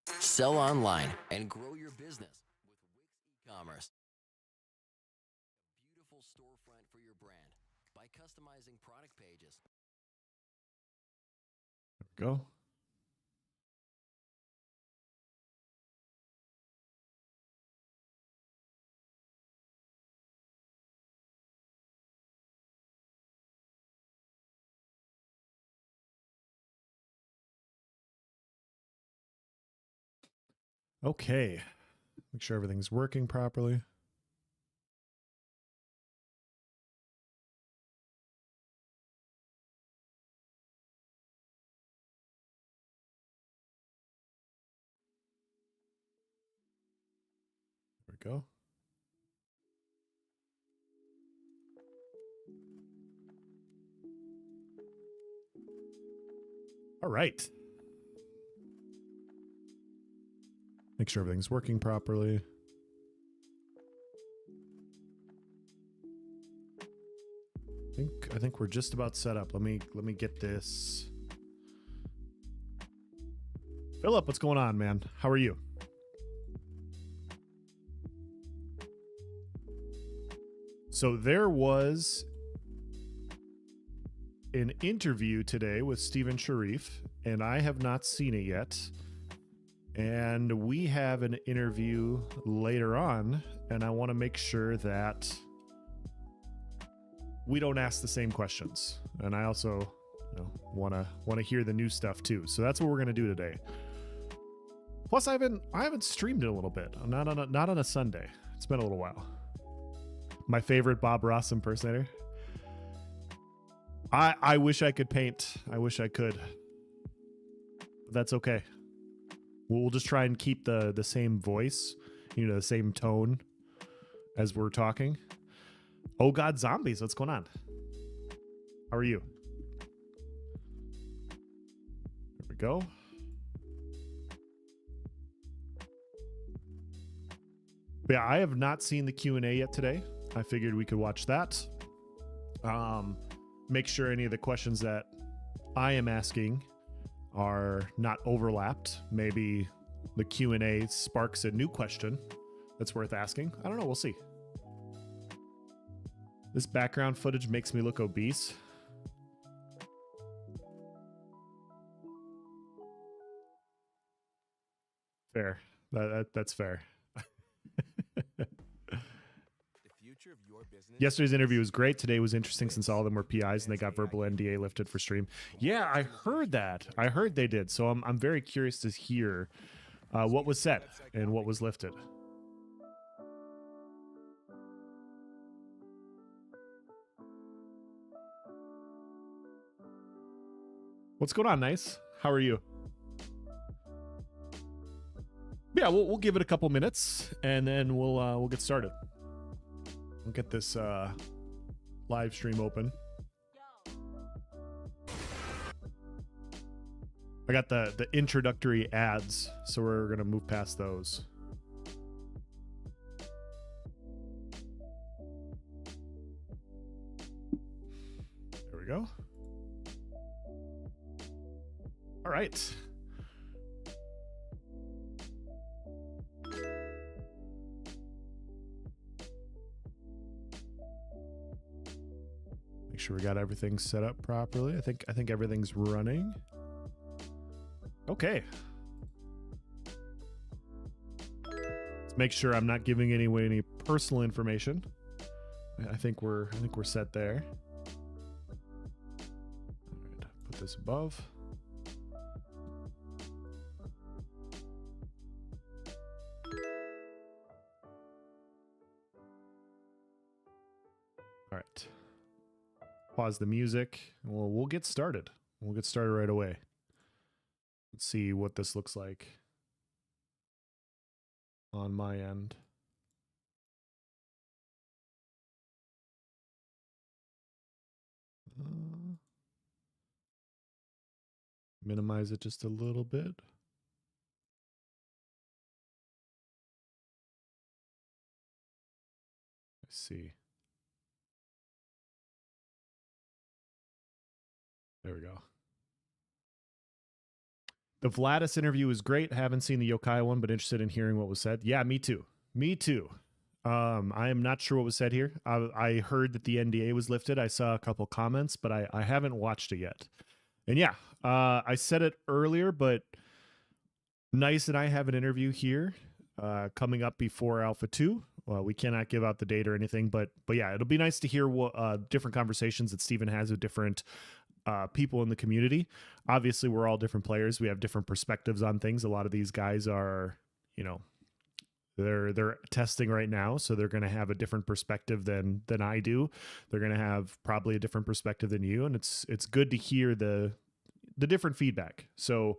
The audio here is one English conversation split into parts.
Sell online and grow your business with Wix e-commerce. Beautiful storefront for your brand by customizing product pages. Go. Okay. Make sure everything's working properly. There we go. All right. Make sure everything's working properly. I think we're just about set up. Let me get this. Philip, what's going on, man? How are you? So there was an interview today with Stephen Sharif, and I have not seen it yet. And we have an interview later on, and I want to make sure that we don't ask the same questions. And I also, want to hear the new stuff too. So that's what we're gonna do today. Plus, I haven't streamed in a little bit. I'm not on a Sunday. It's been a little while. My favorite Bob Ross impersonator. I wish I could paint. I wish I could. But that's okay. We'll just try and keep the same voice, the same tone as we're talking. Oh God, zombies! What's going on? How are you? There we go. But yeah, I have not seen the Q&A yet today. I figured we could watch that. Make sure any of the questions that I am asking are not overlapped. Maybe the Q&A sparks a new question that's worth asking. I don't know. We'll see. This background footage makes me look obese. Fair. That's fair. Yesterday's interview was great. Today was interesting since all of them were PIs and they got verbal NDA lifted for stream. Yeah, I heard that. I heard they did. So I'm very curious to hear what was said and what was lifted. What's going on, Nice? How are you? Yeah, we'll give it a couple minutes and then we'll get started. We'll get this live stream open. I got the introductory ads, so we're gonna move past those. There we go. All right. Make sure we got everything set up properly. I think everything's running. Okay. Let's make sure I'm not giving away any personal information. I think we're set there. All right, put this above. All right. Pause the music. Well, we'll get started. We'll get started right away. Let's see what this looks like on my end. Minimize it just a little bit. I see. There we go. The Vladis interview was great. Haven't seen the Yokai one, but interested in hearing what was said. Yeah, me too. Me too. I am not sure what was said here. I heard that the NDA was lifted. I saw a couple comments, but I haven't watched it yet. And yeah, I said it earlier, but Nice and I have an interview here coming up before Alpha 2. Well, we cannot give out the date or anything, but yeah, it'll be nice to hear what different conversations that Steven has with different people in the community. Obviously, we're all different players. We have different perspectives on things. A lot of these guys are, you know, they're testing right now, so they're going to have a different perspective than I do. They're going to have probably a different perspective than you, and it's good to hear the different feedback. So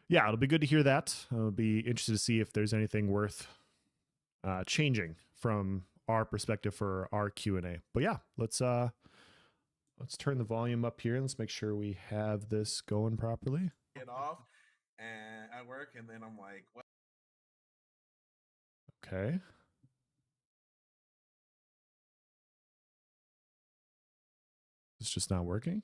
yeah, it'll be good to hear that. I'll be interested to see if there's anything worth changing from our perspective for our Q&A. But yeah, let's turn the volume up here and let's make sure we have this going properly. Get off and at work, and then I'm like, what? Okay. It's just not working.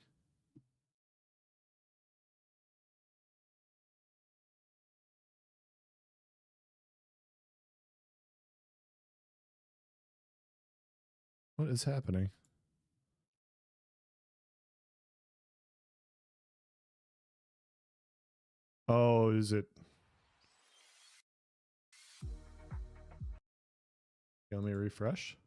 What is happening? Oh, is it? Let me refresh.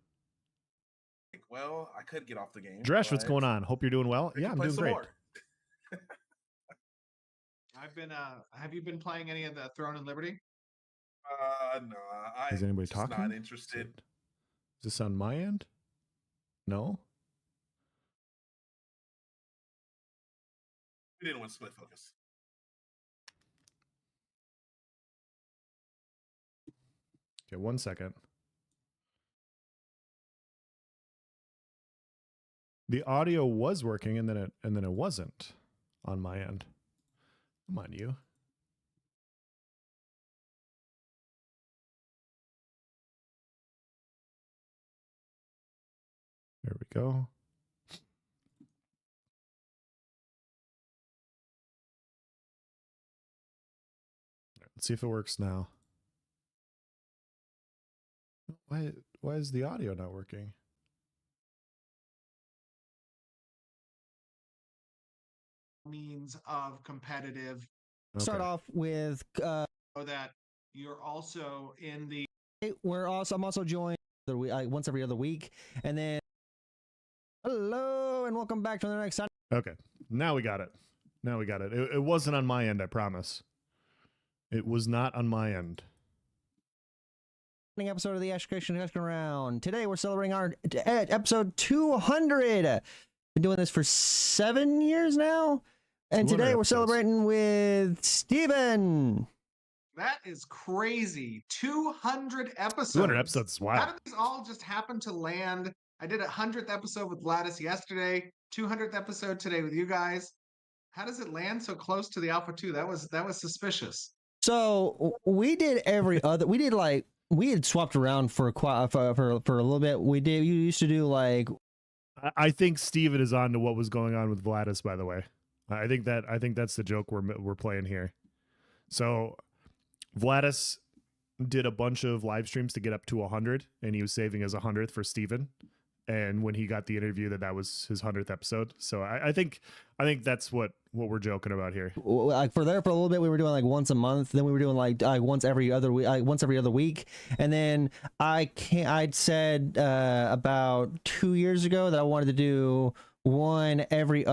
Well, I could get off the game. Dresh, what's going on? Hope you're doing well. Yeah, I'm doing great. I've been have you been playing any of the Throne and Liberty? No. Is anybody talking? Not interested. Is this on my end? No. We didn't want to split focus. Okay, 1 second. The audio was working and then it wasn't on my end. Come on, you. There we go. Let's see if it works now. Why is the audio not working? Means of competitive. Okay. Start off with that you're also in the. I'm also joined once every other week, and then hello and welcome back to the next. Okay, now we got it. Now we got it. It wasn't on my end, I promise. It was not on my end. Episode of the Education Round. Today we're celebrating our episode 200. Been doing this for 7 years now, and today we're celebrating with Steven. That is crazy. 200 episodes. 200 episodes. Wow. How did these all just happen to land? I did a 100th episode with Gladys yesterday. 200th episode today with you guys. How does it land so close to the Alpha 2? That was suspicious. So we did every other. We had swapped around for a little bit. You used to do like. I think Steven is on to what was going on with Vladis, by the way. I think that's the joke we're playing here. So Vladis did a bunch of live streams to get up to 100, and he was saving his 100th for Steven. And when he got the interview, that was his 100th episode. So I think that's what we're joking about here. Like for a little bit, we were doing like once a month. Then we were doing like once every other week. And then I'd said about 2 years ago that I wanted to do one every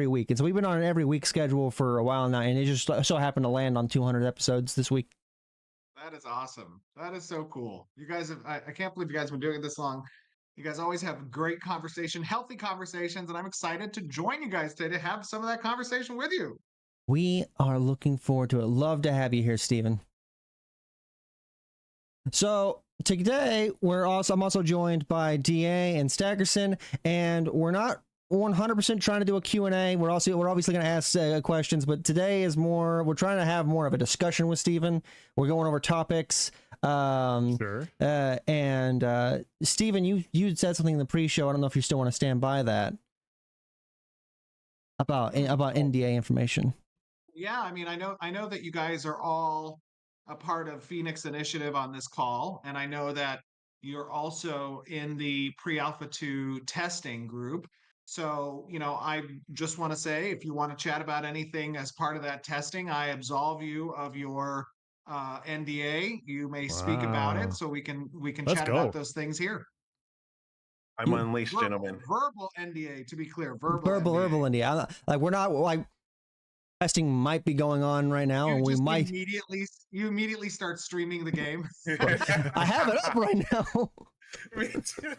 week. And so we've been on an every week schedule for a while now, and it just so happened to land on 200 episodes this week. That is awesome. That is so cool. You guys have, I can't believe you guys have been doing it this long. You guys always have great conversation, healthy conversations, and I'm excited to join you guys today to have some of that conversation with you. We are looking forward to it. Love to have you here, Steven. So today I'm also joined by DA and Staggerson, and we're not 100% trying to do a Q&A. We're obviously going to ask questions, but today is we're trying to have more of a discussion with Steven. We're going over topics. Sure. And Steven, you said something in the pre-show. I don't know if you still want to stand by that about NDA information. yeah, I mean, I know that you guys are all a part of Phoenix Initiative on this call, and I know that you're also in the pre-alpha 2 testing group. So, you know, I just want to say if you want to chat about anything as part of that testing, I absolve you of your NDA. You may speak about it Wow. so we can Let's chat about go. those things here. I'm unleashed, gentlemen. Verbal NDA, to be clear, verbal Verbal NDA. India. Like we're not like testing might be going on right now, and we might. You immediately start streaming the game. I have it up right now. Me too.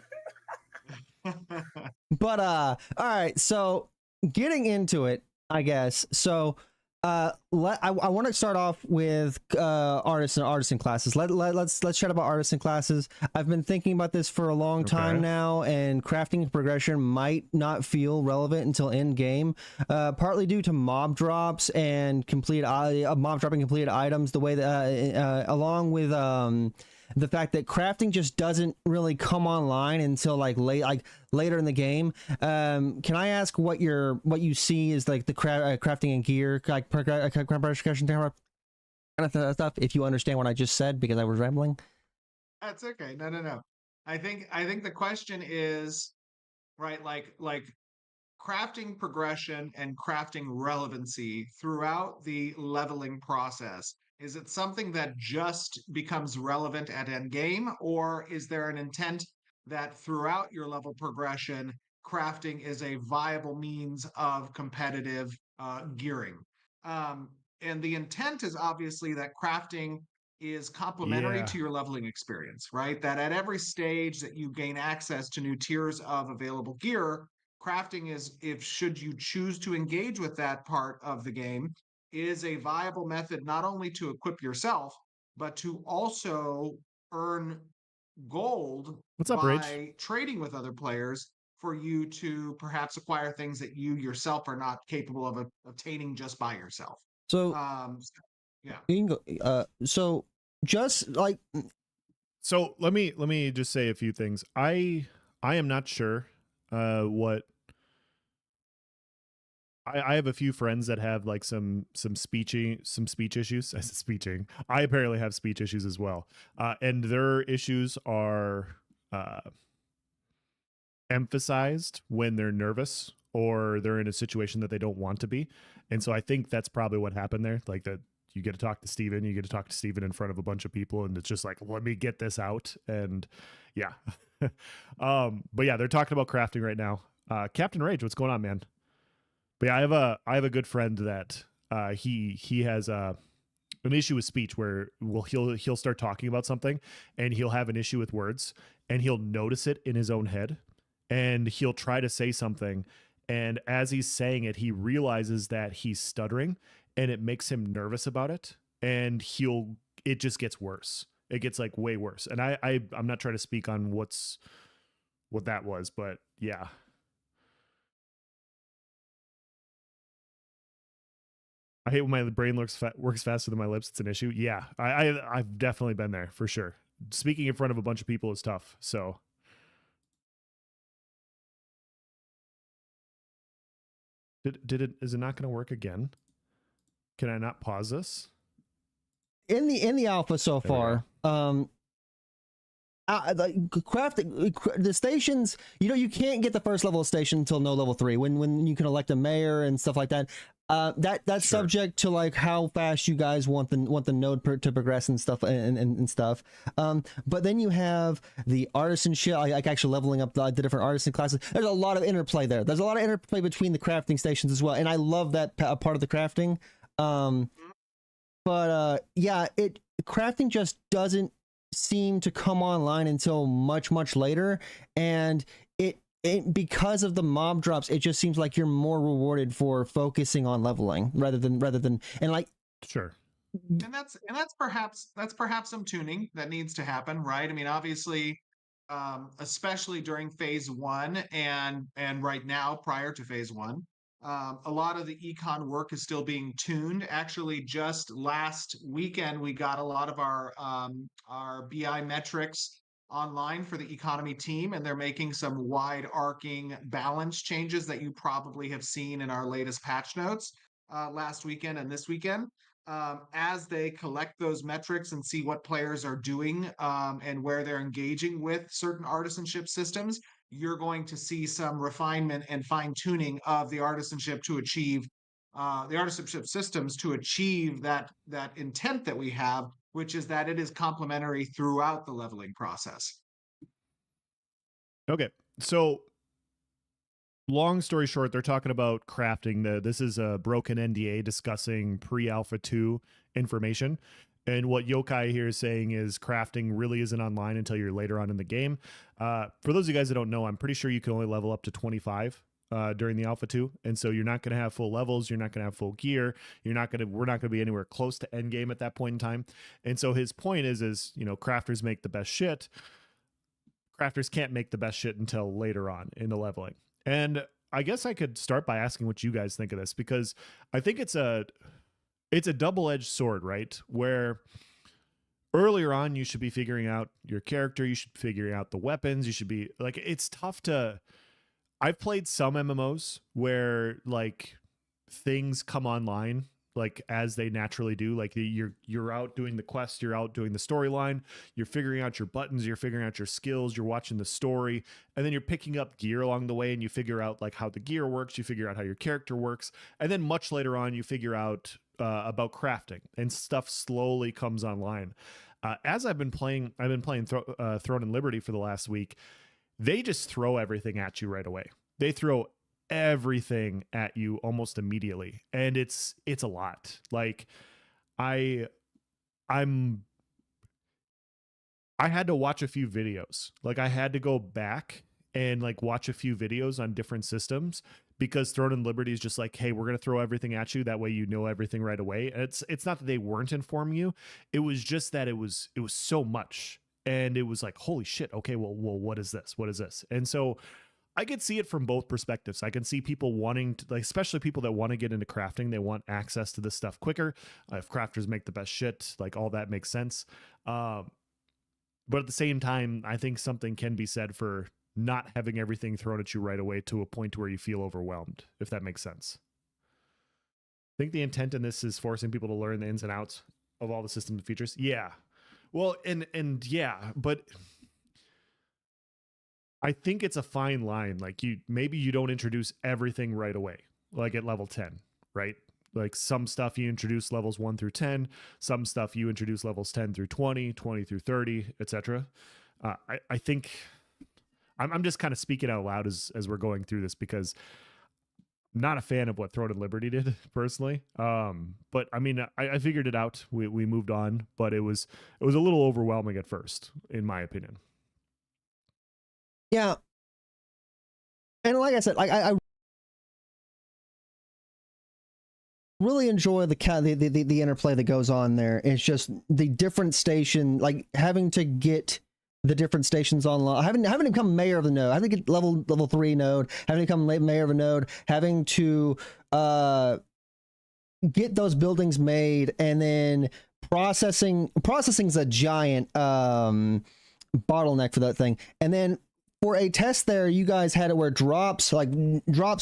But all right, so getting into it, I guess. So I want to start off with artisan classes. Let's chat about artisan classes. I've been thinking about this for a long time Okay. now, and crafting progression might not feel relevant until end game, partly due to mob drops and mob dropping completed items. The way that along with the fact that crafting just doesn't really come online until later in the game. Can I ask what you see is like the crafting and gear progression kind of stuff? If you understand what I just said, because I was rambling. That's okay. No. I think the question is right, like crafting progression and crafting relevancy throughout the leveling process. Is it something that just becomes relevant at end game, or is there an intent that throughout your level progression, crafting is a viable means of competitive gearing? Um, and the intent is obviously that crafting is complementary Yeah. to your leveling experience, right? That at every stage that you gain access to new tiers of available gear, crafting is, if should you choose to engage with that part of the game, is a viable method not only to equip yourself, but to also earn gold What's up, Rage? by trading with other players for you to perhaps acquire things that you yourself are not capable of obtaining just by yourself. So Yeah. you can go. So just like So let me just say a few things. I am not sure what I have a few friends that have like some speech issues. I said speeching. I apparently have speech issues as well, and their issues are emphasized when they're nervous or they're in a situation that they don't want to be, and so I think that's probably what happened there. Like that, you get to talk to Steven, in front of a bunch of people, and it's just like, let me get this out, and yeah. But yeah, they're talking about crafting right now. Captain Rage, what's going on, man? But yeah, I have a good friend that he has an issue with speech where he'll start talking about something and he'll have an issue with words and he'll notice it in his own head and he'll try to say something, and as he's saying it he realizes that he's stuttering and it makes him nervous about it, and it just gets worse. It gets like way worse. And I'm not trying to speak on what that was, but yeah. I hate when my brain works faster than my lips. It's an issue. Yeah, I've definitely been there for sure. Speaking in front of a bunch of people is tough. So, is it not going to work again? Can I not pause this? in the alpha so There we far, the stations, you can't get the first level of station until no level 3 when you can elect a mayor and stuff like that. That's Sure. subject to like how fast you guys want the node to progress and stuff and stuff. But then you have the artisan shit, like actually leveling up the different artisan classes. There's a lot of interplay there. There's a lot of interplay between the crafting stations as well, and I love that part of the crafting. But yeah, crafting just doesn't seem to come online until much later, and it because of the mob drops, it just seems like you're more rewarded for focusing on leveling rather than and like Sure. And that's perhaps some tuning that needs to happen, right? I mean, obviously, especially during phase 1 and right now prior to phase 1, a lot of the econ work is still being tuned. Actually, just last weekend we got a lot of our BI metrics online for the economy team, and they're making some wide arcing balance changes that you probably have seen in our latest patch notes. last weekend and this weekend. As they collect those metrics and see what players are doing and where they're engaging with certain artisanship systems, you're going to see some refinement and fine tuning of the artisanship to achieve the artisanship systems to achieve that intent that we have, which is that it is complementary throughout the leveling process. Okay, so long story short, they're talking about crafting. This is a broken NDA discussing pre-alpha 2 information. And what Yokai here is saying is crafting really isn't online until you're later on in the game. For those of you guys that don't know, I'm pretty sure you can only level up to 25 during the alpha 2. And so you're not going to have full levels. You're not going to have full gear. We're not going to be anywhere close to end game at that point in time. And so his point is, you know, crafters make the best shit. Crafters can't make the best shit until later on in the leveling. And I guess I could start by asking what you guys think of this, because I think it's a double-edged sword, right? Where earlier on you should be figuring out your character, you should be figuring out the weapons, you should be like, it's tough to. I've played some MMOs where like things come online like as they naturally do. Like you're out doing the quest, you're out doing the storyline, you're figuring out your buttons, you're figuring out your skills, you're watching the story, and then you're picking up gear along the way, and you figure out like how the gear works, you figure out how your character works, and then much later on you figure out about crafting, and stuff slowly comes online. As I've been playing Throne and Liberty for the last week. They just throw everything at you right away. They throw everything at you almost immediately, and it's a lot. Like I had to watch a few videos. Like I had to go back and like watch a few videos on different systems, because Throne and Liberty is just like, hey, we're gonna throw everything at you. That way you know everything right away. And it's not that they weren't informing you. It was just that it was so much. And it was like, holy shit, okay, well, what is this? What is this? And so I could see it from both perspectives. I can see people wanting to, like, especially people that want to get into crafting, they want access to this stuff quicker. If crafters make the best shit, like all that makes sense. But at the same time, I think something can be said for not having everything thrown at you right away to a point where you feel overwhelmed, if that makes sense. I think the intent in this is forcing people to learn the ins and outs of all the systems and features. Yeah. Well, and yeah, but I think it's a fine line. Like maybe you don't introduce everything right away, like at level 10, right? Like some stuff you introduce levels 1 through 10, some stuff you introduce levels 10 through 20, 20 through 30, etc. I think I'm just kind of speaking out loud as we're going through this, because I'm not a fan of what Throne and Liberty did personally. But I mean, I figured it out. We moved on, but it was a little overwhelming at first, in my opinion. Yeah. And like I said, like I really enjoy the interplay that goes on there. It's just the different station, like having to get the different stations online. Having to become mayor of the node, having to get level 3 node, having to become mayor of a node, having to get those buildings made, and then processing's a giant bottleneck for that thing. And then for a test there, you guys had it where drops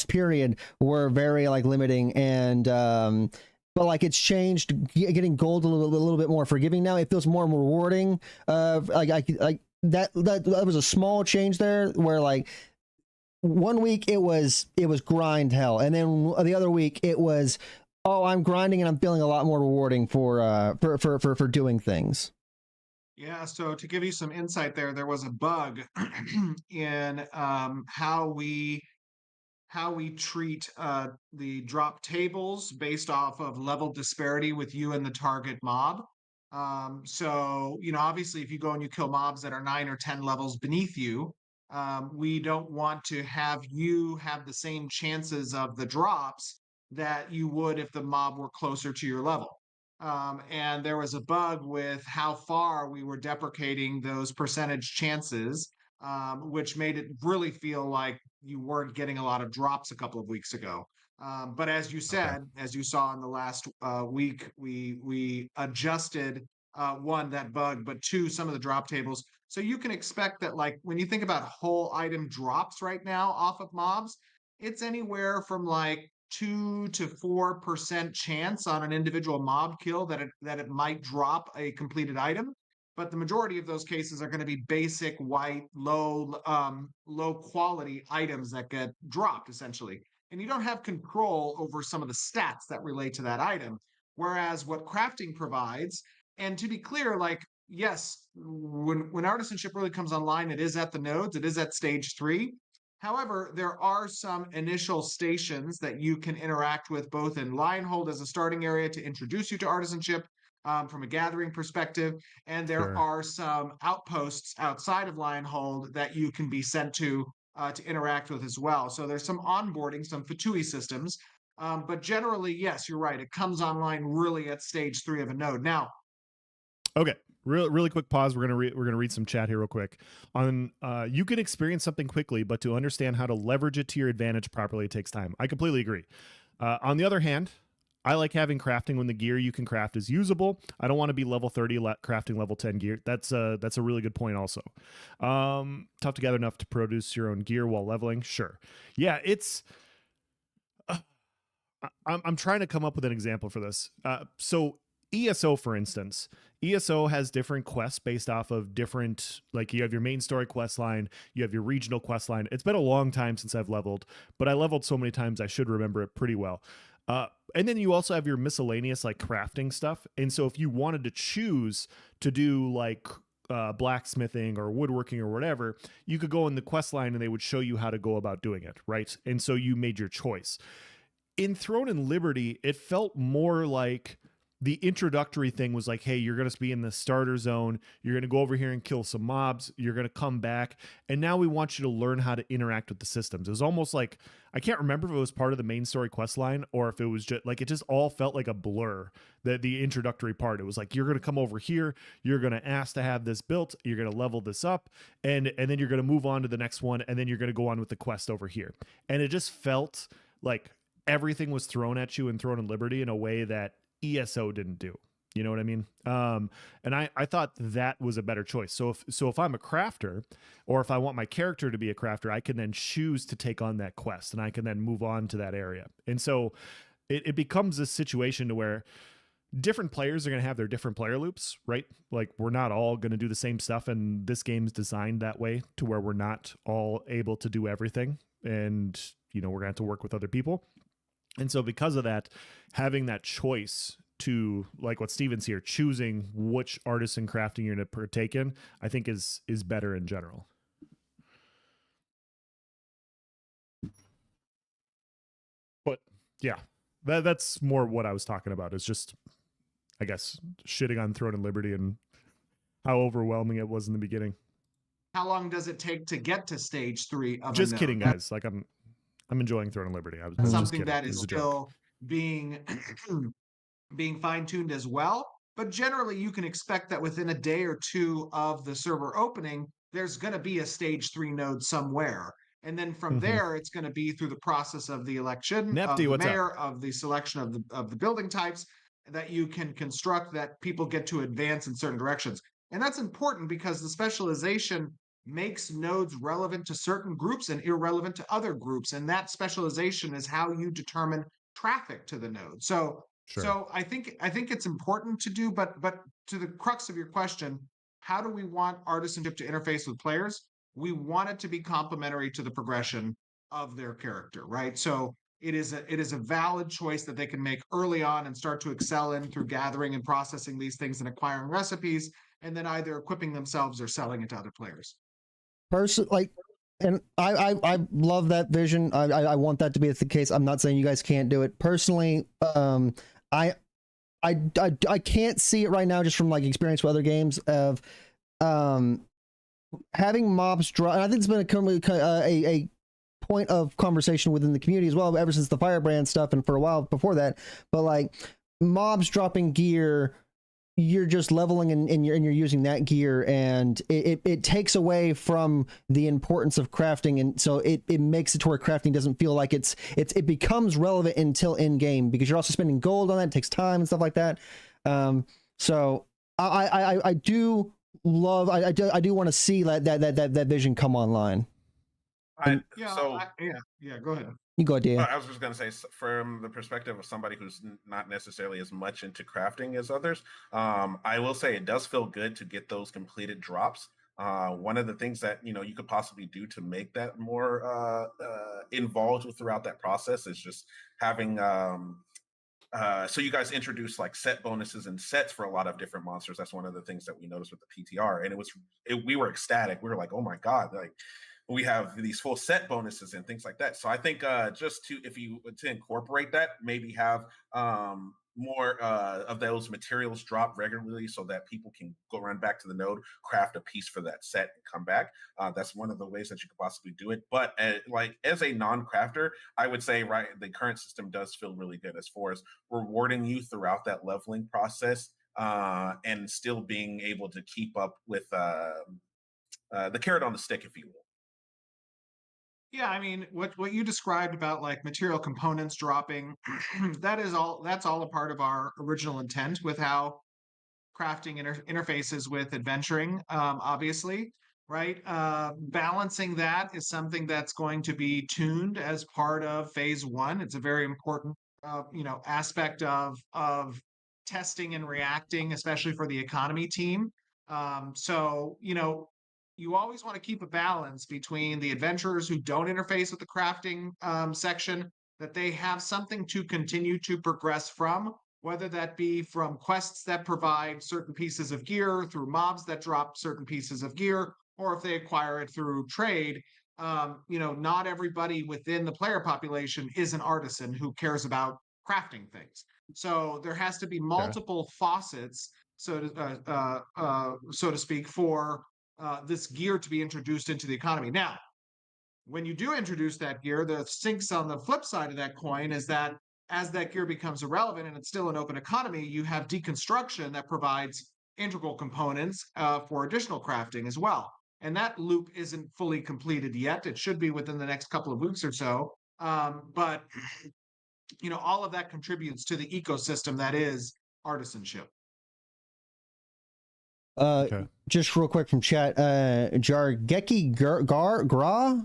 period were very like limiting, and but like it's changed, getting gold a little bit more forgiving now. It feels more rewarding. Like that was a small change there, where like 1 week it was grind hell, and then the other week it was, oh, I'm grinding and I'm feeling a lot more rewarding for doing things. Yeah, so to give you some insight there was a bug in how we treat the drop tables based off of level disparity with you and the target mob. So, you know, obviously if you go and you kill mobs that are 9 or 10 levels beneath you, we don't want to have you have the same chances of the drops that you would if the mob were closer to your level. And there was a bug with how far we were deprecating those percentage chances, which made it really feel like you weren't getting a lot of drops a couple of weeks ago. But as you said, as you saw in the last week, we adjusted one, that bug, but two, some of the drop tables. So you can expect that, like when you think about whole item drops right now off of mobs, it's anywhere from like 2 to 4% chance on an individual mob kill that it might drop a completed item. But the majority of those cases are going to be basic white, low quality items that get dropped essentially. And you don't have control over some of the stats that relate to that item. Whereas what crafting provides, and to be clear, like, yes, when artisanship really comes online, it is at the nodes, it is at stage 3. However, there are some initial stations that you can interact with both in Lionhold as a starting area to introduce you to artisanship from a gathering perspective. And there Sure. are some outposts outside of Lionhold that you can be sent to interact with as well. So there's some onboarding, some Fatui systems. But generally, yes, you're right. It comes online really at stage 3 of a node. Now, Okay, really quick pause. We're gonna read some chat here real quick. On you can experience something quickly, but to understand how to leverage it to your advantage properly, it takes time. I completely agree. On the other hand, I like having crafting when the gear you can craft is usable. I don't want to be level 30 crafting level 10 gear. That's a really good point also. Tough to gather enough to produce your own gear while leveling. Sure. Yeah, it's... I'm trying to come up with an example for this. So ESO, for instance, ESO has different quests based off of different, like you have your main story quest line, you have your regional quest line. It's been a long time since I've leveled, but I leveled so many times I should remember it pretty well. And then you also have your miscellaneous like crafting stuff. And so if you wanted to choose to do like blacksmithing or woodworking or whatever, you could go in the quest line and they would show you how to go about doing it, right? And so you made your choice. In Throne and Liberty, it felt more like the introductory thing was like, hey, you're going to be in the starter zone. You're going to go over here and kill some mobs. You're going to come back. And now we want you to learn how to interact with the systems. It was almost like, I can't remember if it was part of the main story quest line or if it was just like, it just all felt like a blur, the introductory part. It was like, you're going to come over here. You're going to ask to have this built. You're going to level this up. And then you're going to move on to the next one. And then you're going to go on with the quest over here. And it just felt like everything was thrown at you in Throne and Liberty in a way that ESO didn't do. You know what I mean? And I thought that was a better choice. So if I'm a crafter, or if I want my character to be a crafter, I can then choose to take on that quest and I can then move on to that area. And so it becomes this situation to where different players are going to have their different player loops, right? Like we're not all going to do the same stuff, and this game's designed that way to where we're not all able to do everything. And, you know, we're going to have to work with other people. And so because of that, having that choice to, like what Steven's here, choosing which artisan crafting you're going to partake in, I think is better in general. But yeah, that's more what I was talking about. Is just, I guess, shitting on Throne and Liberty and how overwhelming it was in the beginning. how long does it take to get to stage 3 of Just a node? kidding, guys. Like I'm enjoying Throne and Liberty. I was just Something kidding. that It is was a joke. still being fine-tuned as well. But generally, you can expect that within a day or two of the server opening, there's going to be a stage 3 node somewhere. And then from there, it's going to be through the process of the election Nepty, of the what's up? mayor, of the selection of the building types that you can construct, that people get to advance in certain directions. And that's important because the specialization makes nodes relevant to certain groups and irrelevant to other groups. And that specialization is how you determine traffic to the node. So Sure. so I think it's important to do, but to the crux of your question, how do we want artisanship to interface with players? We want it to be complementary to the progression of their character, right? So it is a valid choice that they can make early on and start to excel in through gathering and processing these things and acquiring recipes, and then either equipping themselves or selling it to other players. Like, and I love that vision. I want that to be the case. I'm not saying you guys can't do it. Personally, I can't see it right now just from like experience with other games of having mobs draw. And I think it's been a point of conversation within the community as well ever since the Firebrand stuff and for a while before that. But like mobs dropping gear, you're just leveling and you're using that gear, and it takes away from the importance of crafting, and so it makes it to where crafting doesn't feel like it becomes relevant until in game, because you're also spending gold on that. It takes time and stuff like that. So I do love, I do want to see that vision come online. Yeah, Go ahead. You go, Dan. I was just going to say, from the perspective of somebody who's not necessarily as much into crafting as others, I will say it does feel good to get those completed drops. One of the things that you could possibly do to make that more involved throughout that process is just having so you guys introduced like set bonuses and sets for a lot of different monsters. That's one of the things that we noticed with the PTR, and we were ecstatic. We were like, oh my god, like we have these full set bonuses and things like that. So I think just if you to incorporate that, maybe have more of those materials drop regularly so that people can go run back to the node, craft a piece for that set, and come back. That's one of the ways that you could possibly do it. But like as a non-crafter, I would say the current system does feel really good as far as rewarding you throughout that leveling process, and still being able to keep up with the carrot on the stick, if you will. Yeah, I mean, what you described about like material components dropping, that's all a part of our original intent with how crafting interfaces with adventuring, obviously, right? Balancing that is something that's going to be tuned as part of phase one. It's a very important, aspect of testing and reacting, especially for the economy team. So, you always want to keep a balance between the adventurers who don't interface with the crafting section, that they have something to continue to progress from, whether that be from quests that provide certain pieces of gear, through mobs that drop certain pieces of gear, or if they acquire it through trade. Not everybody within the player population is an artisan who cares about crafting things. So there has to be multiple faucets, so to speak, for this gear to be introduced into the economy. Now, when you do introduce that gear, the sinks on the flip side of that coin is that as that gear becomes irrelevant and it's still an open economy, you have deconstruction that provides integral components for additional crafting as well. And that loop isn't fully completed yet. It should be within the next couple of weeks or so. But all of that contributes to the ecosystem that is artisanship. Okay. Just real quick from chat, Jargeki Gra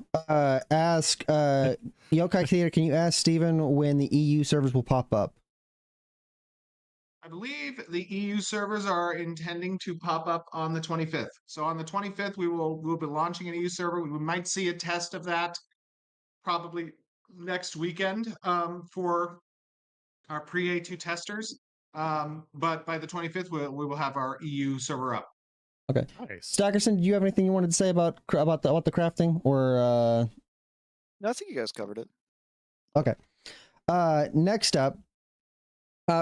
ask Yokai Theater, can you ask Steven when the EU servers will pop up? I believe the EU servers are intending to pop up on the 25th. So on the 25th, we'll be launching an EU server. We might see a test of that probably next weekend for our pre-A2 testers. But by the 25th, we will have our EU server up. Okay. Nice. Stackerson, do you have anything you wanted to say about the crafting, or No, I think you guys covered it. Okay. Next up,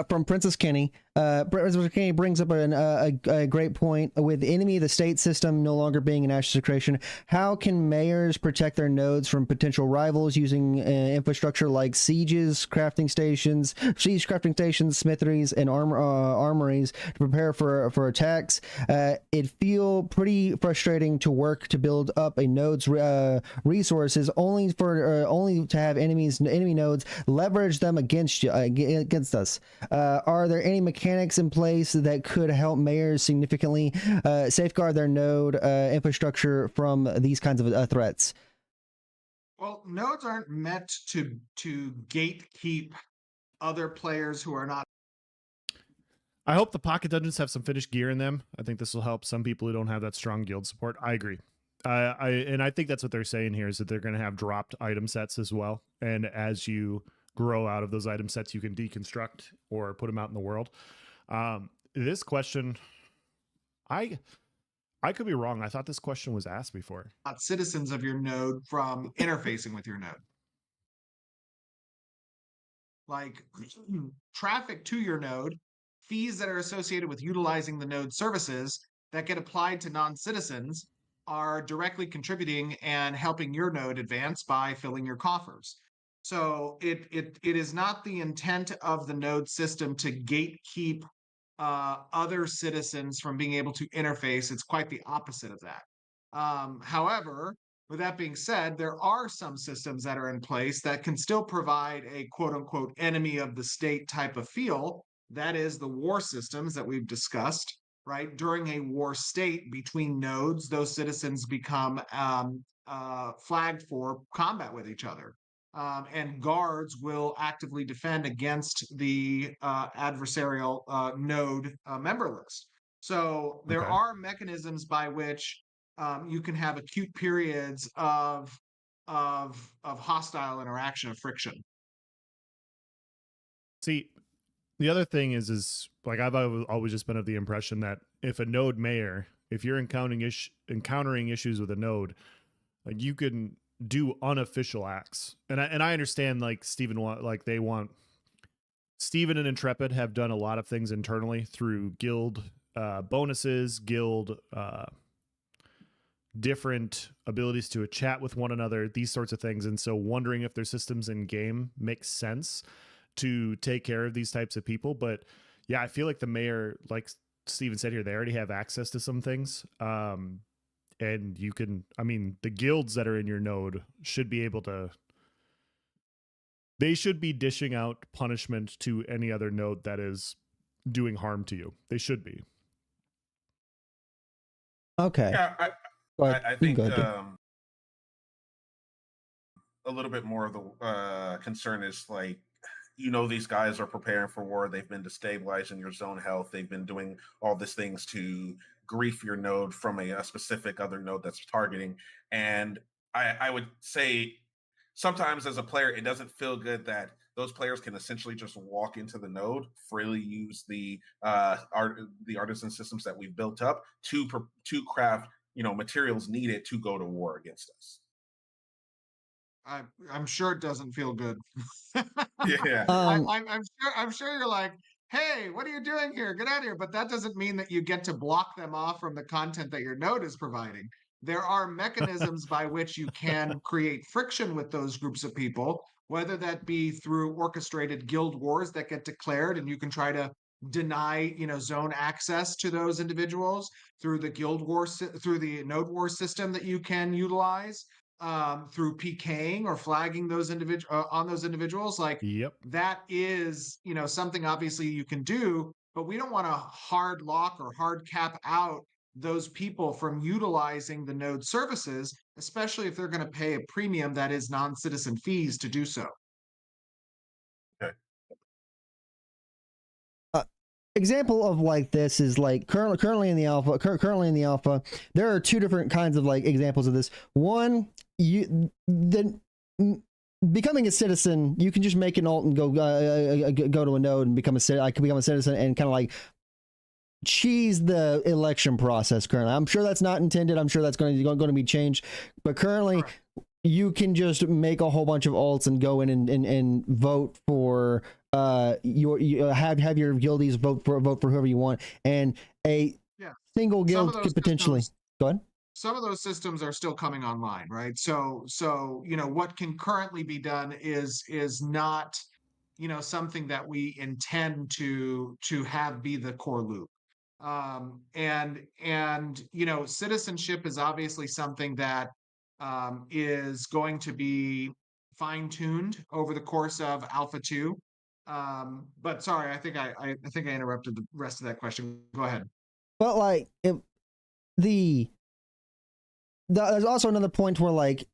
from Princess Kenny, Princess Kenny brings up a great point. With enemy of the state system no longer being an ashes secretion, how can mayors protect their nodes from potential rivals using infrastructure like siege crafting stations, smitheries, and armories to prepare for attacks? It feel pretty frustrating to work to build up a node's resources only to have enemy nodes leverage them against us. Are there any mechanics in place that could help mayors significantly safeguard their node infrastructure from these kinds of threats? Well, nodes aren't meant to gatekeep other players who are not. I hope the pocket dungeons have some finished gear in them. I think this will help some people who don't have that strong guild support. I agree. I think that's what they're saying here, is that they're going to have dropped item sets as well. And as you grow out of those item sets, you can deconstruct or put them out in the world. This question, I could be wrong. I thought this question was asked before. Not citizens of your node from interfacing with your node. Like traffic to your node, fees that are associated with utilizing the node services that get applied to non-citizens are directly contributing and helping your node advance by filling your coffers. So it is not the intent of the node system to gatekeep other citizens from being able to interface. It's quite the opposite of that. However, with that being said, there are some systems that are in place that can still provide a quote unquote enemy of the state type of feel. That is the war systems that we've discussed, right? During a war state between nodes, those citizens become flagged for combat with each other. and guards will actively defend against the adversarial node member list. So there Okay. are mechanisms by which you can have acute periods of hostile interaction, of friction. See, the other thing is like I've always just been of the impression that if a node mayor, if you're encountering issues with a node, like you can do unofficial acts, and I understand like Steven Steven and Intrepid have done a lot of things internally through guild bonuses, guild different abilities to chat with one another, these sorts of things. And so wondering if their systems in game make sense to take care of these types of people. But yeah, I feel like the mayor, like Steven said here, they already have access to some things. And you can, I mean, the guilds that are in your node should be able to, they should be dishing out punishment to any other node that is doing harm to you. They should be. Okay. Yeah, But I you think go ahead. a little bit more of the concern is like, these guys are preparing for war. They've been destabilizing your zone health. They've been doing all these things to grief your node from a specific other node that's targeting. And I would say sometimes as a player, it doesn't feel good that those players can essentially just walk into the node, freely use the artisan systems that we've built up to craft materials needed to go to war against us. I'm sure it doesn't feel good. Yeah. I'm sure you're like, hey, what are you doing here? Get out of here. But that doesn't mean that you get to block them off from the content that your node is providing. There are mechanisms by which you can create friction with those groups of people, whether that be through orchestrated guild wars that get declared and you can try to deny, zone access to those individuals through the through the node war system that you can utilize, through PKing or flagging those on those individuals. Like Yep. that is, something obviously you can do, but we don't want to hard lock or hard cap out those people from utilizing the node services, especially if they're going to pay a premium that is non-citizen fees to do so. Okay. Example of like this is like currently in the alpha, there are two different kinds of like examples of this. One, becoming a citizen, you can just make an alt and go to a node and become a citizen and kind of like cheese the election process. Currently, I'm sure that's not intended. I'm sure that's going to be changed, but currently you can just make a whole bunch of alts and go in and vote for have your guildies vote for whoever you want, and a single guild could potentially go ahead. Some of those systems are still coming online, right? So what can currently be done is not something that we intend to have be the core loop. And citizenship is obviously something that is going to be fine-tuned over the course of Alpha 2. But sorry, I think I interrupted the rest of that question. Go ahead. But like there's also another point where like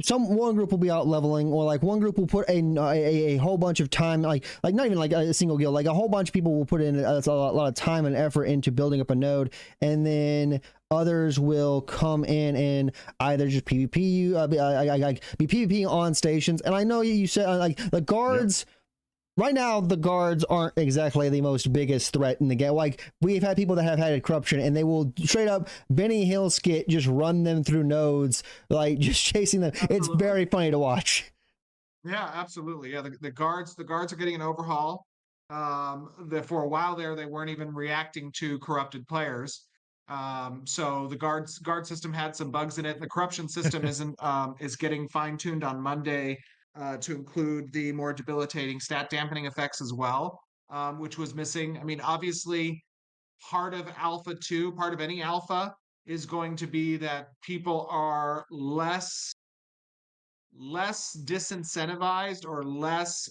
one group will be out leveling, or like one group will put a whole bunch of time, like not even like a single guild, like a whole bunch of people will put in a lot of time and effort into building up a node, and then others will come in and either just PvP be PvP on stations. And I know you said like the guards. Yep. Right now, the guards aren't exactly the most biggest threat in the game. Like, we've had people that have had corruption, and they will straight up Benny Hill skit, just run them through nodes, like just chasing them. Absolutely. It's very funny to watch. Yeah, absolutely. Yeah, the guards are getting an overhaul. For a while there, they weren't even reacting to corrupted players. So the guard system had some bugs in it. The corruption system is getting fine-tuned on Monday. To include the more debilitating stat dampening effects as well, which was missing. I mean, obviously, part of Alpha 2, part of any alpha, is going to be that people are less disincentivized or less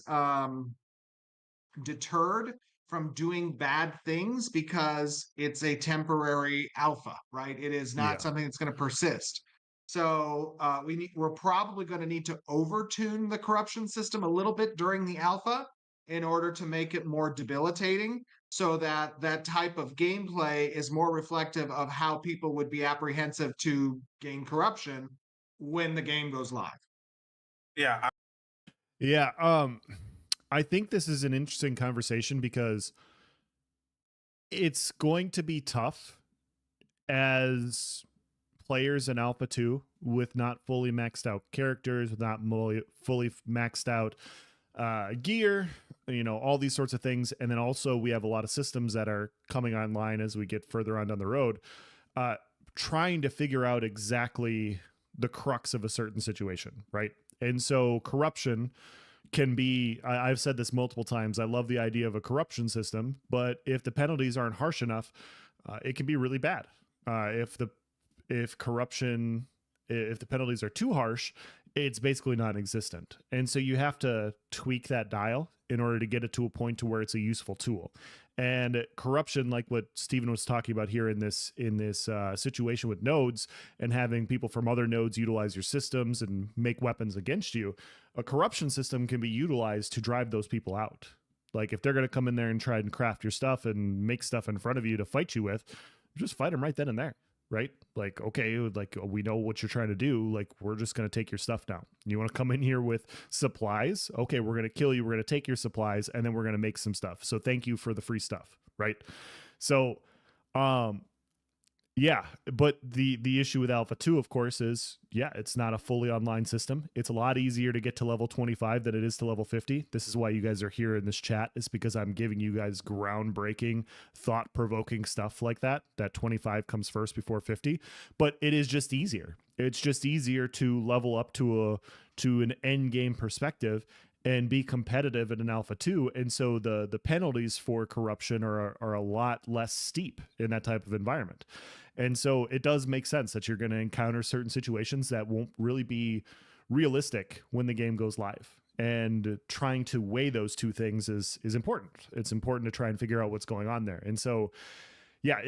deterred from doing bad things because it's a temporary alpha, right? It is not something that's going to persist. So we're probably going to need to overtune the corruption system a little bit during the alpha in order to make it more debilitating, so that that type of gameplay is more reflective of how people would be apprehensive to gain corruption when the game goes live. Yeah, Yeah, I think this is an interesting conversation because it's going to be tough as players in Alpha 2 with not fully maxed out characters, with not fully maxed out gear, all these sorts of things. And then also we have a lot of systems that are coming online as we get further on down the road, trying to figure out exactly the crux of a certain situation, right? And so corruption can be, I've said this multiple times, I love the idea of a corruption system, but if the penalties aren't harsh enough, it can be really bad. If the penalties are too harsh, it's basically non-existent. And so you have to tweak that dial in order to get it to a point to where it's a useful tool. And corruption, like what Steven was talking about here in this situation with nodes and having people from other nodes utilize your systems and make weapons against you, a corruption system can be utilized to drive those people out. Like if they're going to come in there and try and craft your stuff and make stuff in front of you to fight you with, just fight them right then and there. Right? Like, okay, like we know what you're trying to do. Like, we're just going to take your stuff down. You want to come in here with supplies? Okay, we're going to kill you. We're going to take your supplies and then we're going to make some stuff. So thank you for the free stuff. Right? So, yeah, but the issue with Alpha 2, of course, is, yeah, it's not a fully online system. It's a lot easier to get to level 25 than it is to level 50. This is why you guys are here in this chat, is because I'm giving you guys groundbreaking, thought-provoking stuff like that. That 25 comes first before 50. But it is just easier. It's just easier to level up to an end game perspective and be competitive in an Alpha 2. And so the penalties for corruption are a lot less steep in that type of environment. And so it does make sense that you're going to encounter certain situations that won't really be realistic when the game goes live. And trying to weigh those two things is important. It's important to try and figure out what's going on there. And so, yeah,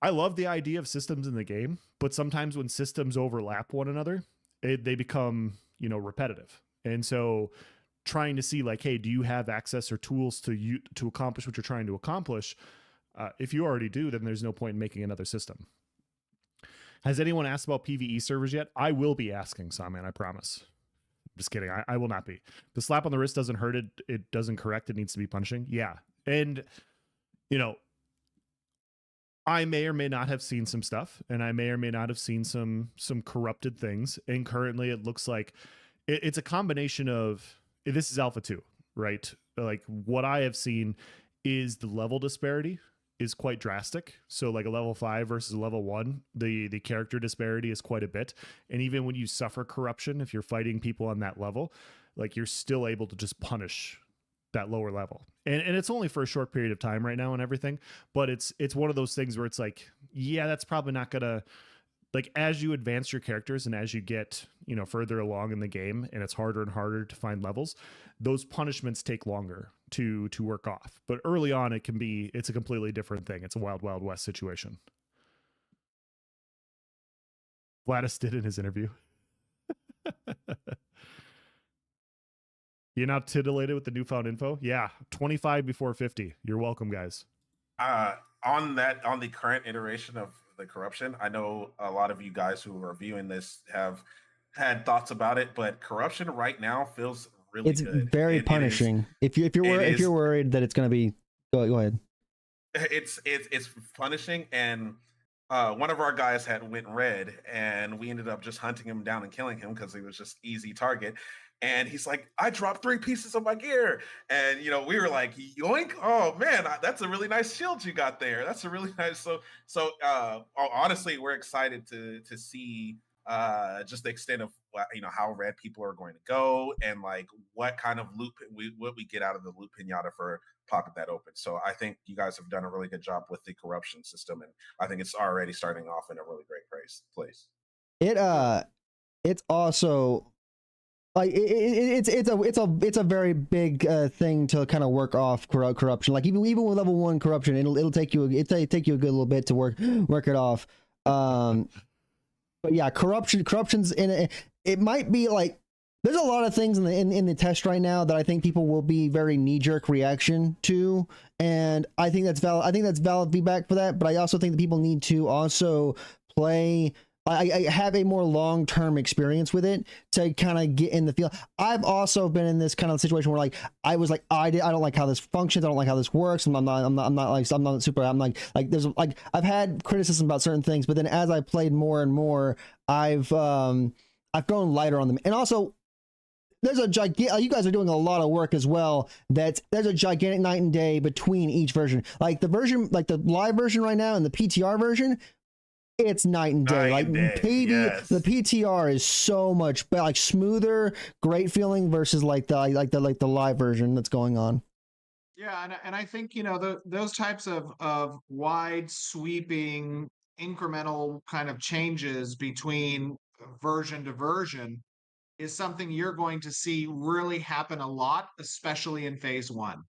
I love the idea of systems in the game, but sometimes when systems overlap one another, they become, repetitive. And so trying to see like, hey, do you have access or tools to accomplish what you're trying to accomplish? If you already do, then there's no point in making another system. Has anyone asked about PvE servers yet? I will be asking, Sawman, I promise. Just kidding. I will not be. The slap on the wrist doesn't hurt it. It doesn't correct. It needs to be punishing. Yeah. And, I may or may not have seen some stuff, and I may or may not have seen some corrupted things. And currently it looks like it's a combination of, this is Alpha 2, right? Like what I have seen is the level disparity is quite drastic. So like a level 5 versus a level 1, the character disparity is quite a bit. And even when you suffer corruption, if you're fighting people on that level, like you're still able to just punish that lower level. And it's only for a short period of time right now and everything, but it's one of those things where it's like, yeah, that's probably not gonna, like, as you advance your characters and as you get, further along in the game and it's harder and harder to find levels, those punishments take longer to work off. But early on, it's a completely different thing. It's a wild, wild west situation. Vladis did in his interview. You're not titillated with the newfound info? Yeah, 25 before 50. You're welcome, guys. On the current iteration of the corruption, I know a lot of you guys who are viewing this have had thoughts about it, but corruption right now feels really it's good. Very punishing. If you're worried that it's going to be, go ahead. It's punishing, and one of our guys went red, and we ended up just hunting him down and killing him because he was just easy target. And he's like, I dropped 3 pieces of my gear. And, we were like, yoink. Oh, man, that's a really nice shield you got there. That's a really nice. So honestly, we're excited to see just the extent of, how red people are going to go and like what kind of loot what we get out of the loot pinata for popping that open. So I think you guys have done a really good job with the corruption system. And I think it's already starting off in a really great place. It's also, like it's a very big thing to kind of work off corruption. Like even with level 1 corruption, it'll take you a good little bit to work it off. But But yeah, corruption's in it. It might be like there's a lot of things in the test right now that I think people will be very knee-jerk reaction to, and I think that's valid. I think that's valid feedback for that. But I also think that people need to also play. I have a more long-term experience with it to kind of get in the feel. I've also been in this kind of situation where like I was like I don't like how this functions. I don't like how this works. I'm not super. I'm like there's like I've had criticism about certain things, but then as I played more and more, I've grown lighter on them. And also there's a gigantic, you guys are doing a lot of work as well. There's a gigantic night and day between each version. Like the version, like the live version right now and the PTR version, it's night and day. Yes. The PTR is so much better, like smoother, great feeling versus like the live version that's going on. Yeah, and I think those types of wide sweeping incremental kind of changes between version to version is something you're going to see really happen a lot, especially in phase one.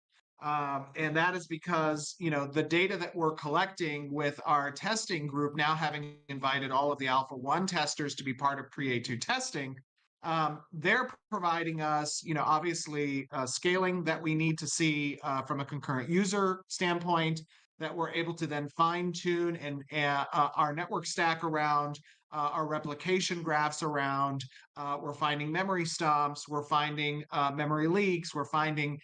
And that is because, the data that we're collecting with our testing group, now having invited all of the Alpha 1 testers to be part of pre-A2 testing, they're providing us, obviously scaling that we need to see from a concurrent user standpoint, that we're able to then fine tune and our network stack around, our replication graphs around. We're finding memory stumps, we're finding memory leaks, we're finding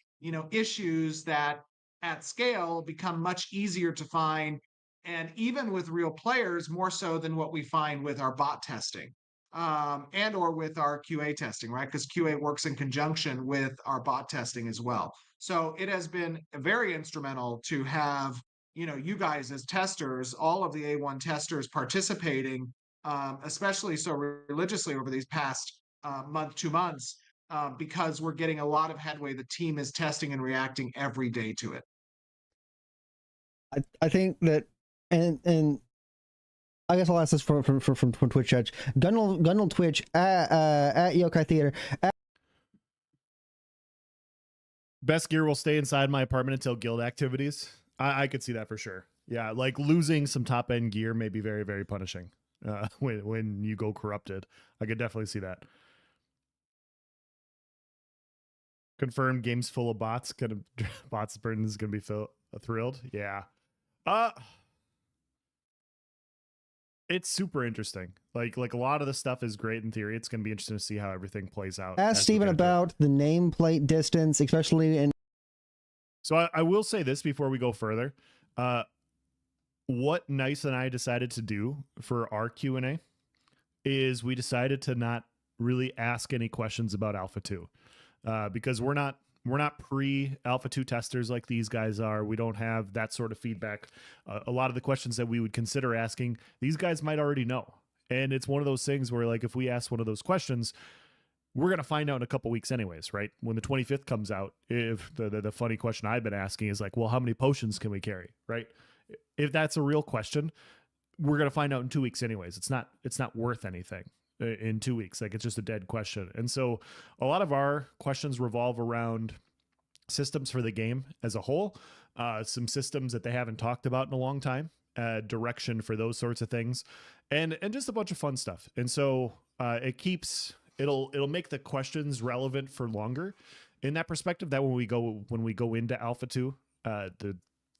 issues that at scale become much easier to find, and even with real players more so than what we find with our bot testing, and or with our QA testing, right? Because QA works in conjunction with our bot testing as well. So it has been very instrumental to have you guys as testers, all of the A1 testers participating, especially so religiously over these past month, 2 months, because we're getting a lot of headway. The team is testing and reacting every day to it. I think that, and I guess I'll ask this from Twitch chat. Gunnel Twitch at Yokai Theater. Best gear will stay inside my apartment until guild activities. I could see that for sure. Yeah, like losing some top end gear may be very, very punishing when you go corrupted. I could definitely see that. Confirmed games full of bots. Bots burden is gonna be thrilled. Yeah. It's super interesting. Like a lot of the stuff is great in theory. It's gonna be interesting to see how everything plays out. Ask Steven about the nameplate distance, especially in. So I will say this before we go further. What Nice and I decided to do for our Q&A is we decided to not really ask any questions about Alpha 2, because we're not pre-Alpha 2 testers like these guys are. We don't have that sort of feedback. A lot of the questions that we would consider asking, these guys might already know. And it's one of those things where, like, if we ask one of those questions, we're going to find out in a couple weeks anyways, right? When the 25th comes out, if the funny question I've been asking is like, well, how many potions can we carry, right? If that's a real question, we're going to find out in 2 weeks anyways. It's not worth anything in 2 weeks. Like, it's just a dead question. And so a lot of our questions revolve around systems for the game as a whole, some systems that they haven't talked about in a long time, direction for those sorts of things, and just a bunch of fun stuff. And so it'll make the questions relevant for longer in that perspective, that when we go into Alpha 2,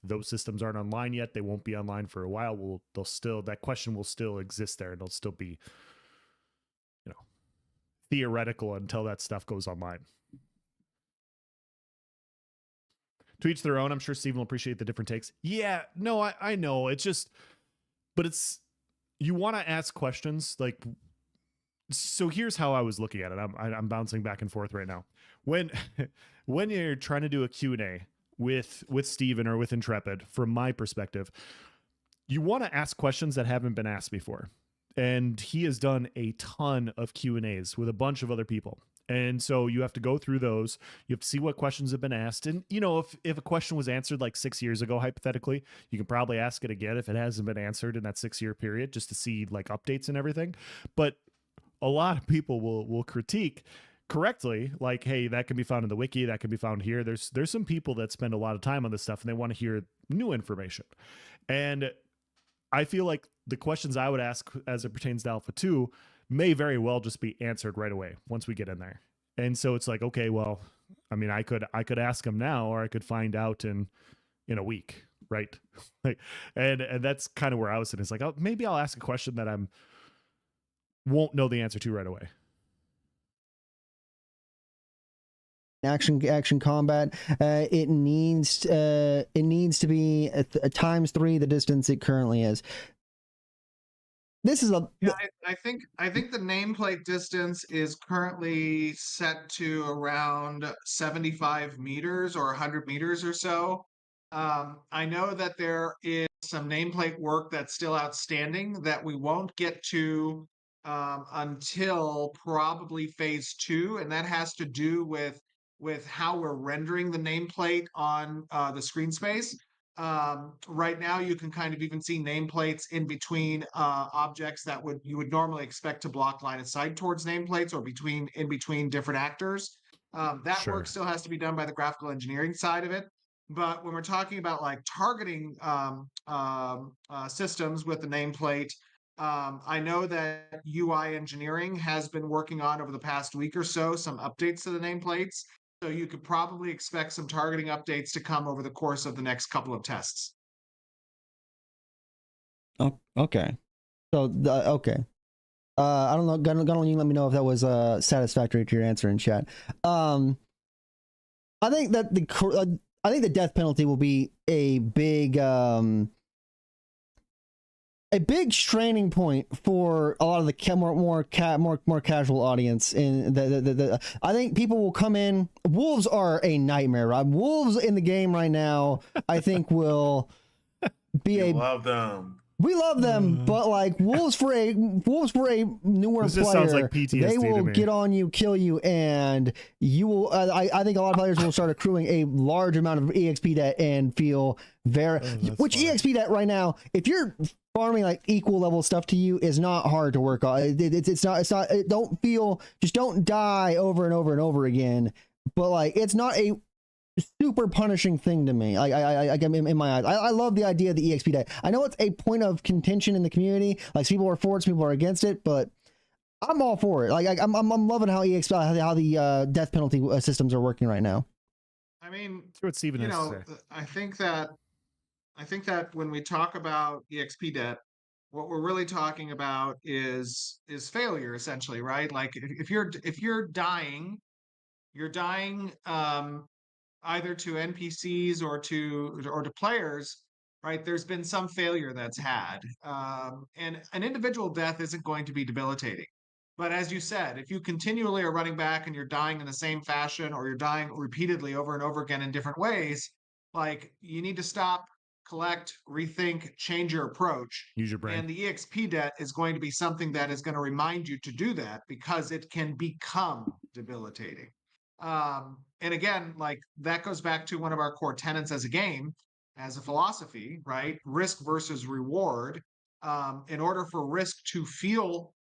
those systems aren't online yet. They won't be online for a while. That question will still exist there, and it'll still be, theoretical until that stuff goes online. To each their own. I'm sure Steven will appreciate the different takes. Yeah, no, I know. It's just, but you want to ask questions like. So here's how I was looking at it. I'm bouncing back and forth right now. When you're trying to do a Q&A with Steven or with Intrepid, from my perspective, you want to ask questions that haven't been asked before. And he has done a ton of Q&As with a bunch of other people. And so you have to go through those. You have to see what questions have been asked. And, if a question was answered like 6 years ago, hypothetically, you can probably ask it again if it hasn't been answered in that 6-year period, just to see like updates and everything. But a lot of people will critique correctly, like, hey, that can be found in the wiki, that can be found here. There's some people that spend a lot of time on this stuff and they want to hear new information. And I feel like the questions I would ask as it pertains to Alpha 2 may very well just be answered right away once we get in there. And so it's like, okay, well, I mean, I could ask them now, or I could find out in a week, right? Like, and that's kind of where I was sitting. It's like, oh, maybe I'll ask a question that I'm won't know the answer to right away. Action combat, it needs to be a times 3 the distance it currently is. This is a I think the nameplate distance is currently set to around 75 meters or 100 meters or so. I know that there is some nameplate work that's still outstanding that we won't get to until probably phase 2, and that has to do with how we're rendering the nameplate on the screen space. Right now, you can kind of even see nameplates in between objects that you would normally expect to block line of sight towards nameplates, or in between different actors. That work still has to be done by the graphical engineering side of it. But when we're talking about like targeting systems with the nameplate, I know that UI engineering has been working on over the past week or so some updates to the nameplates. So you could probably expect some targeting updates to come over the course of the next couple of tests. Oh, okay. So okay. I don't know. Gunnar, you let me know if that was satisfactory to your answer in chat. I think that the death penalty will be a big straining point for a lot of the more casual audience. In I think people will come in. Wolves are a nightmare, Rob. Wolves in the game right now, I think, will be love them. We love them, but like wolves for a newer this player, sounds like PTSD they will to me. get on you, kill you, and you will. I think a lot of players will start accruing a large amount of EXP debt and feel which funny. EXP debt right now, if you're farming like equal level stuff to you, is not hard to work on. It's not. Don't die over and over and over again. But like, it's not a super punishing thing to me. I in my eyes, I love the idea of the EXP debt. I know it's a point of contention in the community. Like, people are for it, people are against it, but I'm all for it. Like, I'm loving how how the death penalty systems are working right now. I mean, what Steven you has know, to say. I think that when we talk about EXP debt, what we're really talking about is failure, essentially, right? Like, if you're dying, you're dying either to NPCs or to players, right? There's been some failure that's had, and an individual death isn't going to be debilitating. But as you said, if you continually are running back and you're dying in the same fashion, or you're dying repeatedly over and over again in different ways, like, you need to stop, collect, rethink, change your approach. Use your brain. And the EXP debt is going to be something that is going to remind you to do that, because it can become debilitating. And again, like, that goes back to one of our core tenets as a game, as a philosophy, right? Risk versus reward. In order for risk to feel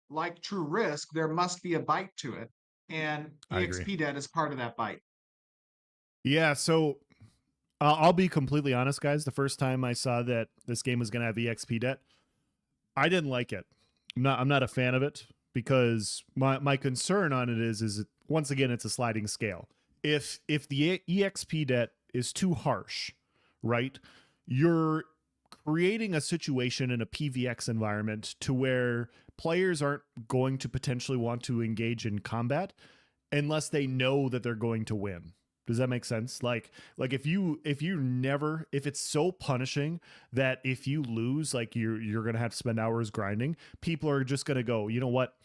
like true risk, there must be a bite to it. And EXP debt is part of that bite. Yeah, so I'll be completely honest, guys. The first time I saw that this game was going to have EXP debt, I didn't like it. I'm not a fan of it, because my concern on it is once again, it's a sliding scale. If the EXP debt is too harsh, right, you're creating a situation in a PvX environment to where players aren't going to potentially want to engage in combat unless they know that they're going to win. Does that make sense? Like if it's so punishing that if you lose, like, you're gonna have to spend hours grinding, people are just gonna go, you know what?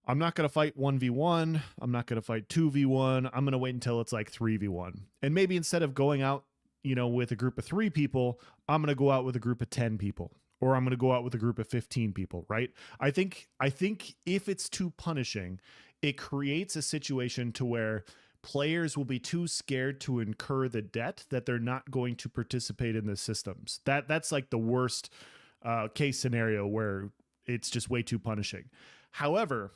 I'm not going to fight 1v1. I'm not going to fight 2v1. I'm going to wait until it's like 3v1. And maybe instead of going out, with a group of 3 people, I'm going to go out with a group of 10 people, or I'm going to go out with a group of 15 people, right? I think if it's too punishing, it creates a situation to where players will be too scared to incur the debt that they're not going to participate in the systems. That's like the worst case scenario, where it's just way too punishing. However,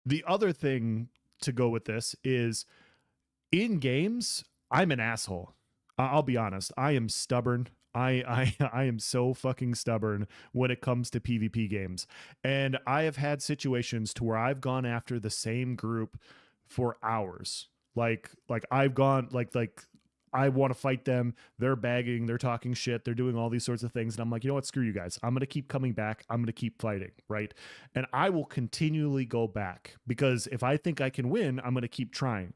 the other thing to go with this is, in games, I'm an asshole. I'll be honest. I am stubborn. I am so fucking stubborn when it comes to PvP games. And I have had situations to where I've gone after the same group for hours. Like I've gone like I want to fight them. They're bagging, they're talking shit, they're doing all these sorts of things. And I'm like, you know what? Screw you guys. I'm going to keep coming back. I'm going to keep fighting. Right. And I will continually go back because if I think I can win, I'm going to keep trying.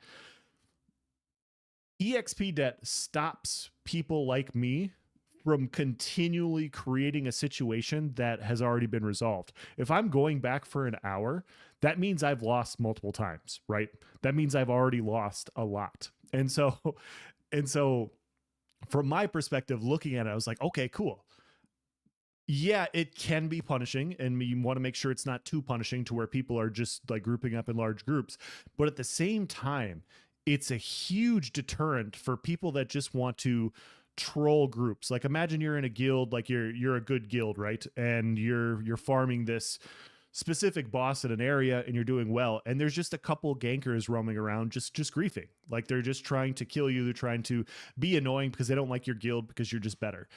EXP debt stops people like me from continually creating a situation that has already been resolved. If I'm going back for an hour, that means I've lost multiple times, right? That means I've already lost a lot. And so from my perspective, looking at it, I was like, okay, cool. Yeah, it can be punishing, and you want to make sure it's not too punishing to where people are just like grouping up in large groups. But at the same time, it's a huge deterrent for people that just want to troll groups. Like imagine you're in a guild, like you're a good guild, right? And you're farming this specific boss in an area and you're doing well, and there's just a couple gankers roaming around just griefing. Like they're just trying to kill you, they're trying to be annoying because they don't like your guild because you're just better.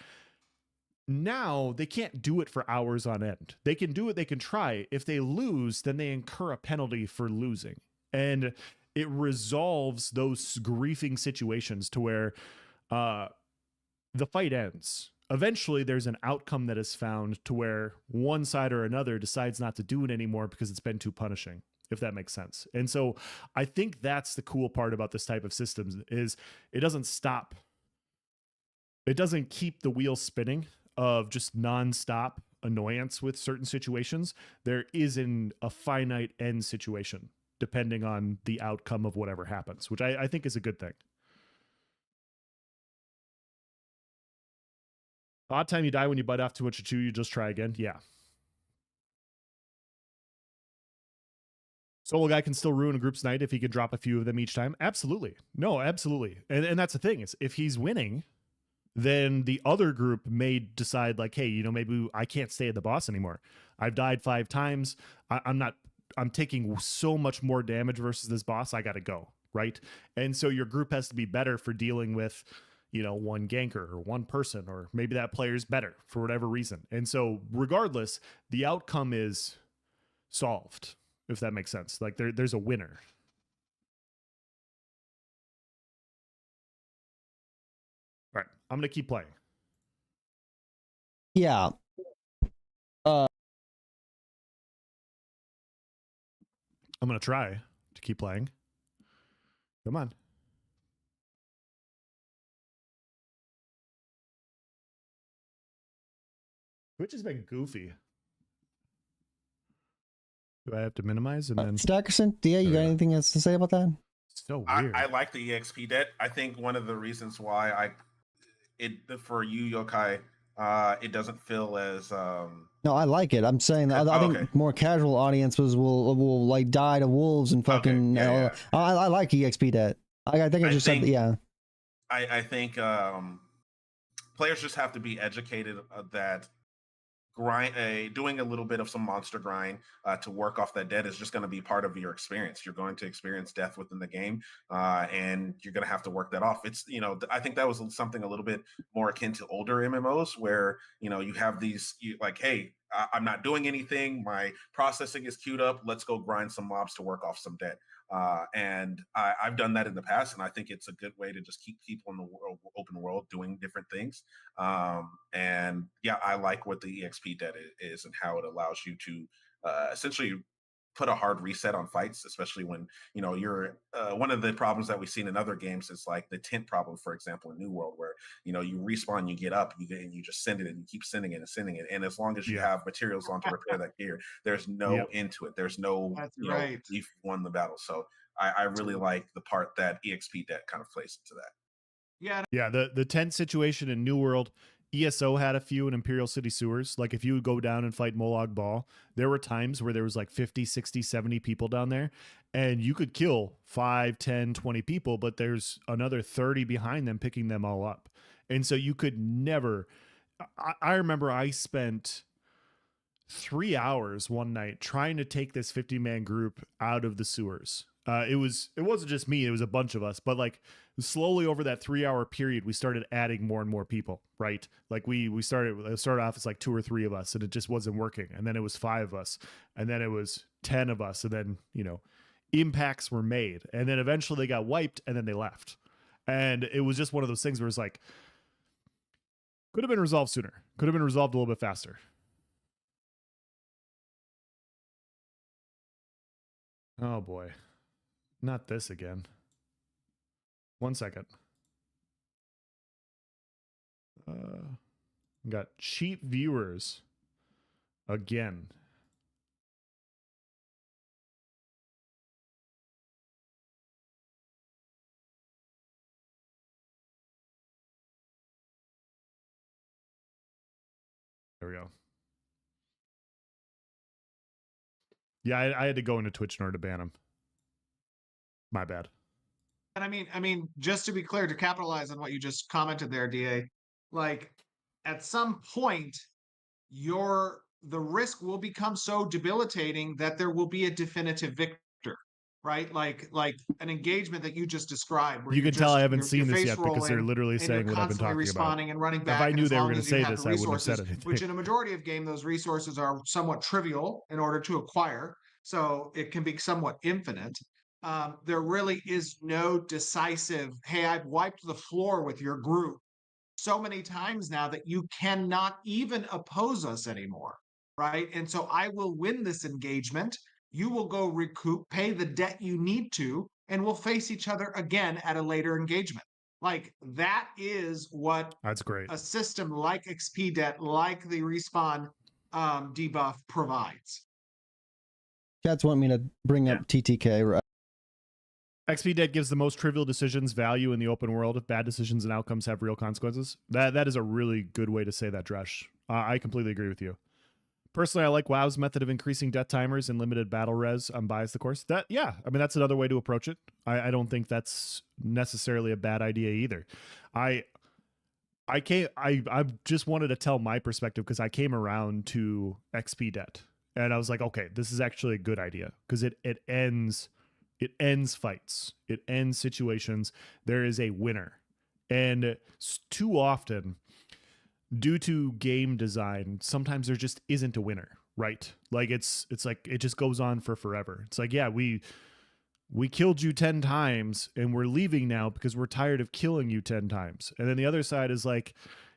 Now they can't do it for hours on end. They can do it, they can try. If they lose, then they incur a penalty for losing, and it resolves those griefing situations to where the fight ends. Eventually there's an outcome that is found to where one side or another decides not to do it anymore because it's been too punishing, if that makes sense. And so I think that's the cool part about this type of systems is it doesn't stop. It doesn't keep the wheel spinning of just nonstop annoyance with certain situations. There is a finite end situation depending on the outcome of whatever happens, which I think is a good thing. Odd time you die when you bite off too much to chew, you just try again. Yeah. Solo guy can still ruin a group's night if he can drop a few of them each time. Absolutely. No, absolutely. And that's the thing is if he's winning, then the other group may decide like, hey, you know, maybe I can't stay at the boss anymore. I've died 5 times. I'm taking so much more damage versus this boss. I got to go. Right. And so your group has to be better for dealing with, you know, one ganker or one person, or maybe that player's better for whatever reason. And so regardless, the outcome is solved, if that makes sense. Like there's a winner. All right. I'm going to keep playing. Yeah. I'm going to try to keep playing. Come on. Twitch has been goofy. Do I have to minimize and then Stackerson, yeah, you got anything else to say about that? so weird. I like the EXP debt. I think one of the reasons why for you, Yokai, it doesn't feel as No, I like it. I'm saying that I think okay. more casual audiences will like die to wolves and fucking. Okay, yeah. I like EXP debt. I think I just said yeah. I think players just have to be educated that doing a little bit of some monster grind to work off that debt is just going to be part of your experience. You're going to experience death within the game, and you're going to have to work that off. It's, you know, I think that was something a little bit more akin to older MMOs where, you know, you have these like, hey, I'm not doing anything. My processing is queued up. Let's go grind some mobs to work off some debt. And I've done that in the past, and I think it's a good way to just keep people in the open world doing different things. And yeah, I like what the EXP debt is and how it allows you to essentially put a hard reset on fights, especially when, you know, you're one of the problems that we've seen in other games is like the tent problem, for example, in New World, where, you know, you respawn, you get up, and you just send it and you keep sending it and sending it. And as long as you have materials on to repair that gear, there's no end to it. There's no, know, you've won the battle. So I really like the part that EXP debt kind of plays into that. Yeah, the tent situation in New World, ESO had a few in Imperial City Sewers. Like if you would go down and fight Molag Bal, there were times where there was like 50, 60, 70 people down there, and you could kill 5, 10, 20 people, but there's another 30 behind them picking them all up. And so you could never... I remember I spent 3 hours one night trying to take this 50-man group out of the sewers. It wasn't just me, it was a bunch of us, but like slowly over that 3-hour period, we started adding more and more people, right? Like it started off as like 2 or 3 of us, and it just wasn't working. And then it was 5 of us, and then it was 10 of us, and then, impacts were made. And then eventually they got wiped, and then they left. And it was just one of those things where it's like, could have been resolved sooner. Could have been resolved a little bit faster. Oh boy. Not this again. 1 second. Got cheap viewers again. There we go. Yeah, I had to go into Twitch in order to ban him. My bad. And I mean, just to be clear, to capitalize on what you just commented there, DA, like at some point, the risk will become so debilitating that there will be a definitive victor, right? Like an engagement that you just described. Where You can tell I haven't seen this face yet because they're rolling literally and saying you're what I've been constantly talking about. responding and running If back. I and knew as they were long going to as you say have this, the I wouldn't have said resources, anything. which in a majority of game, those resources are somewhat trivial in order to acquire. So it can be somewhat infinite. There really is no decisive, hey, I've wiped the floor with your group so many times now that you cannot even oppose us anymore, right? And so I will win this engagement. You will go recoup, pay the debt you need to, and we'll face each other again at a later engagement. Like that is what That's great. a system like XP debt, like the respawn debuff provides. Cats want me to bring up TTK. Right? XP debt gives the most trivial decisions value in the open world if bad decisions and outcomes have real consequences. That is a really good way to say that, Dresh. I completely agree with you. Personally, I like WoW's method of increasing death timers and limited battle res on Bias the Course. That's another way to approach it. I don't think that's necessarily a bad idea either. I just wanted to tell my perspective because I came around to XP debt and I was like, okay, this is actually a good idea because it ends fights. It ends situations. There is a winner. And too often, due to game design, sometimes there just isn't a winner, right? Like it's like it just goes on for forever. It's like, yeah, we killed you 10 times and we're leaving now because we're tired of killing you 10 times. And then the other side is like,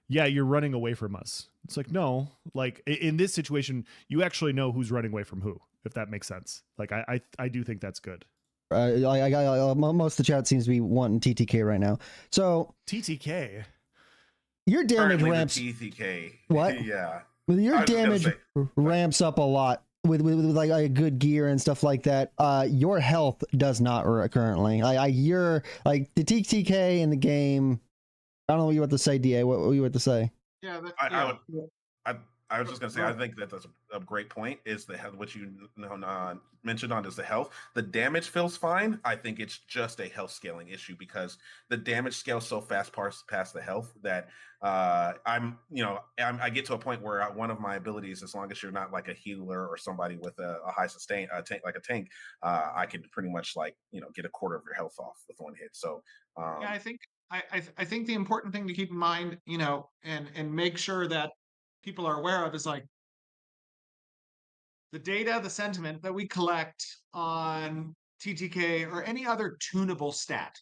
yeah, you're running away from us. It's like, no, like in this situation, you actually know who's running away from who, if that makes sense. Like I do think that's good. Most of the chat seems to be wanting TTK right now. So TTK, your damage Currently ramps. TTK. What? Yeah. Your damage ramps up a lot with like good gear and stuff like that. Your health does not currently. You're like the TTK in the game. I don't know what you want to say, DA. What you want to say? Yeah, I was just gonna say, I think that that's a great point. Is the health, which you mentioned on, is the health. The damage feels fine. I think it's just a health scaling issue because the damage scales so fast past the health that I get to a point where one of my abilities, as long as you're not like a healer or somebody with a high sustain tank like a tank, I can pretty much get a quarter of your health off with one hit. So yeah, I think the important thing to keep in mind, and make sure that people are aware of is like the data, the sentiment that we collect on TTK or any other tunable stat.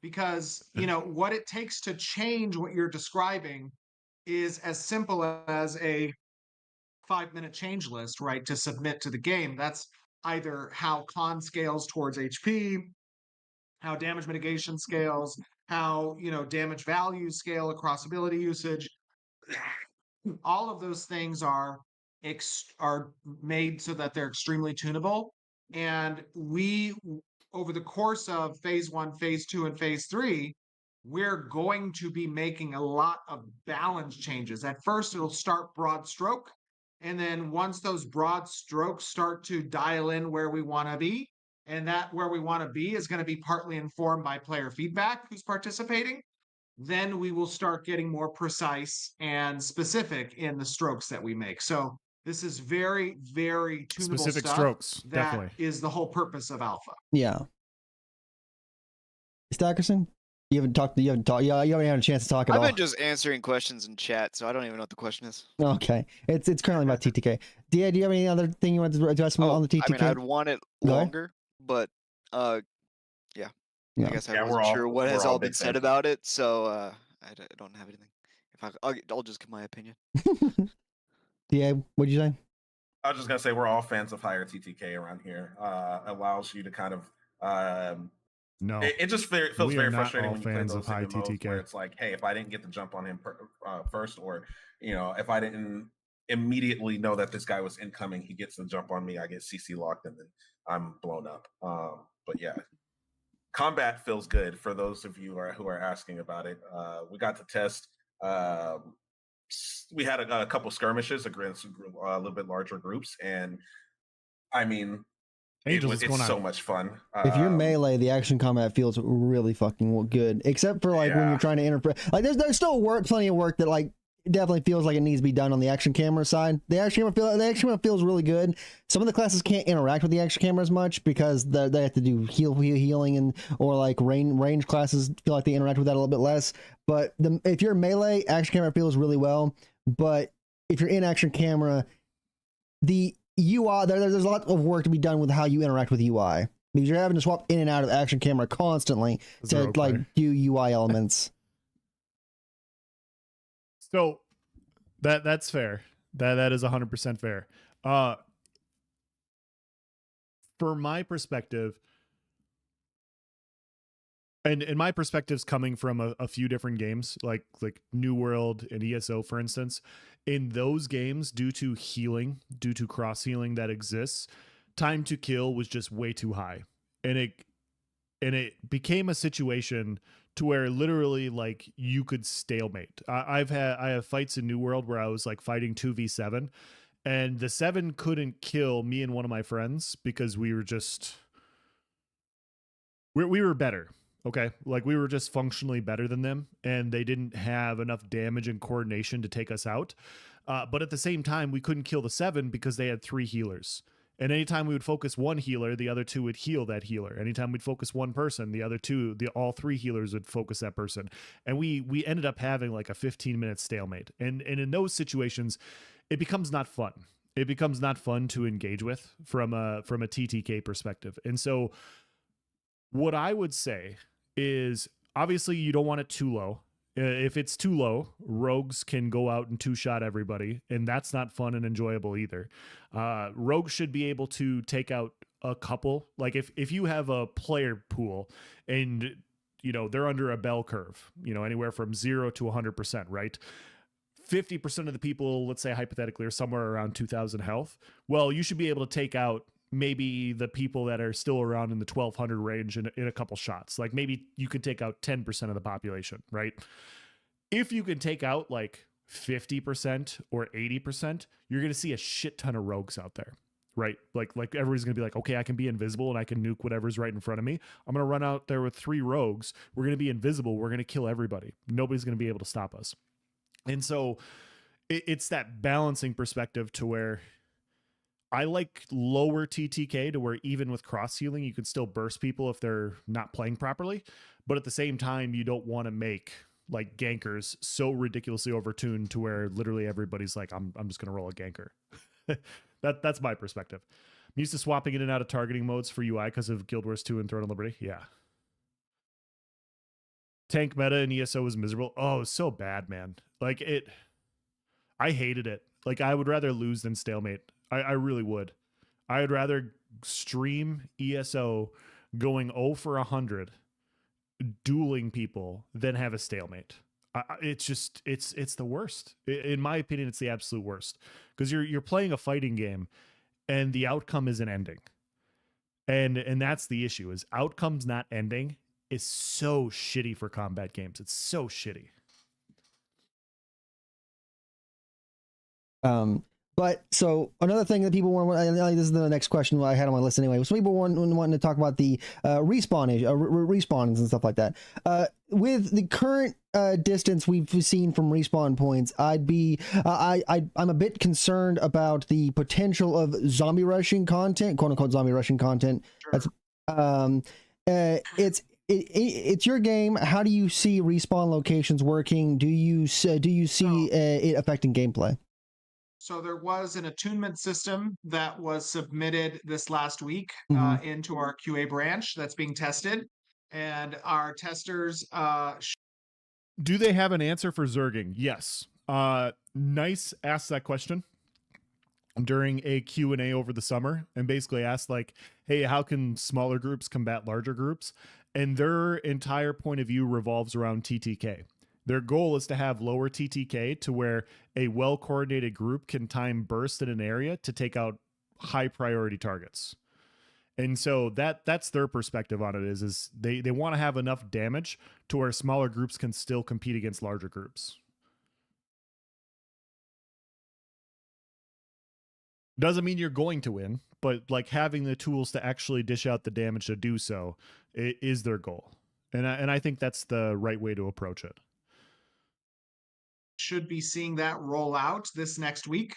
Because, what it takes to change what you're describing is as simple as a 5-minute change list, right? To submit to the game. That's either how con scales towards HP, how damage mitigation scales, how, damage values scale across ability usage. All of those things are made so that they're extremely tunable. And we, over the course of phase 1, phase 2, and phase 3, we're going to be making a lot of balance changes. At first, it'll start broad stroke. And then once those broad strokes start to dial in where we want to be, and that where we want to be is going to be partly informed by player feedback who's participating, then we will start getting more precise and specific in the strokes that we make. So this is very, very tunable specific stuff. strokes, That definitely is the whole purpose of alpha. Yeah. Stackerson, you haven't talked. You haven't talked. Yeah, you haven't had a chance to talk at I've all. been just answering questions in chat, so I don't even know what the question is. Okay, it's currently about TTK. Do you have any other thing you want to address on the TTK? I mean, I'd want it Go ahead. longer, but yeah. Yeah. I guess I Yeah, wasn't sure what we're has all been big said fans. about it, so I don't have anything. I'll just give my opinion. Yeah, what'd you say? I was just gonna say we're all fans of higher TTK around here. Allows you to kind of No, it just feels we are very not frustrating all when you play fans those of high MMOs TTK. where it's like, hey, if I didn't get the jump on him first, or if I didn't immediately know that this guy was incoming, he gets the jump on me, I get CC locked, and then I'm blown up. But yeah, combat feels good for those of you who are asking about it. We got to test. We had a couple skirmishes against a little bit larger groups, and I mean, Angels, it's so much fun. If you're melee, the action combat feels really fucking good, except for like when you're trying to interpret. Like there's still plenty of work that like definitely feels like it needs to be done on the action camera side. The action camera feels really good. Some of the classes can't interact with the action camera as much because they have to do healing and or like range classes feel like they interact with that a little bit less. But if you're melee, action camera feels really well. But if you're in action camera, the UI there's a lot of work to be done with how you interact with UI because you're having to swap in and out of action camera constantly to like do UI elements. So that's fair. That is 100% fair. For my perspective, and my perspective's coming from a few different games, like New World and ESO, for instance. In those games, due to cross healing that exists, time to kill was just way too high, and it became a situation to where literally like you could stalemate. I have fights in New World where I was like fighting 2v7, and the 7 couldn't kill me and one of my friends because we were better. Okay, like we were just functionally better than them, and they didn't have enough damage and coordination to take us out. But at the same time, we couldn't kill the 7 because they had 3 healers. And anytime we would focus one healer, the other 2 would heal that healer. Anytime we'd focus one person, the other 2, all 3 healers would focus that person. And we ended up having like a 15-minute stalemate. And in those situations, it becomes not fun. It becomes not fun to engage with from a TTK perspective. And so what I would say is obviously you don't want it too low. If it's too low, rogues can go out and 2-shot everybody, and that's not fun and enjoyable either. Rogues should be able to take out a couple. Like if you have a player pool and they're under a bell curve, anywhere from 0 to 100%, right? 50% of the people, let's say hypothetically, are somewhere around 2,000 health. Well, you should be able to take out maybe the people that are still around in the 1,200 range in a couple shots. Like maybe you could take out 10% of the population, right? If you can take out like 50% or 80%, you're going to see a shit ton of rogues out there, right? Like everybody's going to be like, okay, I can be invisible and I can nuke whatever's right in front of me. I'm going to run out there with 3 rogues. We're going to be invisible. We're going to kill everybody. Nobody's going to be able to stop us. And so it's that balancing perspective to where I like lower TTK to where even with cross healing, you can still burst people if they're not playing properly. But at the same time, you don't want to make like gankers so ridiculously overtuned to where literally everybody's like, I'm just going to roll a ganker. That's my perspective. I'm used to swapping in and out of targeting modes for UI because of Guild Wars 2 and Throne of Liberty. Yeah. Tank meta in ESO was miserable. Oh, it was so bad, man. Like I hated it. Like I would rather lose than stalemate. I really would. I would rather stream ESO going 0 for 100, dueling people, than have a stalemate. It's just it's the worst. In my opinion, it's the absolute worst because you're playing a fighting game, and the outcome isn't ending. And that's the issue: is outcomes not ending is so shitty for combat games. It's so shitty. But so another thing that people want, this is the next question I had on my list anyway. Some people wanting to talk about the respawns and stuff like that. With the current distance we've seen from respawn points, I'm a bit concerned about the potential of zombie rushing content, quote unquote zombie rushing content. Sure. That's it's your game. How do you see respawn locations working? Do you see it affecting gameplay? So there was an attunement system that was submitted this last week into our QA branch that's being tested, and our testers. Do they have an answer for Zerging? Yes. Nice asked that question during a Q&A over the summer and basically asked like, hey, how can smaller groups combat larger groups? And their entire point of view revolves around TTK. Their goal is to have lower TTK to where a well-coordinated group can time burst in an area to take out high priority targets. And so that's their perspective on it is they want to have enough damage to where smaller groups can still compete against larger groups. Doesn't mean you're going to win, but like having the tools to actually dish out the damage to do so is their goal. And I think that's the right way to approach it. Should be seeing that roll out this next week.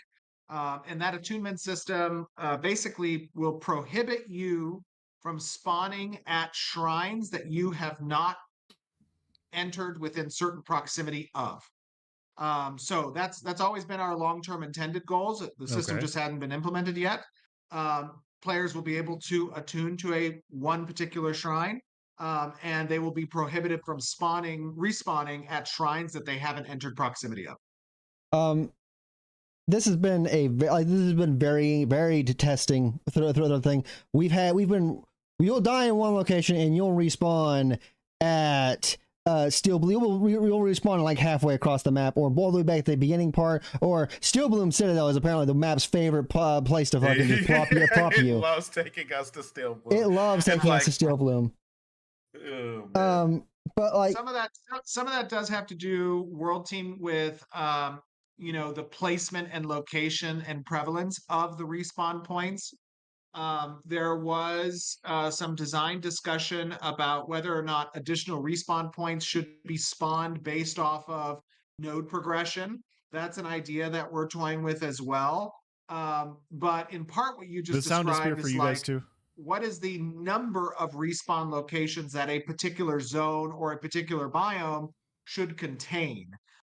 And that attunement system basically will prohibit you from spawning at shrines that you have not entered within certain proximity of. So that's always been our long-term intended goals. The system just hadn't been implemented yet. Players will be able to attune to one particular shrine, and they will be prohibited from respawning at shrines that they haven't entered proximity of. This has been very varied testing through the thing. You'll die in one location and you'll respawn at Steel Blue. You'll respawn like halfway across the map, or all the way back at the beginning part. Or Steel Bloom Citadel is apparently the map's favorite place to fucking just plop you. It loves taking us to Steel Bloom. It loves taking us to Steel Bloom. Oh, but like some of that does have to do, World Team, with the placement and location and prevalence of the respawn points. There was some design discussion about whether or not additional respawn points should be spawned based off of node progression. That's an idea that we're toying with as well. But in part, what you just described is for you guys too. What is the number of respawn locations that a particular zone or a particular biome should contain?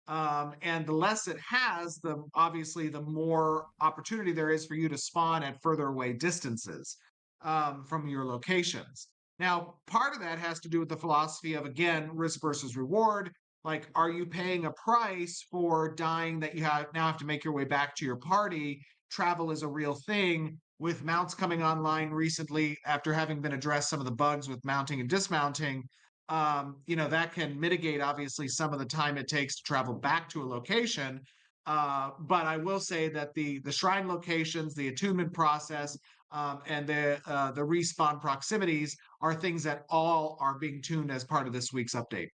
And the less it has, obviously the more opportunity there is for you to spawn at further away distances from your locations. Now, part of that has to do with the philosophy of, again, risk versus reward. Like, are you paying a price for dying that you now have to make your way back to your party? Travel is a real thing. With mounts coming online recently, after having been addressed some of the bugs with mounting and dismounting, that can mitigate obviously some of the time it takes to travel back to a location. But I will say that the shrine locations, the attunement process, and the respawn proximities are things that all are being tuned as part of this week's update.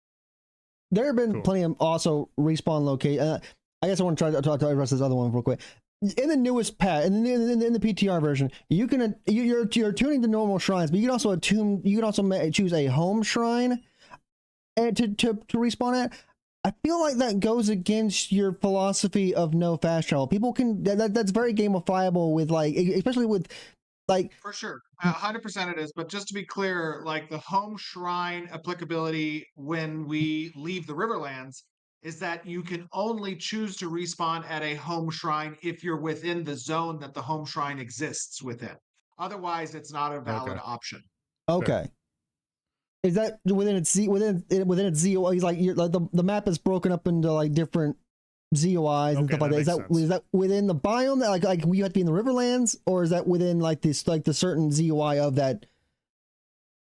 There have been plenty of also respawn location. I guess I want to try to address this other one real quick. In the newest patch, in the PTR version, you're tuning the normal shrines, but you can also choose a home shrine and to respawn at. I feel like that goes against your philosophy of no fast travel. People can that's very gamifiable with especially with for sure, 100% it is. But just to be clear, like the home shrine applicability when we leave the Riverlands is that you can only choose to respawn at a home shrine if you're within the zone that the home shrine exists within. Otherwise, it's not a valid option. Okay. Fair. Is that within its ZOI? He's like the map is broken up into different ZOIs and stuff like that. Is that within the biome that like you have to be in the Riverlands, or is that within the certain ZOI of that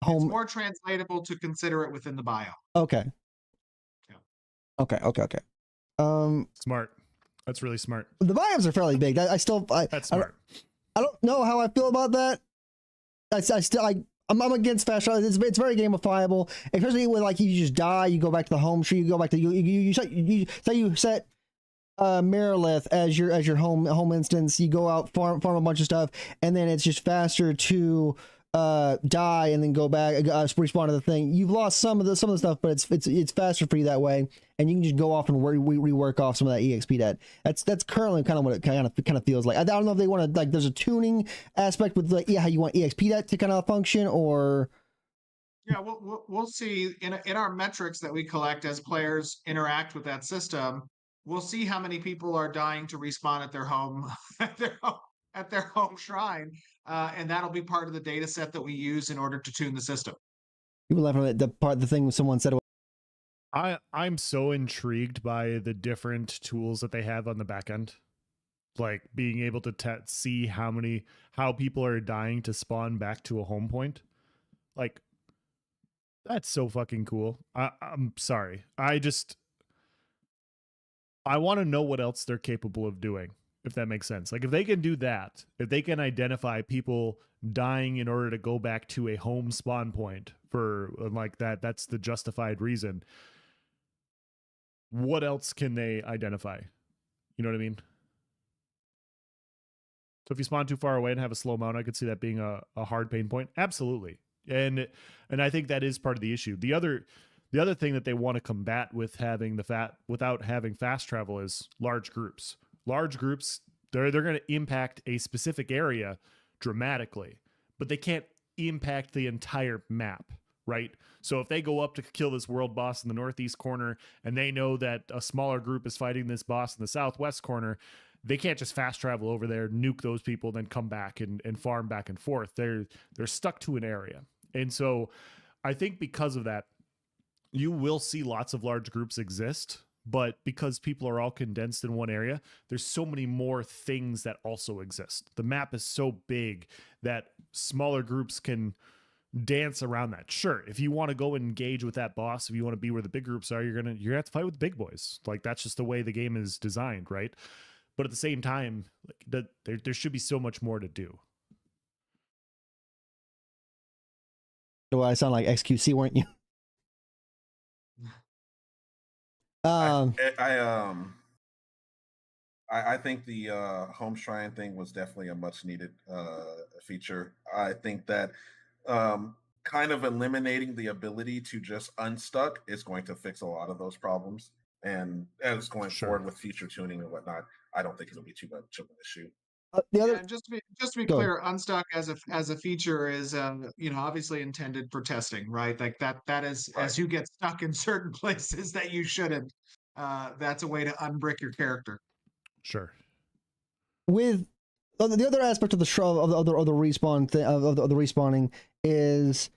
home? It's more translatable to consider it within the biome. Okay. Okay. Smart. That's really smart. The biomes are fairly big. That's smart. I don't know how I feel about that. I'm against fast travel. It's very gamifiable, especially when you just die, you go back to the home tree, you go back to you set Marilith as your home instance. You go out farm a bunch of stuff, and then it's just faster to die and then go back respawn to the thing. You've lost some of the stuff, but it's faster for you that way, and you can just go off and rework off some of that EXP. That's currently kind of what it kind of feels like. I don't know if they want to there's a tuning aspect with how you want EXP to kind of function, or Yeah, we'll see in our metrics that we collect as players interact with that system. We'll see how many people are dying to respawn at their home at their home shrine, and that'll be part of the data set that we use in order to tune the system. People laughing at the thing someone said. I'm so intrigued by the different tools that they have on the back end, like being able to see how people are dying to spawn back to a home point. Like, that's so fucking cool. I'm sorry. I want to know what else they're capable of doing, if that makes sense. Like, if they can do that, if they can identify people dying in order to go back to a home spawn point for like that's the justified reason. What else can they identify? You know what I mean? So if you spawn too far away and have a slow mount, I could see that being a hard pain point. Absolutely. And I think that is part of the issue. The other thing that they want to combat with without having fast travel is large groups. Large groups, they're going to impact a specific area dramatically, but they can't impact the entire map, right? So if they go up to kill this world boss in the northeast corner and they know that a smaller group is fighting this boss in the southwest corner, they can't just fast travel over there, nuke those people, then come back and farm back and forth. They're stuck to an area. And so I think because of that, you will see lots of large groups exist, but because people are all condensed in one area, there's so many more things that also exist. The map is so big that smaller groups can dance around that. Sure, if you want to go and engage with that boss, if you want to be where the big groups are, you're gonna have to fight with the big boys. Like, that's just the way the game is designed, right? But at the same time, like, there should be so much more to do. Do I sound like XQC, weren't you? I think the home shrine thing was definitely a much needed feature. I think that kind of eliminating the ability to just unstuck is going to fix a lot of those problems. And as going forward with future tuning and whatnot, I don't think it'll be too much of an issue. The other, Yeah, and just to be Go ahead. clear, unstuck as a feature is obviously intended for testing, right? Like that is Right. as you get stuck in certain places that you shouldn't. That's a way to unbrick your character. Sure. With the other aspect of the respawn thing of the respawning is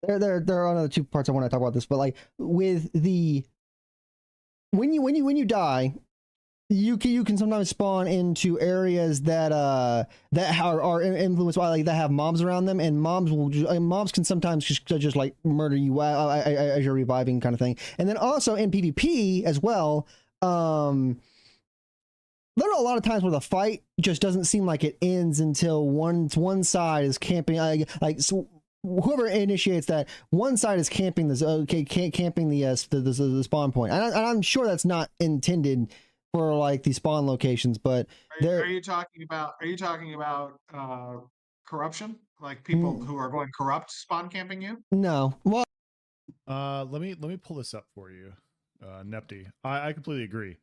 there are another two parts I want to talk about this, but like with the when you die, you can sometimes spawn into areas that are influenced by, like, that have mobs around them, and mobs can sometimes just like murder you as you're reviving, kind of thing. And then also in PvP as well, there are a lot of times where the fight just doesn't seem like it ends until one side is camping, so whoever initiates that, one side is camping camping the spawn point. And I'm sure that's not intended for like the spawn locations, but Are you talking about corruption? Like people who are going corrupt spawn camping you? No. Well, Let me pull this up for you, Nepti. I completely agree.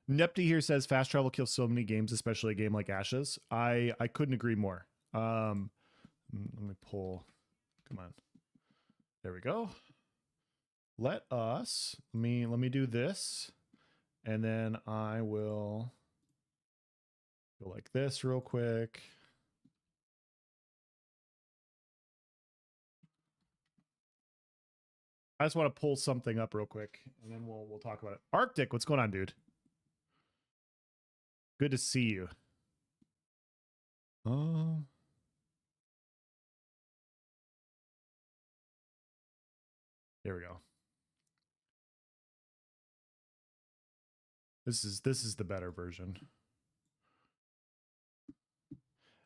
Nepti here says fast travel kills so many games, especially a game like Ashes. I couldn't agree more. Let me pull. Come on. There we go. Let me do this, and then I will go like this real quick. I just want to pull something up real quick, and then we'll talk about it. Arctic, what's going on, dude? Good to see you. There we go. This is the better version.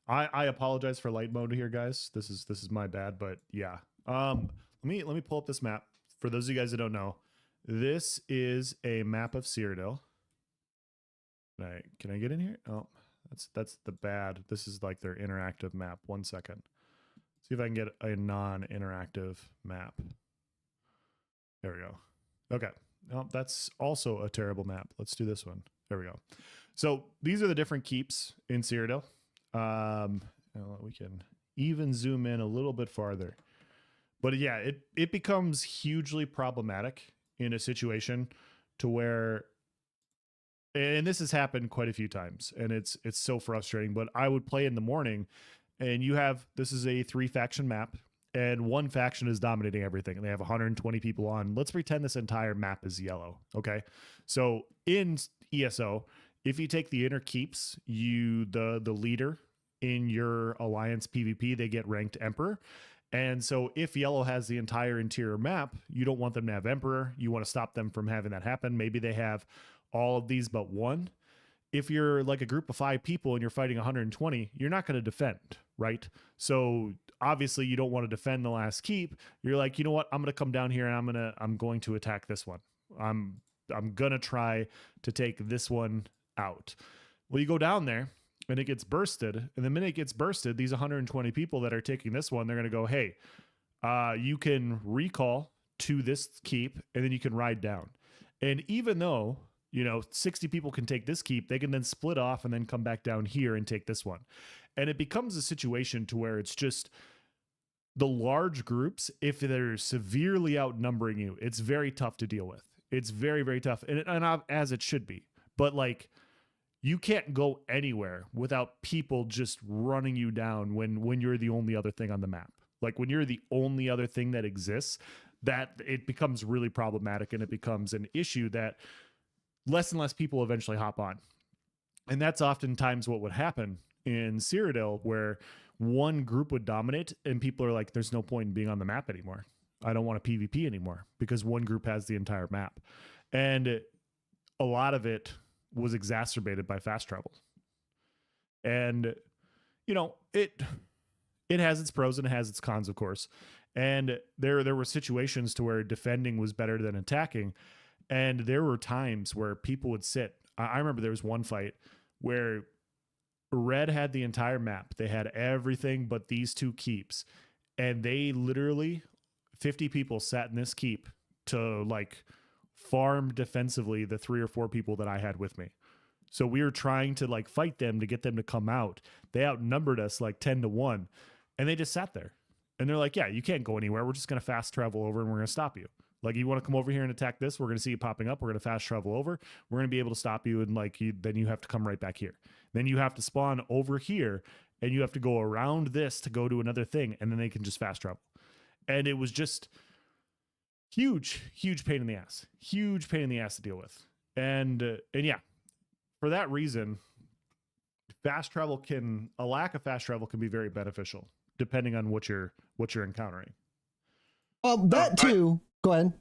I apologize for light mode here, guys. This is my bad, but yeah. Let me pull up this map. For those of you guys that don't know, this is a map of Cyrodiil. Can I get in here? Oh, that's the bad. This is like their interactive map. 1 second. See if I can get a non-interactive map. There we go. Okay. Oh, that's also a terrible map. Let's do this one. There we go. So these are the different keeps in Cyrodiil. We can even zoom in a little bit farther. But yeah, it becomes hugely problematic in a situation to where, and this has happened quite a few times, and it's so frustrating. But I would play in the morning, and this is a 3-faction map, and one faction is dominating everything, and they have 120 people on. Let's pretend this entire map is yellow. Okay, so in ESO, if you take the inner keeps, the leader in your alliance PvP, they get ranked Emperor. And so if yellow has the entire interior map, you don't want them to have Emperor. You want to stop them from having that happen. Maybe they have all of these but one. If you're like a group of 5 people and you're fighting 120, you're not going to defend, right? So obviously you don't want to defend the last keep. You're like, you know what? I'm going to come down here and I'm going to attack this one. I'm going to try to take this one out. Well, you go down there and it gets bursted. And the minute it gets bursted, these 120 people that are taking this one, they're going to go, hey, you can recall to this keep and then you can ride down. And even though, 60 people can take this keep, they can then split off and then come back down here and take this one. And it becomes a situation to where it's just the large groups, if they're severely outnumbering you, it's very tough to deal with. It's very, very tough. And as it should be. But like, you can't go anywhere without people just running you down when you're the only other thing on the map. Like when you're the only other thing that exists, that it becomes really problematic, and it becomes an issue that less and less people eventually hop on. And that's oftentimes what would happen in Cyrodiil, where one group would dominate and people are like, there's no point in being on the map anymore. I don't want to PvP anymore because one group has the entire map. And a lot of it was exacerbated by fast travel. And, it has its pros and it has its cons, of course. And there were situations to where defending was better than attacking. And there were times where people would sit. I remember there was one fight where Red had the entire map. They had everything but these 2 keeps. And they literally, 50 people sat in this keep to like farm defensively the 3 or 4 people that I had with me. So we were trying to like fight them to get them to come out. They outnumbered us like 10-1. And they just sat there. And they're like, yeah, you can't go anywhere. We're just going to fast travel over and we're going to stop you. Like, you want to come over here and attack this? We're going to see you popping up. We're going to fast travel over. We're going to be able to stop you. And like, then you have to come right back here. Then you have to spawn over here and you have to go around this to go to another thing. And then they can just fast travel. And it was just huge pain in the ass, to deal with. And yeah, for that reason, a lack of fast travel can be very beneficial depending on what you're encountering. That too. Go ahead.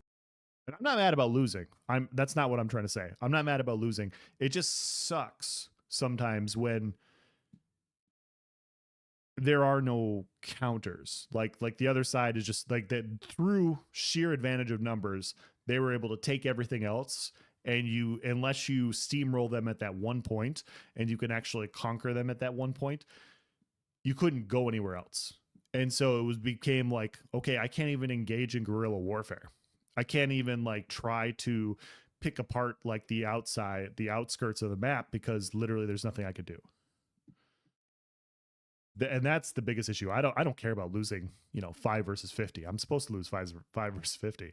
And I'm not mad about losing. That's not what I'm trying to say. I'm not mad about losing. It just sucks sometimes when there are no counters. Like the other side is just like that, through sheer advantage of numbers, they were able to take everything else, and unless you steamroll them at that one point and you can actually conquer them at that one point, you couldn't go anywhere else. And so it became like, okay, I can't even engage in guerrilla warfare. I can't even like try to pick apart like the outskirts of the map, because literally there's nothing I could do. And that's the biggest issue. I don't care about losing, 5 versus 50. I'm supposed to lose 5 versus 50.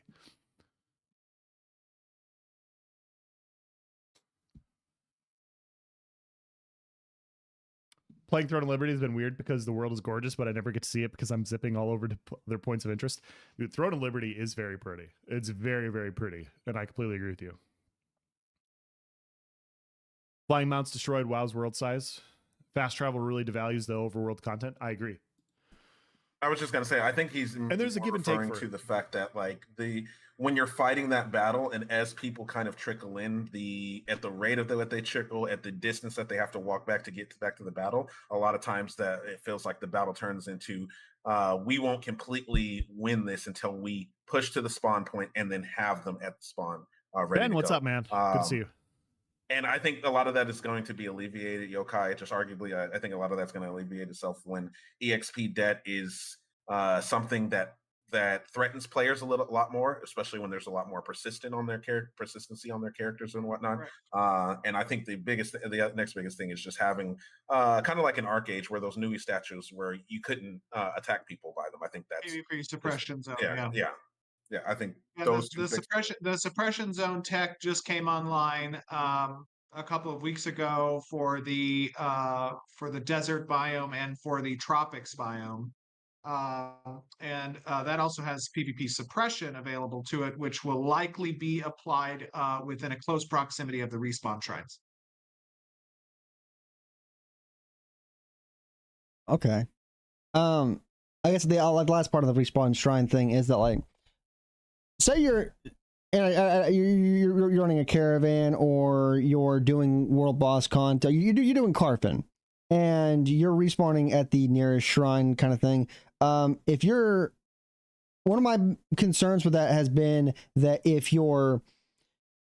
Playing Throne of Liberty has been weird because the world is gorgeous, but I never get to see it because I'm zipping all over to their points of interest. Dude, Throne of Liberty is very pretty. It's very, very pretty. And I completely agree with you. Flying mounts destroyed WoW's world size. Fast travel really devalues the overworld content. I agree. I was just gonna say, I think he's and there's a give and take referring for to the fact that like when you're fighting that battle, and as people kind of trickle in at the rate of what they trickle, at the distance that they have to walk back to get back to the battle, a lot of times that it feels like the battle turns into we won't completely win this until we push to the spawn point and then have them at the spawn ready. Ben, what's up, man? Good to see you. And I think a lot of that is going to be alleviated, Yokai. Just arguably, I think a lot of that's going to alleviate itself when EXP debt is something that that threatens players lot more, especially when there's a lot more persistency on their characters and whatnot. Right. And I think the next biggest thing is just having kind of like an Arcade where those Nui statues where you couldn't attack people by them. I think that's PvP suppression zone. yeah, Yeah. yeah, yeah. I think Yeah, those two things. the suppression zone tech just came online a couple of weeks ago for the desert biome and for the tropics biome. And that also has PvP suppression available to it, which will likely be applied within a close proximity of the respawn shrines. Okay. I guess the like last part of the respawn shrine thing is that like, say you're you're running a caravan or you're doing world boss content, you're doing Carfin, and you're respawning at the nearest shrine kind of thing. If you're one of my concerns with that has been that if you're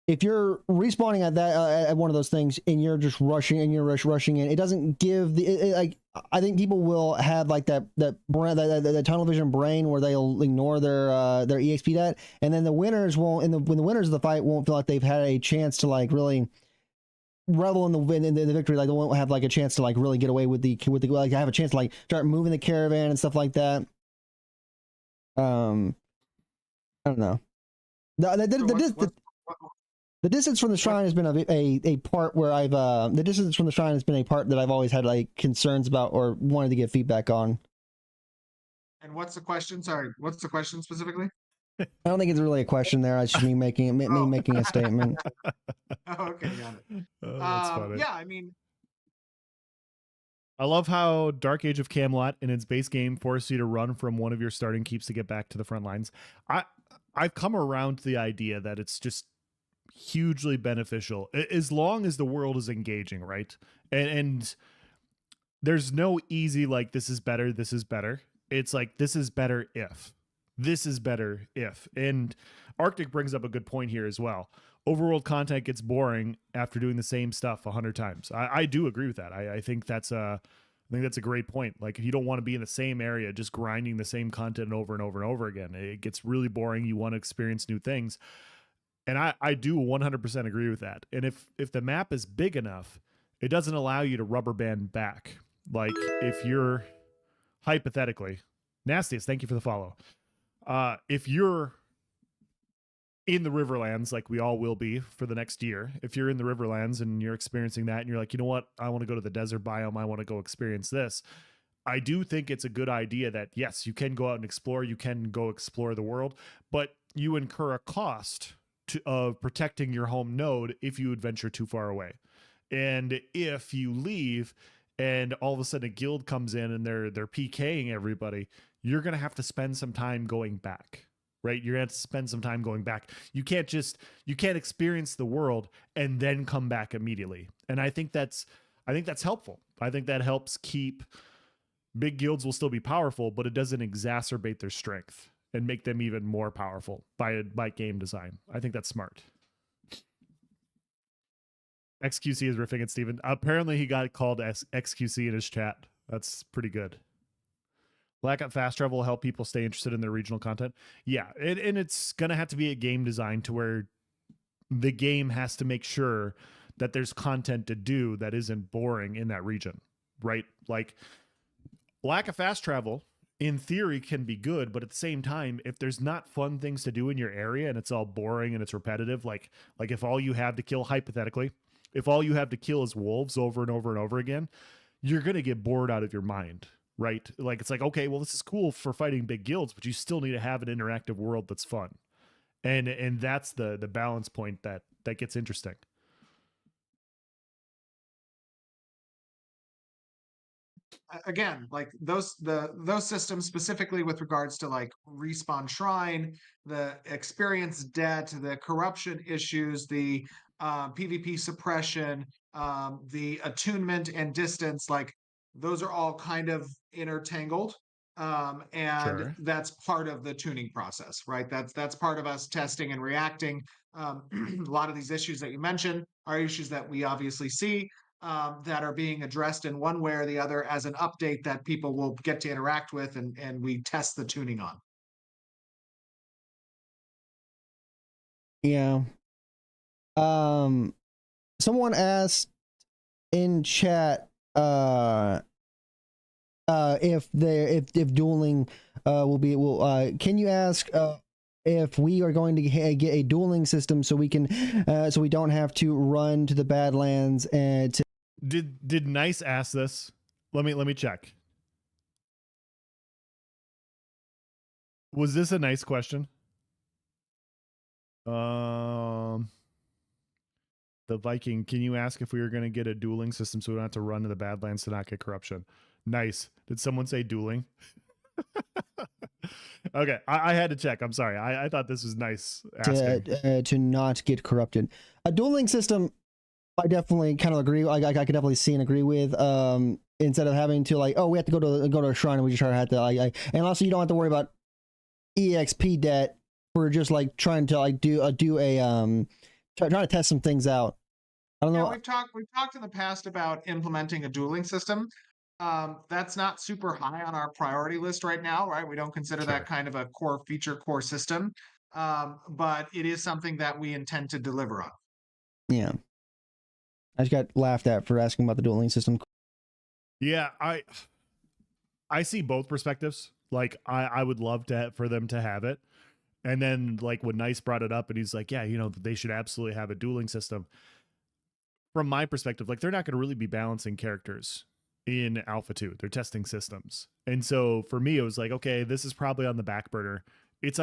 respawning at that at one of those things and you're just rushing and you're rushing in, it doesn't give like I think people will have like that tunnel vision brain where they'll ignore their EXP debt, and then the winners won't. When the winners of the fight won't feel like they've had a chance to like really revel in the win in the victory. Like they won't have like a chance to like really get away with the like have a chance to like start moving the caravan and stuff like that. I don't know. The distance from the shrine has been a part where I've the distance from the shrine has been a part that I've always had like concerns about or wanted to get feedback on. And what's the question? Sorry, what's the question specifically? I don't think it's really a question there. It's just me making a statement. Oh, okay, got it. That's funny. Yeah, I mean, I love how Dark Age of Camelot in its base game forces you to run from one of your starting keeps to get back to the front lines. I've come around to the idea that it's just hugely beneficial as long as the world is engaging, right? And there's no easy like this is better. It's like this is better if. And Arctic brings up a good point here as well. Overworld content gets boring after doing the same stuff 100 times. I do agree with that. I think that's a great point. Like if you don't want to be in the same area just grinding the same content over and over and over again, it gets really boring. You want to experience new things. And I do 100% agree with that. And if the map is big enough, it doesn't allow you to rubber band back. Like if you're hypothetically, Nastiest, thank you for the follow. If you're in the Riverlands, like we all will be for the next year, if you're in the Riverlands and you're experiencing that and you're like, you know what, I want to go to the desert biome, I want to go experience this. I do think it's a good idea that yes, you can go out and explore, you can go explore the world, but you incur a cost of protecting your home node if you adventure too far away. And if you leave and all of a sudden a guild comes in and they're PKing everybody, you're going to have to spend some time going back, right? You're going to have to spend some time going back. You can't experience the world and then come back immediately. And I think that's helpful. I think that helps keep big guilds will still be powerful, but it doesn't exacerbate their strength and make them even more powerful by game design. I think that's smart. XQC is riffing at Steven. Apparently he got called XQC in his chat. That's pretty good. Blackout Fast Travel will help people stay interested in their regional content. Yeah, and it's going to have to be a game design to where the game has to make sure that there's content to do that isn't boring in that region, right? Like lack of fast travel in theory can be good, but at the same time, if there's not fun things to do in your area and it's all boring and it's repetitive, like if all you have to kill, hypothetically, if all you have to kill is wolves over and over and over again, you're going to get bored out of your mind, right? Like it's like, okay, well, this is cool for fighting big guilds, but you still need to have an interactive world that's fun. And that's the balance point that gets interesting. Again, like those systems specifically with regards to like respawn shrine, the experience debt, the corruption issues, the PvP suppression, the attunement and distance, like those are all kind of intertangled. And Sure. that's part of the tuning process, right? That's part of us testing and reacting. A lot of these issues that you mentioned are issues that we obviously see that are being addressed in one way or the other as an update that people will get to interact with and we test the tuning on. Yeah. Someone asked in chat if dueling will can you ask if we are going to get a dueling system so we can so we don't have to run to the Badlands and to Did Nice ask this? Let me check. Was this a nice question? The Viking, can you ask if we were going to get a dueling system so we don't have to run to the Badlands to not get corruption? Nice. Did someone say dueling? Okay, I had to check. I'm sorry. I thought this was nice asking. to not get corrupted. A dueling system, I definitely kind of agree. I could definitely see and agree with. Instead of having to like, oh, we have to go to a shrine and we just try to have to and also you don't have to worry about EXP debt for just like trying to like trying to test some things out. I don't know. We've talked in the past about implementing a dueling system. That's not super high on our priority list right now, right? We don't consider that kind of a core feature, core system. But it is something that we intend to deliver on. Yeah. I just got laughed at for asking about the dueling system. Yeah, I see both perspectives. Like I would love for them to have it. And then like when Nice brought it up and he's like, yeah, you know, they should absolutely have a dueling system. From my perspective, like they're not going to really be balancing characters in Alpha 2. They're testing systems. And so for me, it was like, okay, this is probably on the back burner. It's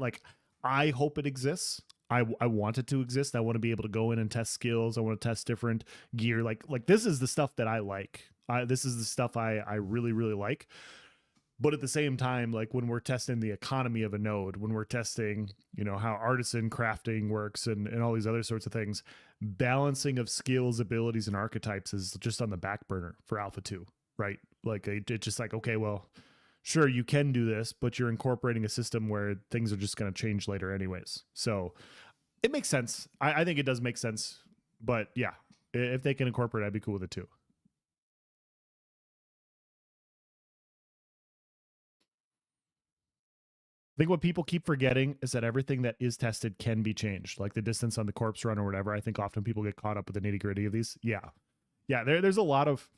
like, I hope it exists. I want it to exist. I want to be able to go in and test skills. I want to test different gear. Like this is the stuff that I like. This is the stuff I really, really like. But at the same time, like when we're testing the economy of a node, when we're testing, you know, how artisan crafting works and all these other sorts of things, balancing of skills, abilities, and archetypes is just on the back burner for Alpha 2, right? Like it's just like, okay, well, sure, you can do this, but you're incorporating a system where things are just going to change later anyways. So it makes sense. I think it does make sense. But yeah, if they can incorporate it, I'd be cool with it too. I think what people keep forgetting is that everything that is tested can be changed, like the distance on the corpse run or whatever. I think often people get caught up with the nitty gritty of these. Yeah. There's a lot of,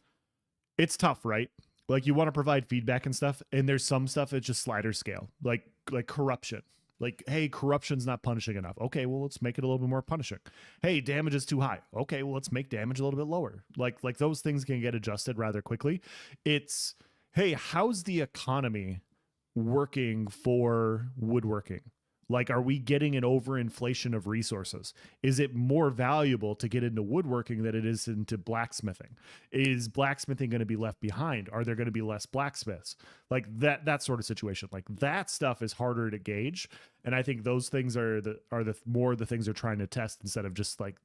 it's tough, right? Like you want to provide feedback and stuff, and there's some stuff that's just slider scale, like corruption. Like, hey, corruption's not punishing enough. Okay, well, let's make it a little bit more punishing. Hey, damage is too high. Okay, well, let's make damage a little bit lower. Like those things can get adjusted rather quickly. It's, hey, how's the economy working for woodworking? Like, are we getting an overinflation of resources? Is it more valuable to get into woodworking than it is into blacksmithing? Is blacksmithing going to be left behind? Are there going to be less blacksmiths? Like that sort of situation. Like that stuff is harder to gauge, and I think those things are the more the things they're trying to test instead of just like,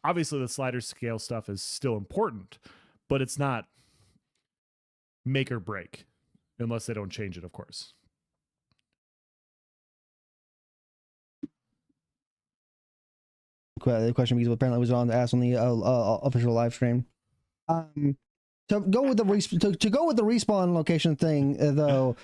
obviously the slider scale stuff is still important, but it's not make or break unless they don't change it, of course. The question because apparently it was asked on the official live stream. To go with the respawn location thing though,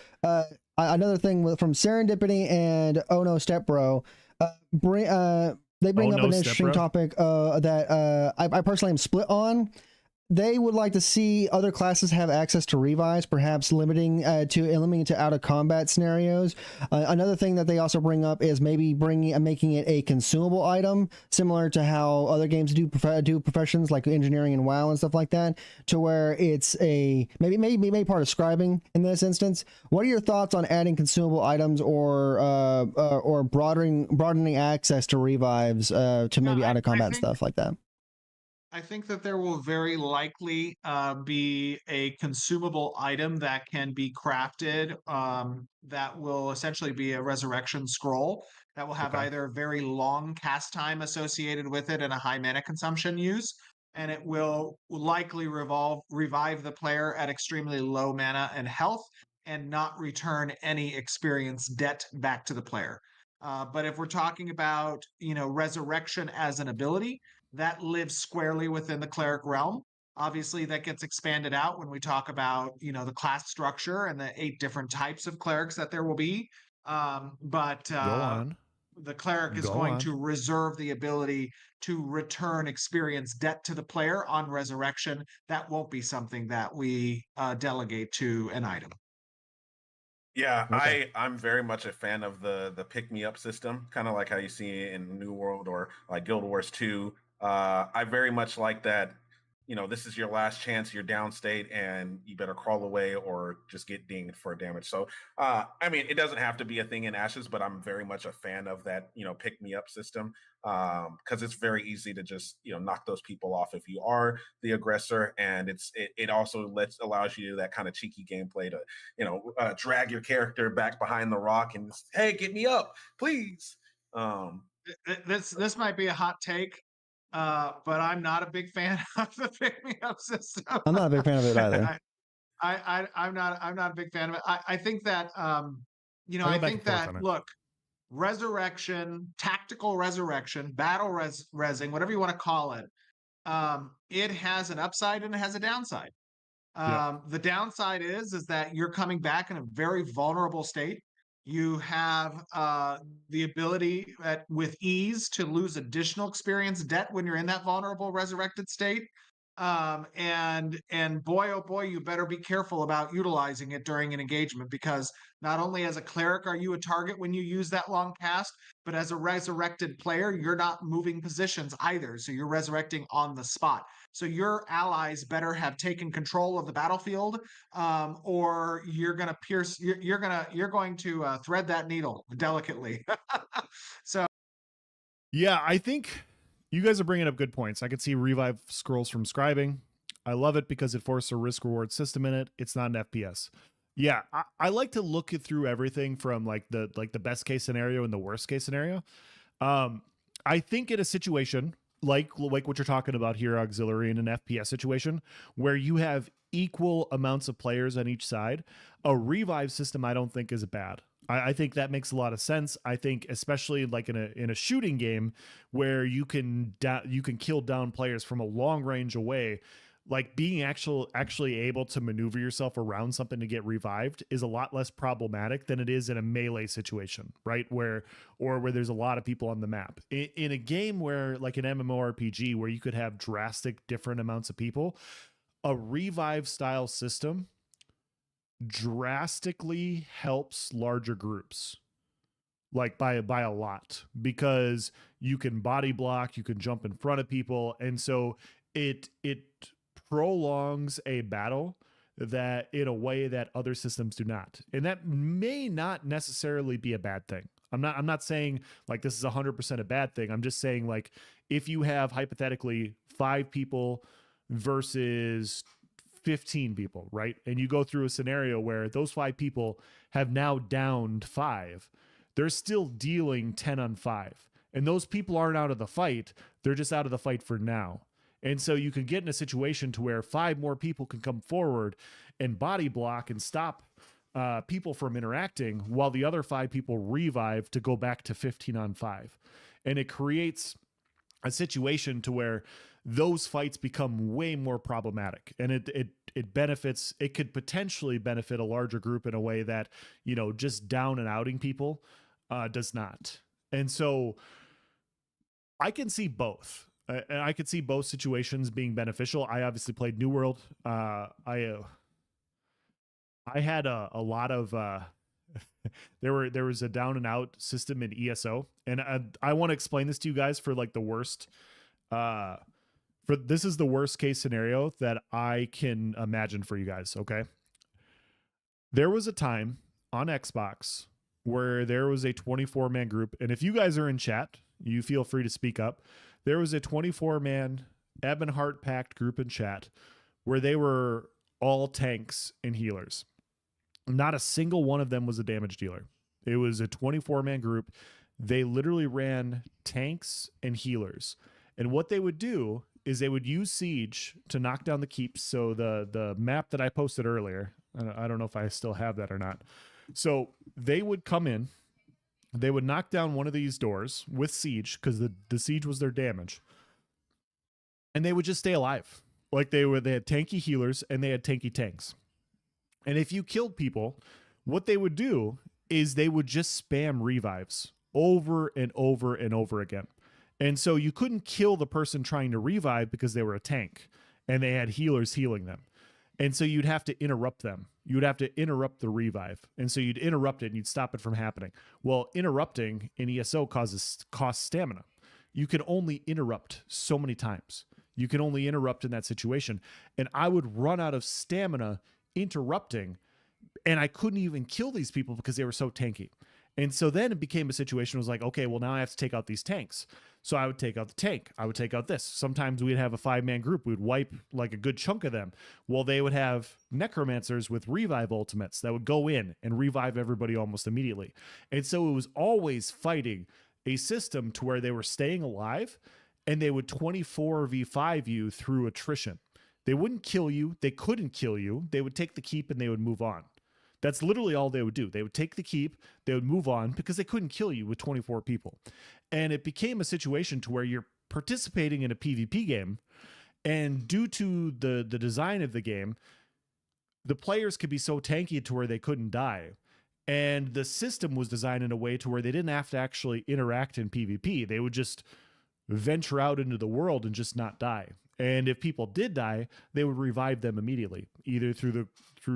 another thing from Serendipity and Oh No Step Bro, they bring up an interesting topic that I personally am split on. They would like to see other classes have access to revives, perhaps limiting to out of combat scenarios. Another thing that they also bring up is maybe making it a consumable item, similar to how other games do professions like engineering and WoW and stuff like that, to where it's a maybe part of scribing in this instance. What are your thoughts on adding consumable items or broadening access to revives to maybe out of combat stuff like that? I think that there will very likely be a consumable item that can be crafted that will essentially be a resurrection scroll that will have either very long cast time associated with it and a high mana consumption use, and it will likely revive the player at extremely low mana and health and not return any experience debt back to the player. But if we're talking about, resurrection as an ability, that lives squarely within the cleric realm. Obviously, that gets expanded out when we talk about, the class structure and the 8 different types of clerics that there will be. Go on. the cleric is Go going on. to reserve the ability to return experience debt to the player on resurrection. That won't be something that we delegate to an item. Yeah, Okay. I'm very much a fan of the pick me up system, kind of like how you see it in New World or like Guild Wars 2. I very much like that. You know, this is your last chance. You're downstate, and you better crawl away or just get dinged for damage. So, I mean, it doesn't have to be a thing in Ashes, but I'm very much a fan of that. You know, pick me up system because it's very easy to just knock those people off if you are the aggressor, and it also allows you to do that kind of cheeky gameplay to drag your character back behind the rock and just, hey, get me up, please. Um, This might be a hot take, but I'm not a big fan of the pick me up system. I'm not a big fan of it either. I'm not a big fan of it. I think that I go I back and think forth that on it. look, resurrection, tactical resurrection, battle resing, whatever you want to call it, it has an upside and it has a downside. Yeah. The downside is that you're coming back in a very vulnerable state. You have the ability with ease to lose additional experience debt when you're in that vulnerable resurrected state. And boy, oh boy, you better be careful about utilizing it during an engagement, because not only as a cleric are you a target when you use that long cast, but as a resurrected player, you're not moving positions either. So you're resurrecting on the spot. So your allies better have taken control of the battlefield, or you're going to pierce. You're going to thread that needle delicately. So Yeah, I think you guys are bringing up good points. I could see revive scrolls from scribing. I love it because it forces a risk reward system in it. It's not an FPS. Yeah, I like to look it through everything from like the best case scenario and the worst case scenario. I think in a situation like what you're talking about here, auxiliary, in an FPS situation where you have equal amounts of players on each side, a revive system I don't think is bad. I think that makes a lot of sense. I think especially like in a shooting game where you can kill down players from a long range away, like being actually able to maneuver yourself around something to get revived is a lot less problematic than it is in a melee situation, right? Where there's a lot of people on the map. In a game where like an MMORPG where you could have drastic different amounts of people, a revive style system drastically helps larger groups, like by a lot, because you can body block, you can jump in front of people, and so it prolongs a battle that in a way that other systems do not. And that may not necessarily be a bad thing. I'm not saying like this is 100% a bad thing. I'm just saying like if you have hypothetically 5 people versus 15 people, right? And you go through a scenario where those 5 people have now downed 5. They're still dealing 10 on 5. And those people aren't out of the fight. They're just out of the fight for now. And so you can get in a situation to where 5 more people can come forward and body block and stop people from interacting while the other 5 people revive to go back to 15 on 5. And it creates a situation to where those fights become way more problematic, and it benefits, it could potentially benefit a larger group in a way that, just down and outing people does not. And so I can see both. And I could see both situations being beneficial. I obviously played New World. I had a lot of there was a down and out system in ESO, and I want to explain this to you guys for like the worst. This is the worst case scenario that I can imagine for you guys. Okay, there was a time on Xbox where there was a 24-man group, and if you guys are in chat, you feel free to speak up. There was a 24-man Ebonheart packed group in chat where they were all tanks and healers. Not a single one of them was a damage dealer. It was a 24-man group. They literally ran tanks and healers. And what they would do is they would use Siege to knock down the keeps. So the map that I posted earlier, I don't know if I still have that or not. So they would come in, they would knock down one of these doors with Siege, because the Siege was their damage, and they would just stay alive. Like they had tanky healers and they had tanky tanks. And if you killed people, what they would do is they would just spam revives over and over and over again. And so you couldn't kill the person trying to revive because they were a tank and they had healers healing them. And so you'd have to interrupt them. You would have to interrupt the revive. And so you'd interrupt it and you'd stop it from happening. Well, interrupting in ESO costs stamina. You can only interrupt so many times. You can only interrupt in that situation. And I would run out of stamina interrupting, and I couldn't even kill these people because they were so tanky. And so then it became a situation, it was like, okay, well, now I have to take out these tanks. So I would take out the tank. I would take out this. Sometimes we'd have a 5-man group. We'd wipe like a good chunk of them. Well, they would have necromancers with revive ultimates that would go in and revive everybody almost immediately. And so it was always fighting a system to where they were staying alive, and they would 24v5 you through attrition. They wouldn't kill you. They couldn't kill you. They would take the keep and they would move on. That's literally all they would do. They would take the keep, they would move on because they couldn't kill you with 24 people. And it became a situation to where you're participating in a PvP game, and due to the design of the game, the players could be so tanky to where they couldn't die. And the system was designed in a way to where they didn't have to actually interact in PvP. They would just venture out into the world and just not die. And if people did die, they would revive them immediately, either through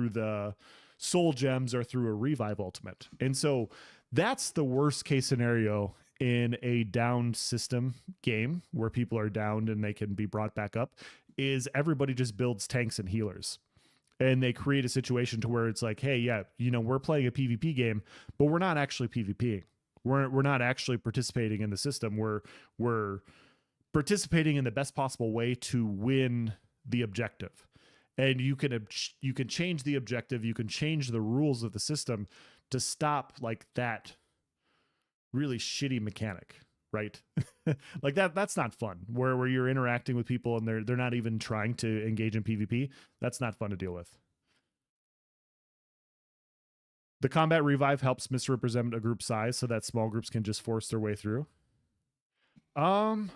the soul gems or through a revive ultimate. And so that's the worst case scenario in a downed system game where people are downed and they can be brought back up, is everybody just builds tanks and healers. And they create a situation to where it's like, hey, yeah, we're playing a PvP game, but we're not actually PvPing. We're not actually participating in the system. We're participating in the best possible way to win the objective. And you can change the objective, you can change the rules of the system to stop like that really shitty mechanic, right? Like that's not fun. Where you're interacting with people and they're not even trying to engage in PvP. That's not fun to deal with. The combat revive helps misrepresent a group size so that small groups can just force their way through. Am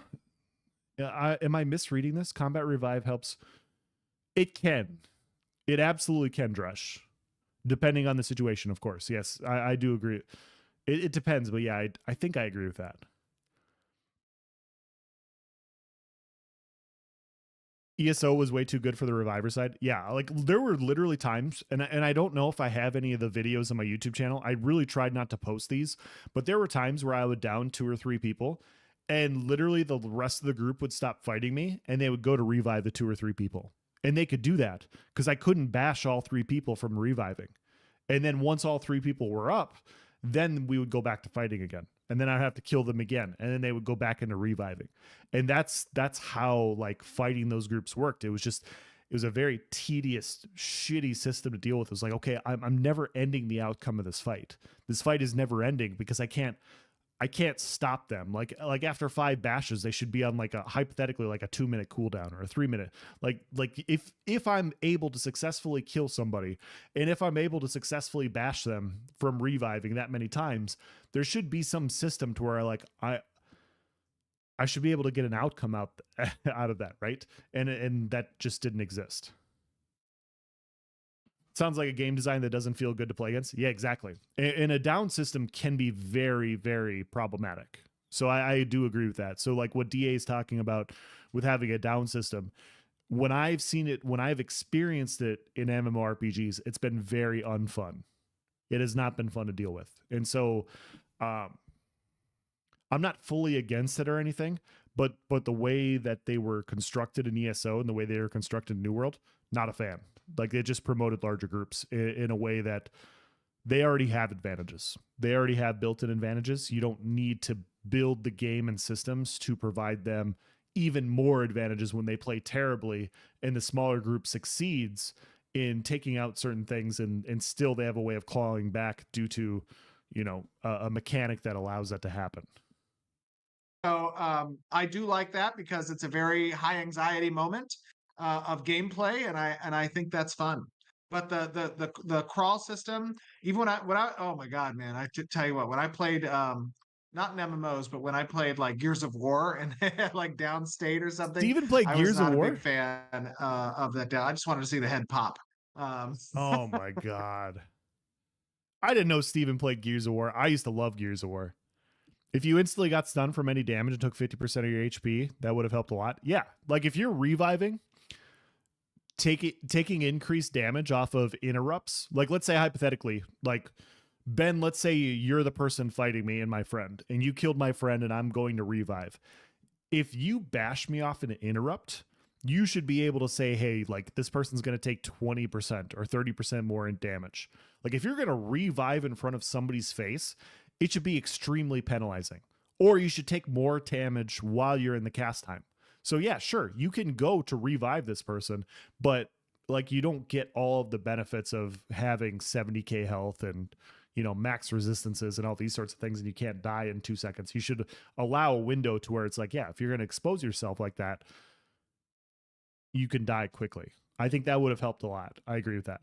I misreading this? Combat revive helps. It can. It absolutely can, Drush. Depending on the situation, of course. Yes, I do agree. It depends, but yeah, I think I agree with that. ESO was way too good for the reviver side. Yeah, like there were literally times, and I don't know if I have any of the videos on my YouTube channel. I really tried not to post these, but there were times where I would down 2 or 3 people, and literally the rest of the group would stop fighting me, and they would go to revive the 2 or 3 people. And they could do that because I couldn't bash all 3 people from reviving. And then once all 3 people were up, then we would go back to fighting again. And then I'd have to kill them again. And then they would go back into reviving. And that's how like fighting those groups worked. It was a very tedious, shitty system to deal with. It was like, okay, I'm never ending the outcome of this fight. This fight is never ending because I can't stop them. Like after 5 bashes, they should be on like hypothetically like a 2-minute cooldown or a 3-minute. Like if I'm able to successfully kill somebody, and if I'm able to successfully bash them from reviving that many times, there should be some system to where I should be able to get an outcome out of that, right? And that just didn't exist. Sounds like a game design that doesn't feel good to play against. Yeah, exactly. And a down system can be very, very problematic. So I do agree with that. So like what DA is talking about with having a down system, when I've seen it, when I've experienced it in MMORPGs, it's been very unfun. It has not been fun to deal with. And so I'm not fully against it or anything, but the way that they were constructed in ESO and the way they were constructed in New World, not a fan. Like they just promoted larger groups in a way that they already have advantages. They already have built-in advantages. You don't need to build the game and systems to provide them even more advantages when they play terribly and the smaller group succeeds in taking out certain things and still they have a way of clawing back due to, a mechanic that allows that to happen. So I do like that because it's a very high anxiety moment of gameplay, and I think that's fun. But the crawl system, even when I oh my god, man, tell you what, when I played not in MMOs, but when I played like Gears of War and like Downstate or something, Steven played Gears of War? I was not a big fan of that. I just wanted to see the head pop. Oh my god, I didn't know Steven played Gears of War. I used to love Gears of War. If you instantly got stunned from any damage and took 50% of your HP, that would have helped a lot. Yeah, like if you're reviving, taking increased damage off of interrupts, like let's say hypothetically, like Ben, let's say you're the person fighting me and my friend, and you killed my friend and I'm going to revive. If you bash me off an interrupt, you should be able to say, hey, like this person's going to take 20% or 30% more in damage. Like if you're going to revive in front of somebody's face, it should be extremely penalizing. Or you should take more damage while you're in the cast time. So yeah, sure, you can go to revive this person, but like you don't get all of the benefits of having 70k health and, you know, max resistances and all these sorts of things, and you can't die in 2 seconds. You should allow a window to where it's like, yeah, if you're going to expose yourself like that, you can die quickly. I think that would have helped a lot. I agree with that.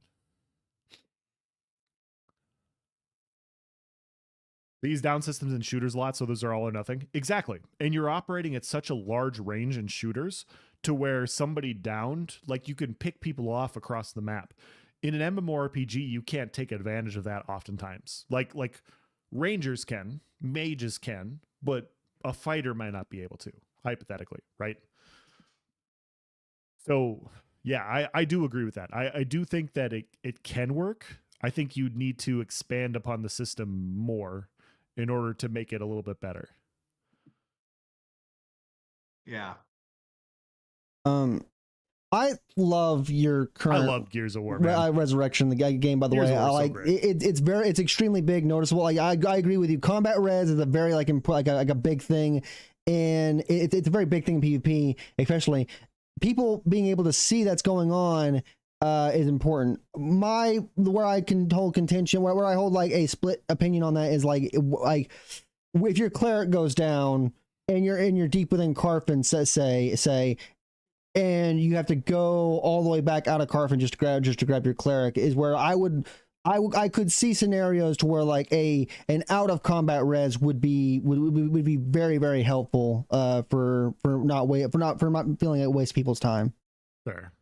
These down systems and shooters a lot, so those are all or nothing. Exactly. And you're operating at such a large range in shooters to where somebody downed, like you can pick people off across the map. In an MMORPG, you can't take advantage of that oftentimes. Like rangers can, mages can, but a fighter might not be able to, hypothetically, right? So yeah, I do agree with that. I do think that it can work. I think you need to expand upon the system more in order to make it a little bit better. Yeah. I love your current. I love Gears of War, man. Resurrection, the game. By the Gears way, of War I is so like great. it's extremely big, noticeable. Like I agree with you. Combat res is a very like a big thing, and it's a very big thing in PvP, especially people being able to see that's going on. Is important. Where I can hold contention, where I hold like a split opinion on that is like if your cleric goes down and you're deep within Carfin, say, and you have to go all the way back out of Carfin just to grab your cleric, is where I could see scenarios to where like an out of combat res would be very, very helpful for not feeling like it wastes people's time. Fair.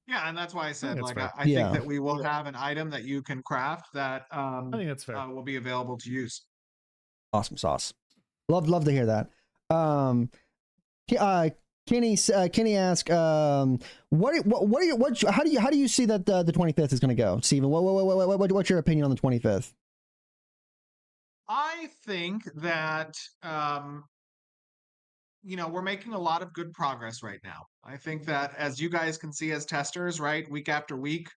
Yeah, and that's why I said, that's like, fair. I think that we will have an item that you can craft that I think that's fair. will be available to use. Awesome sauce. Love to hear that. Kenny asked, how do you see that the 25th is going to go, Steven? What's your opinion on the 25th? I think that we're making a lot of good progress right now. I think that, as you guys can see as testers, right, week after week,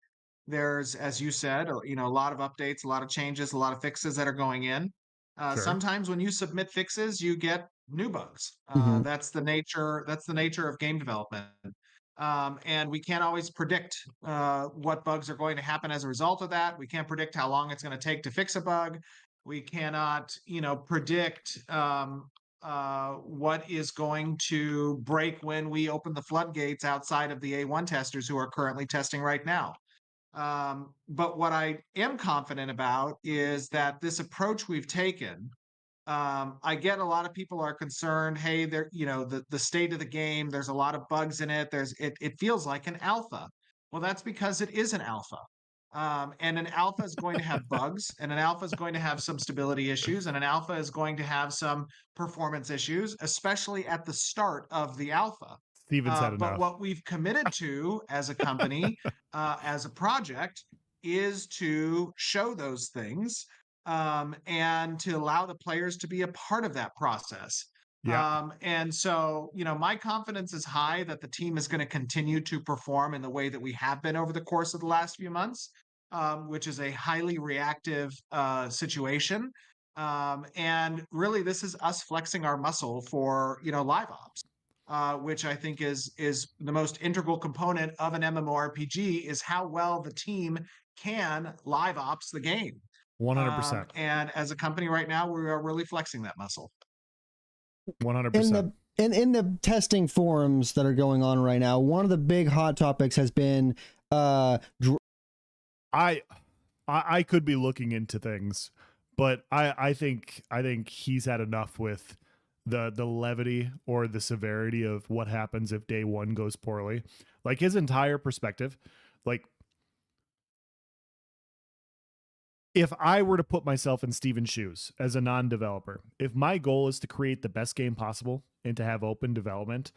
there's, as you said, a lot of updates, a lot of changes, a lot of fixes that are going in. Sure. Sometimes when you submit fixes, you get new bugs. Mhm. That's the nature of game development. And we can't always predict what bugs are going to happen as a result of that. We can't predict how long it's going to take to fix a bug. We cannot, predict what is going to break when we open the floodgates outside of the A1 testers who are currently testing right now. But what I am confident about is that this approach we've taken, I get a lot of people are concerned, hey, there, the state of the game, there's a lot of bugs in it. It feels like an alpha. Well, that's because it is an alpha. And an alpha is going to have bugs, and an alpha is going to have some stability issues, and an alpha is going to have some performance issues, especially at the start of the alpha. Steven said but enough. what we've committed to as a company, as a project, is to show those things and to allow the players to be a part of that process. Yeah. And so, my confidence is high that the team is going to continue to perform in the way that we have been over the course of the last few months, which is a highly reactive situation. And really, this is us flexing our muscle for, live ops. Which I think is the most integral component of an MMORPG, is how well the team can live ops the game. 100%. And as a company right now, we are really flexing that muscle. 100%. In the testing forums that are going on right now, one of the big hot topics has been I could be looking into things, but I think he's had enough with the levity or the severity of what happens if day one goes poorly. Like his entire perspective, like if I were to put myself in Steven's shoes as a non-developer, if my goal is to create the best game possible and to have open development,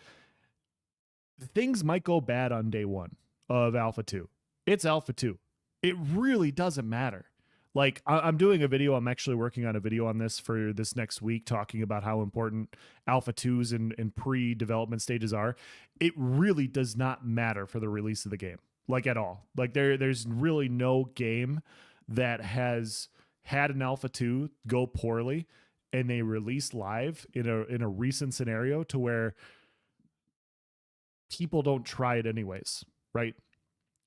things might go bad on day one of Alpha 2. It's Alpha 2. It really doesn't matter. Like, I'm doing a video. I'm actually working on a video on this for this next week, talking about how important Alpha 2s and pre-development stages are. It really does not matter for the release of the game, like at all. Like there's really no game that has had an Alpha 2 go poorly and they release live in a recent scenario to where people don't try it anyways, right?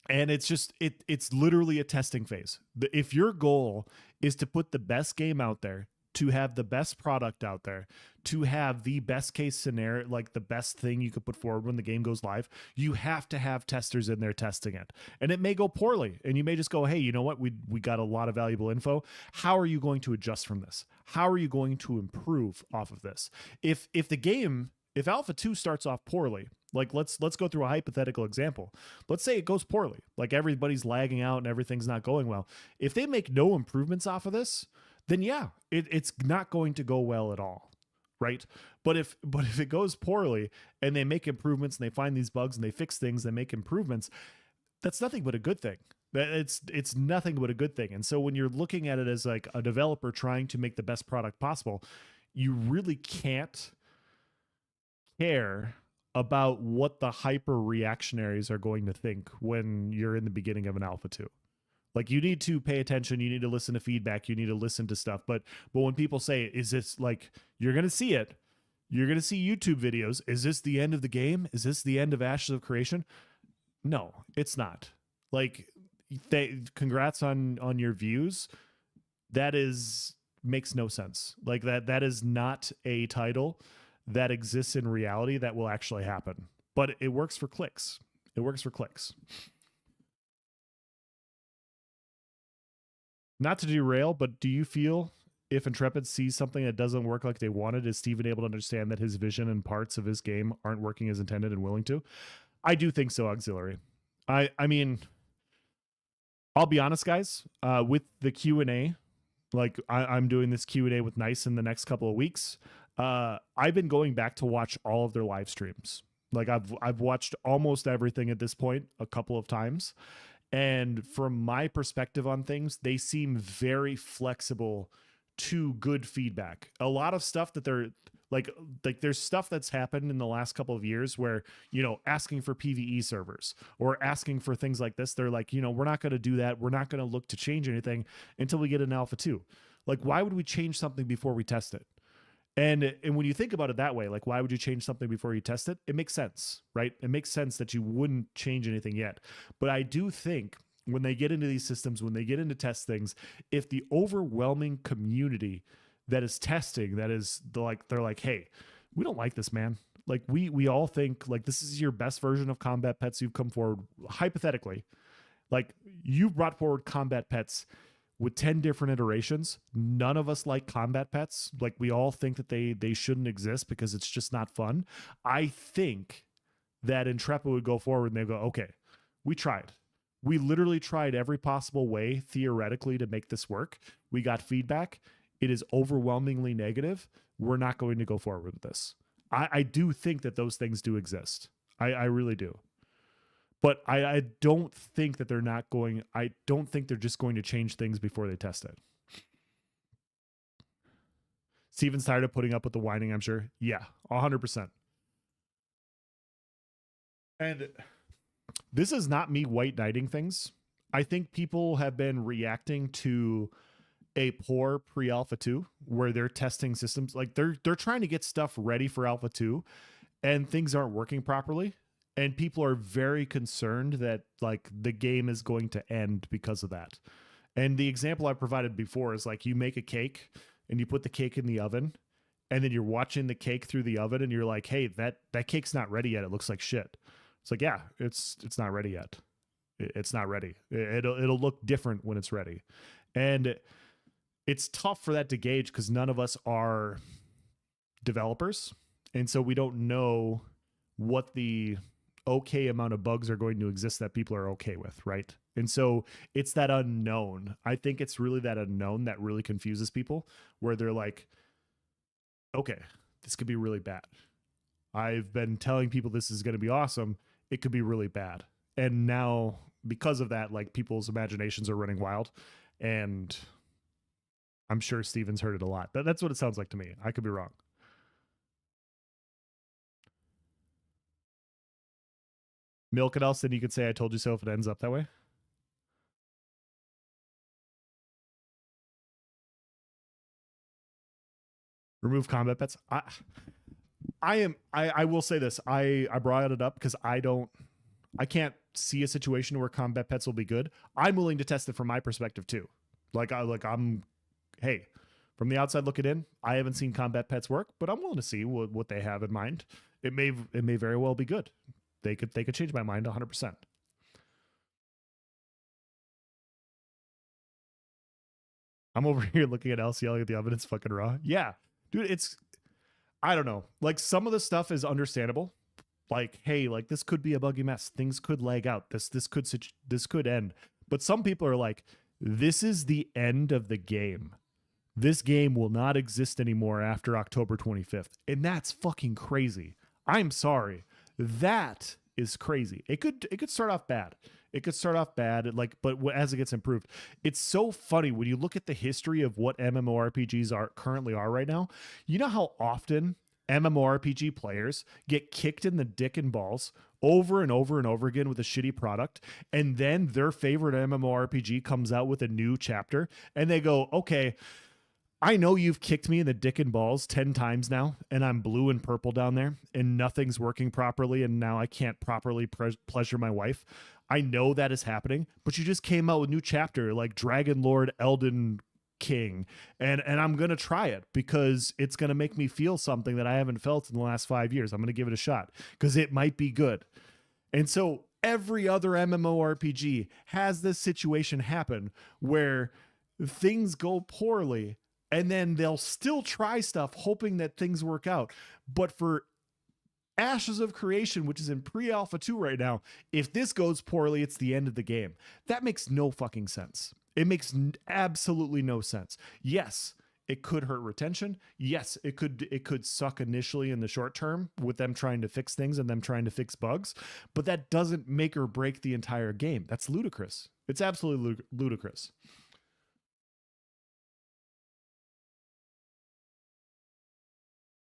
And it's just it's literally a testing phase. If your goal is to put the best game out there, to have the best product out there, to have the best case scenario, like the best thing you could put forward when the game goes live, you have to have testers in there testing it. And it may go poorly, and you may just go, hey, you know what? We got a lot of valuable info. How are you going to adjust from this? How are you going to improve off of this? If Alpha 2 starts off poorly, like let's go through a hypothetical example. Let's say it goes poorly, like everybody's lagging out and everything's not going well. If they make no improvements off of this, then yeah, it's not going to go well at all, right? But if it goes poorly and they make improvements and they find these bugs and they fix things, they make improvements, that's nothing but a good thing. It's nothing but a good thing. And so when you're looking at it as like a developer trying to make the best product possible, you really can't care about what the hyper reactionaries are going to think when you're in the beginning of an Alpha 2. Like, you need to pay attention, you need to listen to feedback, you need to listen to stuff. But when people say, is this like, you're going to see it, you're going to see YouTube videos, is this the end of the game? Is this the end of Ashes of Creation? No, it's not. Like, congrats on your views. That makes no sense. Like that is not a title that exists in reality that will actually happen. But it works for clicks. It works for clicks. Not to derail, but do you feel if Intrepid sees something that doesn't work like they wanted, is Steven able to understand that his vision and parts of his game aren't working as intended and willing to? I do think so, Auxiliary. I mean, I'll be honest, guys, with the Q&A, like I'm doing this Q&A with Nice in the next couple of weeks. I've been going back to watch all of their live streams. Like I've watched almost everything at this point a couple of times. And from my perspective on things, they seem very flexible to good feedback. A lot of stuff that they're like there's stuff that's happened in the last couple of years where, you know, asking for PvE servers or asking for things like this, they're like, you know, we're not going to do that. We're not going to look to change anything until we get an Alpha 2. Like, why would we change something before we test it? And when you think about it that way, like, why would you change something before you test it? It makes sense, right? It makes sense that you wouldn't change anything yet. But I do think when they get into these systems, when they get into test things, if the overwhelming community that is testing, that is they're like, hey, we don't like this, man. Like we all think like this is your best version of combat pets you've come forward. Hypothetically, like you brought forward combat pets with 10 different iterations. None of us like combat pets. Like we all think that they shouldn't exist because it's just not fun. I think that Intrepid would go forward and they go, okay, we tried. We literally tried every possible way theoretically to make this work. We got feedback. It is overwhelmingly negative. We're not going to go forward with this. I do think that those things do exist. I really do. But I don't think that they're not going, I don't think they're just going to change things before they test it. Steven's tired of putting up with the whining, I'm sure. Yeah, 100%. And this is not me white knighting things. I think people have been reacting to a poor pre-Alpha 2 where they're testing systems. Like they're trying to get stuff ready for Alpha 2 and things aren't working properly. And people are very concerned that like the game is going to end because of that. And the example I provided before is like you make a cake and you put the cake in the oven and then you're watching the cake through the oven and you're like, hey, that cake's not ready yet. It looks like shit. It's like, yeah, it's not ready yet. It's not ready. It'll look different when it's ready. And it's tough for that to gauge because none of us are developers. And so we don't know what the okay amount of bugs are going to exist that people are okay with, right? And so it's that unknown. I think it's really that unknown that really confuses people, where they're like, okay, this could be really bad. I've been telling people this is going to be awesome. It could be really bad. And now, because of that, like, people's imaginations are running wild. And I'm sure Steven's heard it a lot. That's what it sounds like to me. I could be wrong. Milk it else, then you could say I told you so if it ends up that way. Remove combat pets. I will say this. I brought it up because I can't see a situation where combat pets will be good. I'm willing to test it from my perspective too. Hey, from the outside looking in, I haven't seen combat pets work, but I'm willing to see what they have in mind. It may very well be good. They could change my mind 100%. I'm over here looking at Elsie yelling at the oven. It's fucking raw. Yeah, dude, I don't know. Like, some of the stuff is understandable. Like, hey, like, this could be a buggy mess. Things could lag out. This could end. But some people are like, this is the end of the game. This game will not exist anymore after October 25th. And that's fucking crazy. I'm sorry. That is crazy. It could start off bad. It could start off bad, like, but as it gets improved, it's so funny when you look at the history of what MMORPGs currently are right now. You know how often MMORPG players get kicked in the dick and balls over and over and over again with a shitty product, and then their favorite MMORPG comes out with a new chapter, and they go, okay, I know you've kicked me in the dick and balls 10 times now, and I'm blue and purple down there, and nothing's working properly, and now I can't properly pleasure my wife. I know that is happening, but you just came out with a new chapter like Dragon Lord Elden King, and I'm going to try it because it's going to make me feel something that I haven't felt in the last 5 years. I'm going to give it a shot because it might be good. And so every other MMORPG has this situation happen where things go poorly, and then they'll still try stuff hoping that things work out. But for Ashes of Creation, which is in pre-alpha 2 right now, if this goes poorly, it's the end of the game. That makes no fucking sense. It makes absolutely no sense. Yes, it could hurt retention. Yes, it could suck initially in the short term with them trying to fix things and them trying to fix bugs, but that doesn't make or break the entire game. That's ludicrous. It's absolutely ludicrous.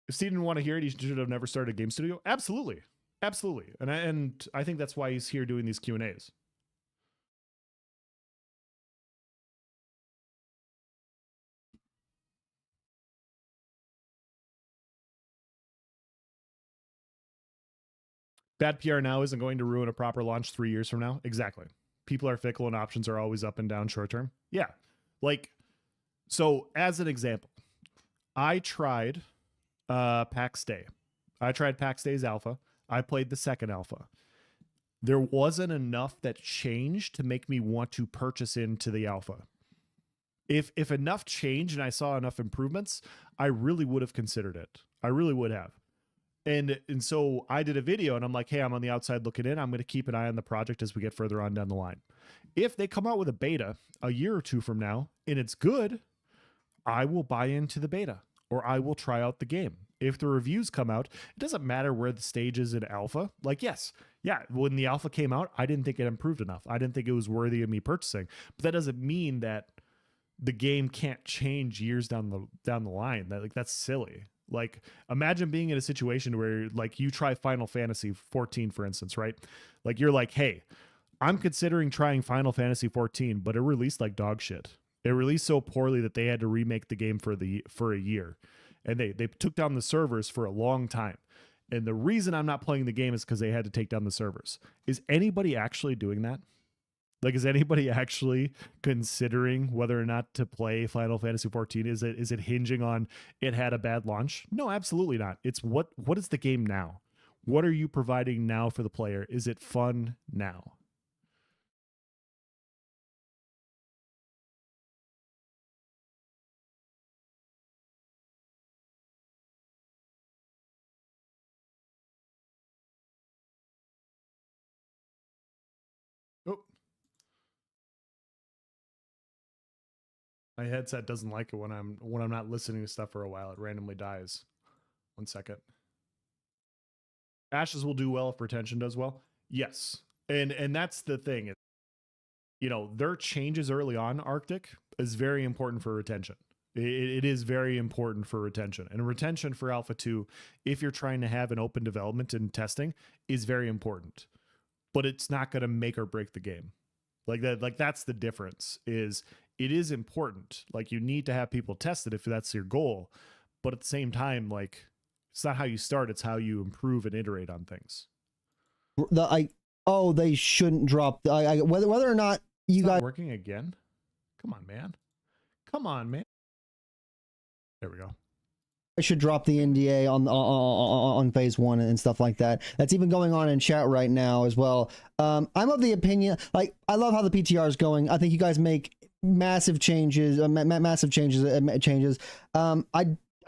If Steve didn't want to hear it, he should have never started a game studio. Absolutely. Absolutely. And I think that's why he's here doing these Q&As. Bad PR now isn't going to ruin a proper launch 3 years from now. Exactly. People are fickle and options are always up and down short term. Yeah. Like, so as an example, I tried PAX Day. I tried PAX Day's alpha. I played the second alpha. There wasn't enough that changed to make me want to purchase into the alpha. If enough changed and I saw enough improvements, I really would have considered it. I really would have. And so I did a video and I'm like, hey, I'm on the outside looking in. I'm going to keep an eye on the project as we get further on down the line. If they come out with a beta a year or two from now and it's good, I will buy into the beta or I will try out the game. If the reviews come out, it doesn't matter where the stage is in alpha. Like, yes, yeah, when the alpha came out, I didn't think it improved enough. I didn't think it was worthy of me purchasing. But that doesn't mean that the game can't change years down the line. That's silly. Like, imagine being in a situation where, like, you try Final Fantasy 14, for instance, right? Like, you're like, hey, I'm considering trying Final Fantasy 14, but it released like dog shit. It released so poorly that they had to remake the game for a year. And they took down the servers for a long time. And the reason I'm not playing the game is because they had to take down the servers. Is anybody actually doing that? Like, is anybody actually considering whether or not to play Final Fantasy 14? Is it hinging on it had a bad launch? No, absolutely not. It's what is the game now? What are you providing now for the player? Is it fun now? My headset doesn't like it when I'm not listening to stuff for a while. It randomly dies. 1 second. Ashes will do well if retention does well. Yes. And that's the thing. You know, their changes early on, Arctic, is very important for retention. It is very important for retention. And retention for Alpha 2, if you're trying to have an open development and testing, is very important. But it's not going to make or break the game. Like that's the difference. Is it is important. Like, you need to have people test it if that's your goal. But at the same time, like, it's not how you start, it's how you improve and iterate on things. They shouldn't drop whether or not you guys working again. Come on, man. There we go. I should drop the NDA on phase 1 and stuff like that. That's even going on in chat right now as well. I'm of the opinion, like, I love how the PTR is going. I think you guys make massive changes. I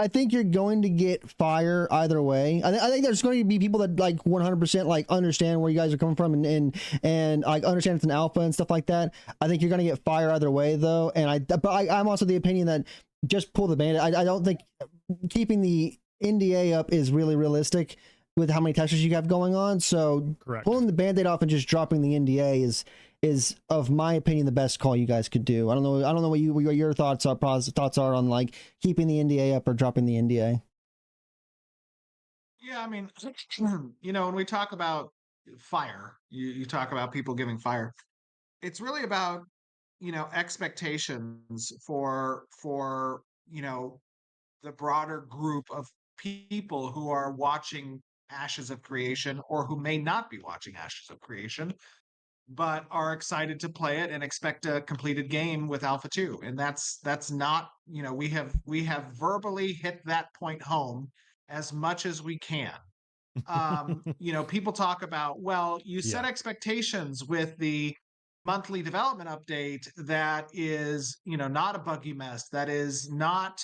think you're going to get fire either way. I think there's going to be people that like 100% like understand where you guys are coming from and like understand it's an alpha and stuff like that. I think you're going to get fire either way though. And I'm also the opinion that just pull the band-aid. I don't think keeping the NDA up is really realistic with how many testers you have going on. So correct. Pulling the band-aid off and just dropping the NDA is of my opinion the best call you guys could do. I don't know what your thoughts are on like keeping the NDA up or dropping the NDA. Yeah, I mean, you know, when we talk about fire, you talk about people giving fire. It's really about, you know, expectations for you know, the broader group of people who are watching Ashes of Creation or who may not be watching Ashes of Creation, but are excited to play it and expect a completed game with Alpha 2. And that's not, you know, we have verbally hit that point home as much as we can. You know, people talk about, well, you set expectations with the monthly development update that is, you know, not a buggy mess, that is not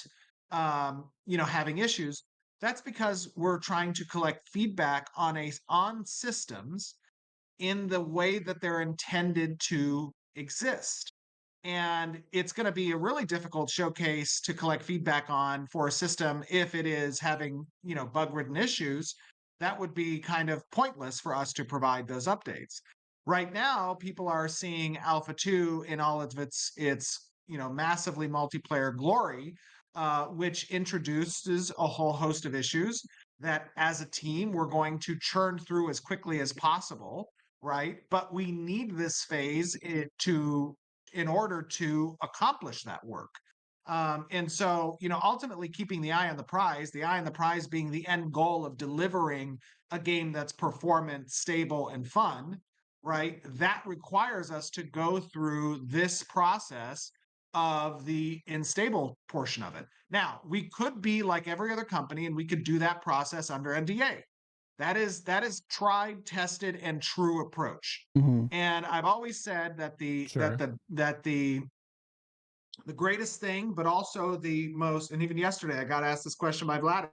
you know, having issues. That's because we're trying to collect feedback on systems in the way that they're intended to exist. And it's going to be a really difficult showcase to collect feedback on for a system if it is having, you know, bug-ridden issues. That would be kind of pointless for us to provide those updates. Right now, people are seeing Alpha 2 in all of its you know, massively multiplayer glory, which introduces a whole host of issues that as a team we're going to churn through as quickly as possible, right? But we need this phase in order to accomplish that work. And so, you know, ultimately keeping the eye on the prize being the end goal of delivering a game that's performant, stable, and fun, right? That requires us to go through this process of the unstable portion of it. Now, we could be like every other company and we could do that process under NDA. That is tried, tested, and true approach. Mm-hmm. And I've always said that the greatest thing, but also the most, and even yesterday I got asked this question by Gladys,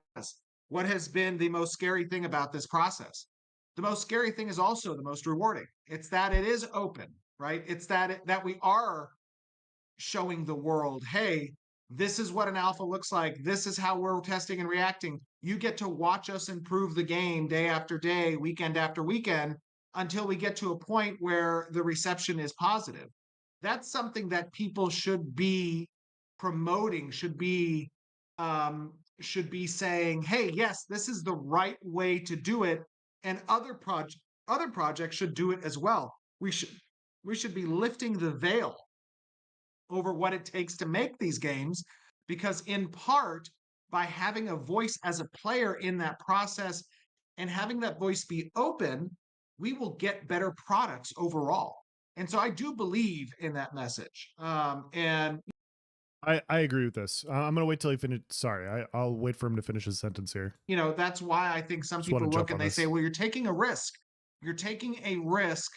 what has been the most scary thing about this process? The most scary thing is also the most rewarding. It's that it is open, right? It's that we are showing the world, hey, this is what an alpha looks like. This is how we're testing and reacting. You get to watch us improve the game day after day, weekend after weekend, until we get to a point where the reception is positive. That's something that people should be promoting, should be saying, hey, yes, this is the right way to do it. And other projects should do it as well. We should be lifting the veil over what it takes to make these games, because in part, by having a voice as a player in that process and having that voice be open, we will get better products overall. And so I do believe in that message. And I agree with this. I'm going to wait till he finishes. Sorry, I'll wait for him to finish his sentence here. You know, that's why I think some people look and they say, well, you're taking a risk. You're taking a risk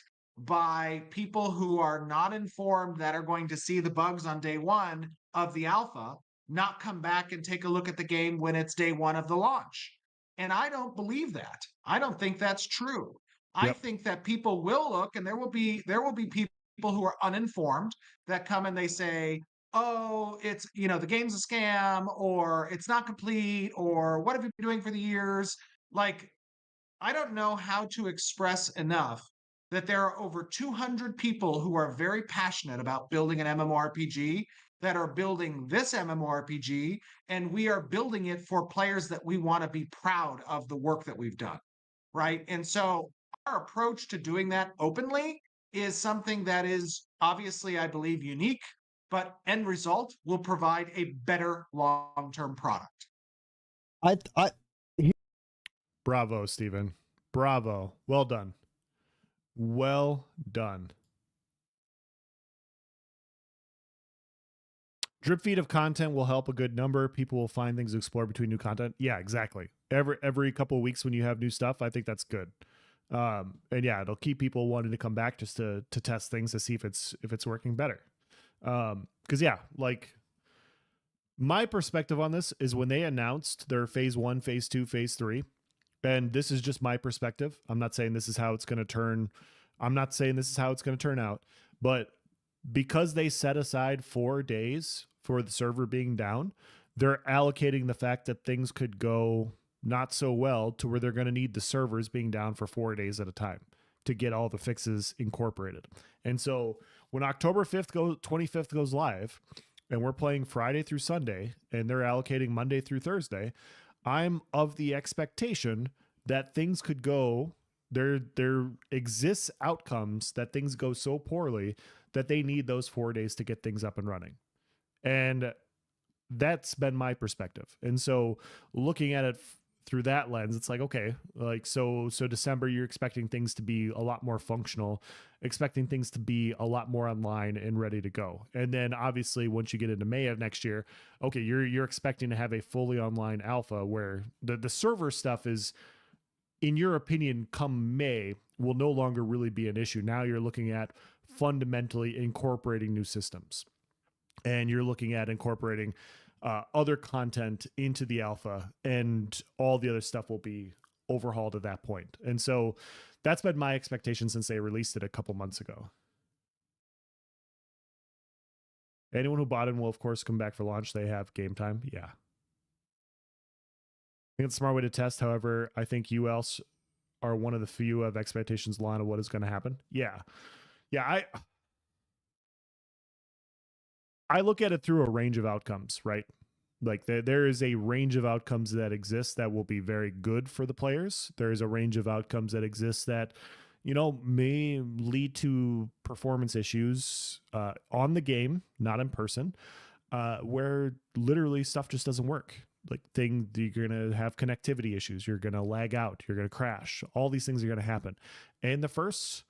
by people who are not informed, that are going to see the bugs on day one of the alpha, not come back and take a look at the game when it's day one of the launch. And I don't believe that. I don't think that's true. I think that people will look, and there will be people who are uninformed that come and they say, oh, it's, the game's a scam, or it's not complete, or what have you been doing for the years? Like, I don't know how to express enough that there are over 200 people who are very passionate about building an MMORPG that are building this MMORPG, and we are building it for players that we want to be proud of the work that we've done. Right. And so our approach to doing that openly is something that is obviously, I believe, unique, but end result will provide a better long term product. I Bravo, Steven. Bravo. Well done. Well done. Drip feed of content will help a good number. People will find things to explore between new content. Yeah, exactly. Every couple of weeks when you have new stuff, I think that's good. And yeah, it'll keep people wanting to come back just to test things to see if it's working better. Because yeah, like my perspective on this is when they announced their phase 1, phase 2, phase 3, and this is just my perspective. I'm not saying this is how it's going to turn. I'm not saying this is how it's going to turn out, but because they set aside 4 days for the server being down, they're allocating the fact that things could go not so well to where they're going to need the servers being down for 4 days at a time to get all the fixes incorporated. And so when October 25th goes live and we're playing Friday through Sunday and they're allocating Monday through Thursday, I'm of the expectation that things could go, there exists outcomes that things go so poorly that they need those 4 days to get things up and running. And that's been my perspective. And so looking at it through that lens, it's like, okay, like, so December, you're expecting things to be a lot more functional, expecting things to be a lot more online and ready to go. And then obviously once you get into May of next year, okay, you're expecting to have a fully online alpha where the server stuff is, in your opinion, come May will no longer really be an issue. Now you're looking at fundamentally incorporating new systems, and you're looking at incorporating other content into the alpha, and all the other stuff will be overhauled at that point. And so that's been my expectation since they released it a couple months ago. Anyone who bought in will, of course, come back for launch. They have game time. Yeah. I think it's a smart way to test. However, I think you else are one of the few who have expectations line of what is going to happen. Yeah. Yeah. I look at it through a range of outcomes, right? Like there is a range of outcomes that exist that will be very good for the players. There is a range of outcomes that exist that, may lead to performance issues on the game, not in person, where literally stuff just doesn't work. Like you're going to have connectivity issues. You're going to lag out. You're going to crash. All these things are going to happen. And the first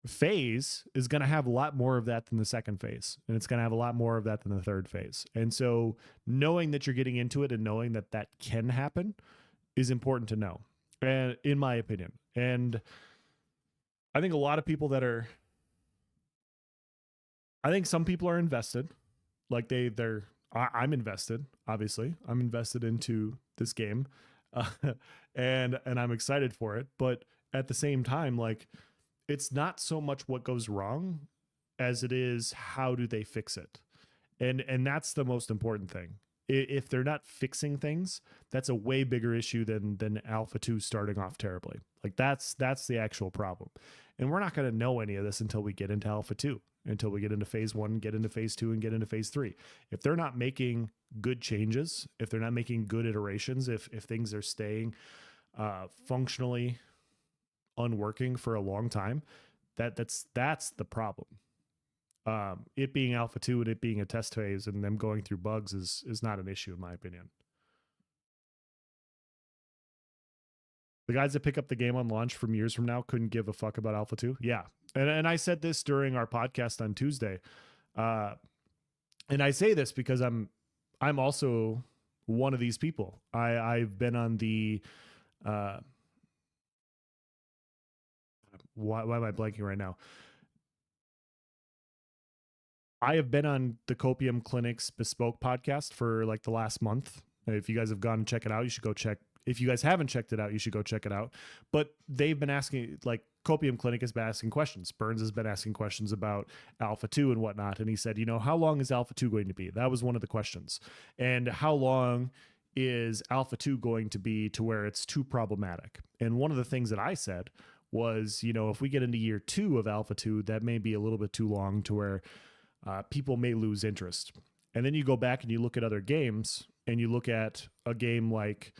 phase is going to have a lot more of that than the second phase, and it's going to have a lot more of that than the third phase. And so knowing that you're getting into it and knowing that that can happen is important to know, and in my opinion. And I think a lot of people I think some people are invested, like I'm invested, obviously I'm invested into this game, and I'm excited for it, but at the same time, like, it's not so much what goes wrong as it is how do they fix it. And that's the most important thing. If they're not fixing things, that's a way bigger issue than Alpha 2 starting off terribly. Like that's the actual problem. And we're not going to know any of this until we get into Alpha 2, until we get into phase 1, get into phase 2, and get into phase 3. If they're not making good changes, if they're not making good iterations, if things are staying functionally unworking for a long time, that's the problem. It being Alpha 2 and it being a test phase and them going through bugs is not an issue in my opinion. The guys that pick up the game on launch from years from now couldn't give a fuck about Alpha 2. Yeah. And I said this during our podcast on Tuesday. And I say this because I'm also one of these people. I've been on the why am I blanking right now? I have been on the Copium Clinic's Bespoke podcast for like the last month. If you guys have gone and check it out, you should go check if you guys haven't checked it out, you should go check it out. But they've been asking, like Copium Clinic has been asking questions. Burns has been asking questions about Alpha 2 and whatnot. And he said, how long is Alpha 2 going to be? That was one of the questions. And how long is Alpha 2 going to be to where it's too problematic? And one of the things that I said was, if we get into year 2 of Alpha 2, that may be a little bit too long to where people may lose interest. And then you go back and you look at other games, and you look at a game like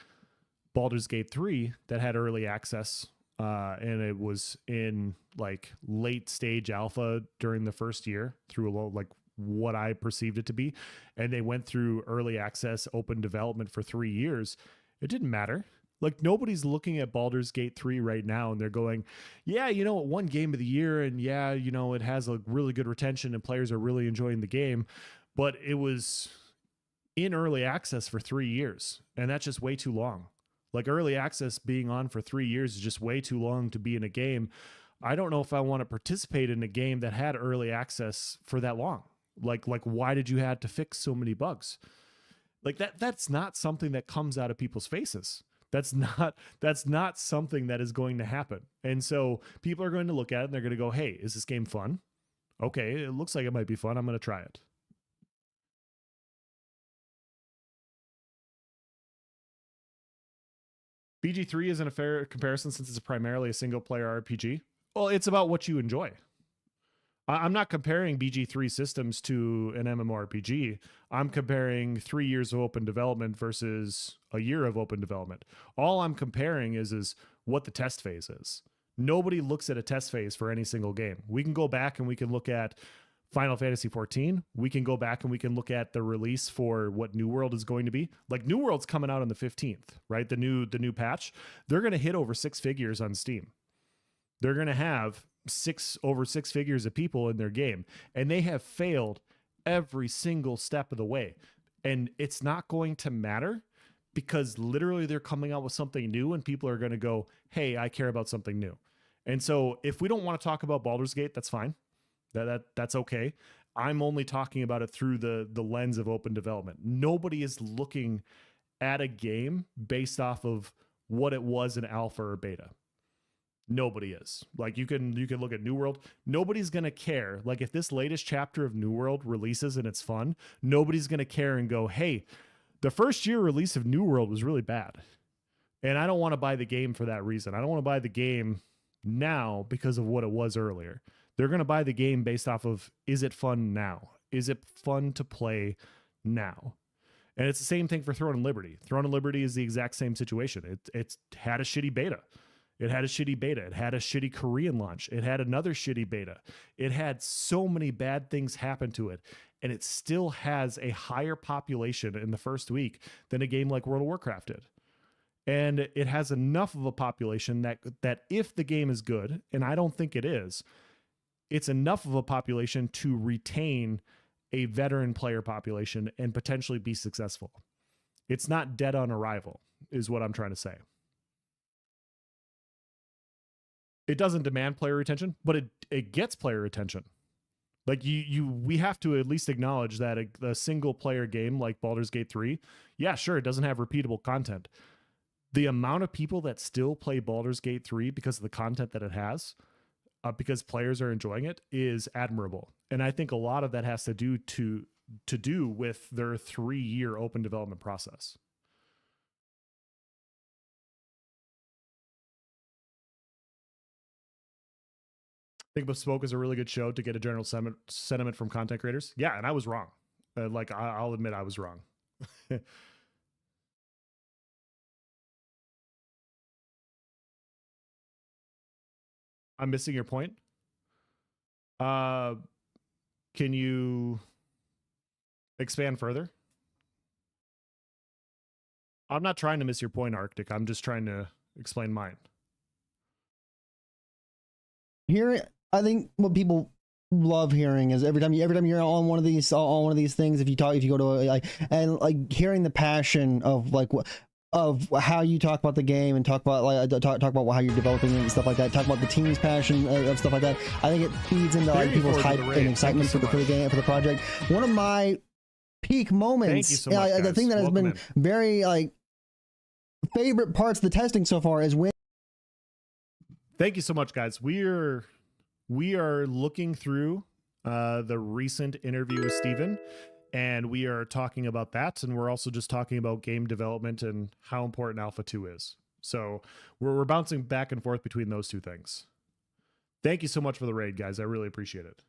Baldur's Gate 3 that had early access, and it was in like late stage alpha during the first year through like what I perceived it to be. And they went through early access, open development for 3 years. It didn't matter. Like nobody's looking at Baldur's Gate 3 right now and they're going, yeah, it won game of the year. And yeah, it has a really good retention and players are really enjoying the game, but it was in early access for 3 years. And that's just way too long. Like early access being on for 3 years is just way too long to be in a game. I don't know if I want to participate in a game that had early access for that long. Like why did you have to fix so many bugs? Like that's not something that comes out of people's faces. That's not something that is going to happen. And so people are going to look at it and they're going to go, hey, is this game fun? Okay, it looks like it might be fun. I'm going to try it. BG3 isn't a fair comparison since it's primarily a single player RPG. Well, it's about what you enjoy. I'm not comparing BG3 systems to an MMORPG. I'm comparing 3 years of open development versus a year of open development. All I'm comparing is what the test phase is. Nobody looks at a test phase for any single game. We can go back and we can look at Final Fantasy XIV. We can go back and we can look at the release for what New World is going to be. Like New World's coming out on the 15th, right? The new patch. They're going to hit over 6 figures on Steam. They're going to have over 6 figures of people in their game, and they have failed every single step of the way. And it's not going to matter because literally they're coming out with something new and people are going to go, hey, I care about something new. And so if we don't want to talk about Baldur's Gate, that's fine. That's okay. I'm only talking about it through the lens of open development. Nobody is looking at a game based off of what it was in alpha or beta. Nobody is. Like you can look at New World. Nobody's going to care. Like if this latest chapter of New World releases and it's fun, nobody's going to care and go, hey, the first year release of New World was really bad. And I don't want to buy the game for that reason. I don't want to buy the game now because of what it was earlier. They're going to buy the game based off of, is it fun now? Is it fun to play now? And it's the same thing for Throne and Liberty. Throne and Liberty is the exact same situation. It's had a shitty beta. It had a shitty beta. It had a shitty Korean launch. It had another shitty beta. It had so many bad things happen to it. And it still has a higher population in the first week than a game like World of Warcraft did. And it has enough of a population that if the game is good, and I don't think it is, it's enough of a population to retain a veteran player population and potentially be successful. It's not dead on arrival, is what I'm trying to say. It doesn't demand player retention, but it gets player retention. Like we have to at least acknowledge that a single player game like Baldur's Gate 3, yeah, sure, it doesn't have repeatable content. The amount of people that still play Baldur's Gate 3 because of the content that it has, because players are enjoying it, is admirable. And I think a lot of that has to do with their 3-year open development process. I think Bespoke is a really good show to get a general sentiment from content creators. Yeah, and I was wrong. I'll admit I was wrong. I'm missing your point. Can you expand further? I'm not trying to miss your point, Arctic. I'm just trying to explain mine. Here, I think what people love hearing is every time you're on one of these things, if you go to and hearing the passion of of how you talk about the game and talk about talk about how you're developing it and stuff like that. Talk about the team's passion of stuff like that. I think it feeds into people's hype and excitement for the game, for the project. One of my peak moments, Thank you so much, the thing that has been very favorite parts of the testing so far is when Thank you so much, guys. We are looking through the recent interview with Steven, and we are talking about that, and we're also just talking about game development and how important Alpha 2 is. So we're bouncing back and forth between those two things. Thank you so much for the raid, guys. I really appreciate it.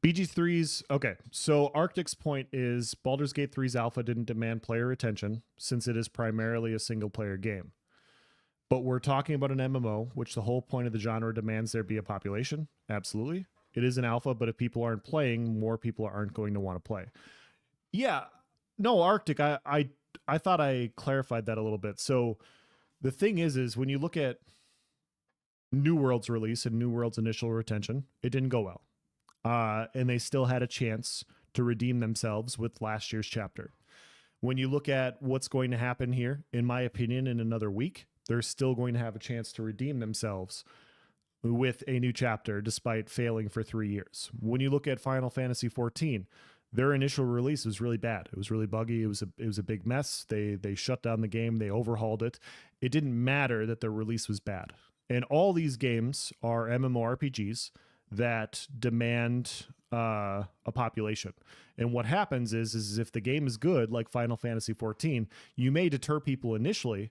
BG3's okay. So Arctic's point is Baldur's Gate 3's alpha didn't demand player attention since it is primarily a single player game. But we're talking about an MMO, which the whole point of the genre demands there be a population. Absolutely. It is an alpha, but if people aren't playing, more people aren't going to want to play. Yeah. No, Arctic, I thought I clarified that a little bit. So the thing is when you look at New World's release and New World's initial retention, it didn't go well. And they still had a chance to redeem themselves with last year's chapter. When you look at what's going to happen here, in my opinion, in another week, they're still going to have a chance to redeem themselves with a new chapter despite failing for 3 years. When you look at Final Fantasy XIV, their initial release was really bad. It was really buggy. It was a big mess. They shut down the game. They overhauled it. It didn't matter that their release was bad. And all these games are MMORPGs that demand a population. And what happens is if the game is good, like Final Fantasy XIV, you may deter people initially,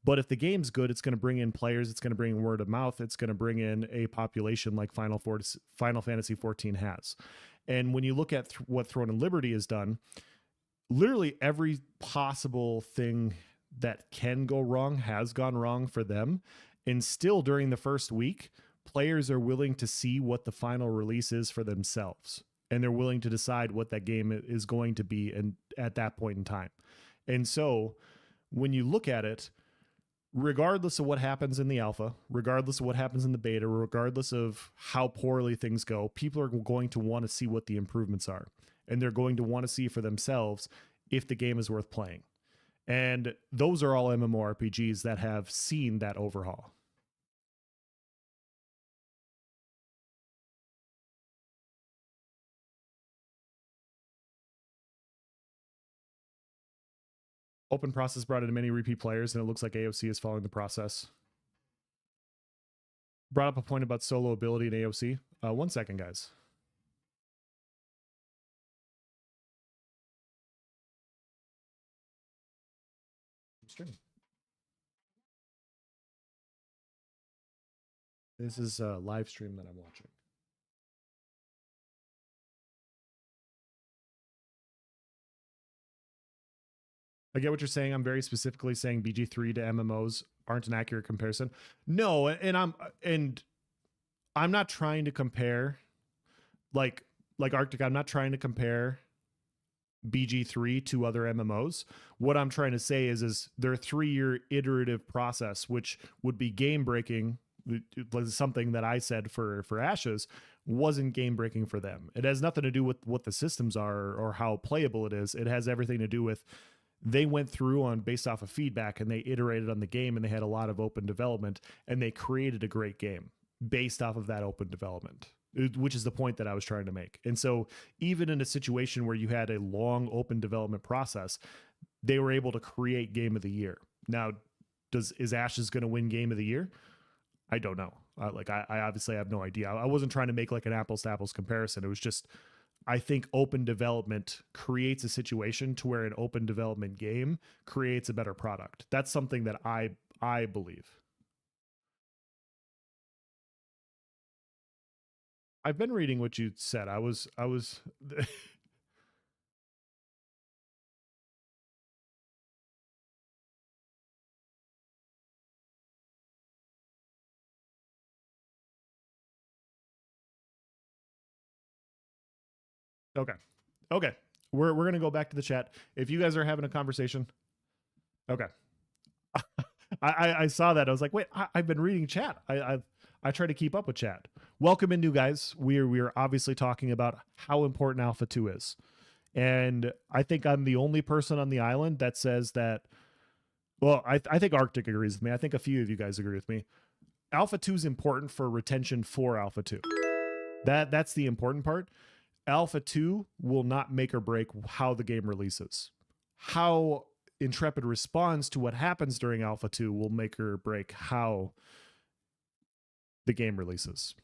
but if the game's good, it's going to bring in players, it's going to bring word of mouth, it's going to bring in a population like Final Fantasy XIV has. And when you look at what Throne and Liberty has done, literally every possible thing that can go wrong has gone wrong for them. And still during the first week, players are willing to see what the final release is for themselves, and they're willing to decide what that game is going to be and at that point in time. And so when you look at it, regardless of what happens in the alpha, regardless of what happens in the beta, regardless of how poorly things go, people are going to want to see what the improvements are, and they're going to want to see for themselves if the game is worth playing. And those are all MMORPGs that have seen that overhaul. Open process brought in many repeat players, and it looks like AOC is following the process. Brought up a point about solo ability in AOC. 1 second, guys. I'm streaming. This is a live stream that I'm watching. I get what you're saying. I'm very specifically saying BG3 to MMOs aren't an accurate comparison. No, and I'm not trying to compare like Arctic. I'm not trying to compare BG3 to other MMOs. What I'm trying to say is their 3-year iterative process, which would be game breaking, was something that I said for Ashes, wasn't game breaking for them. It has nothing to do with what the systems are or how playable it is. It has everything to do with they went through on based off of feedback, and they iterated on the game, and they had a lot of open development, and they created a great game based off of that open development, which is the point that I was trying to make. And so even in a situation where you had a long open development process, they were able to create Game of the Year. Now, is Ashes going to win Game of the Year? I don't know. I obviously have no idea. I wasn't trying to make like an apples to apples comparison. It was just, I think open development creates a situation to where an open development game creates a better product. That's something that I believe. I've been reading what you said. I was Okay. Okay. We're going to go back to the chat. If you guys are having a conversation. Okay. I saw that. I was like, wait, I've been reading chat. I try to keep up with chat. Welcome in, new guys. We are obviously talking about how important Alpha 2 is. And I think I'm the only person on the island that says that. Well, I think Arctic agrees with me. I think a few of you guys agree with me. Alpha 2 is important for retention for Alpha 2. That's the important part. Alpha 2 will not make or break how the game releases. How Intrepid responds to what happens during Alpha 2 will make or break how the game releases.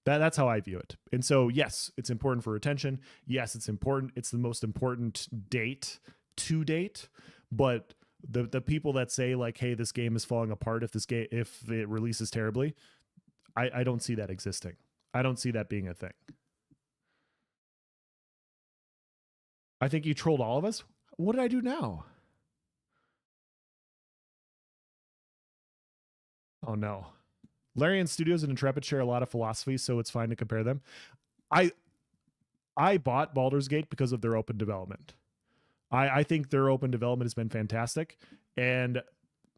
That's how I view it. And so, yes, it's important for retention. Yes, it's important. It's the most important date to date. But the people that say like, hey, this game is falling apart if it releases terribly, I don't see that existing. I don't see that being a thing. I think you trolled all of us. What did I do now? Oh no. Larian Studios and Intrepid share a lot of philosophies, so it's fine to compare them. I bought Baldur's Gate because of their open development. I think their open development has been fantastic, and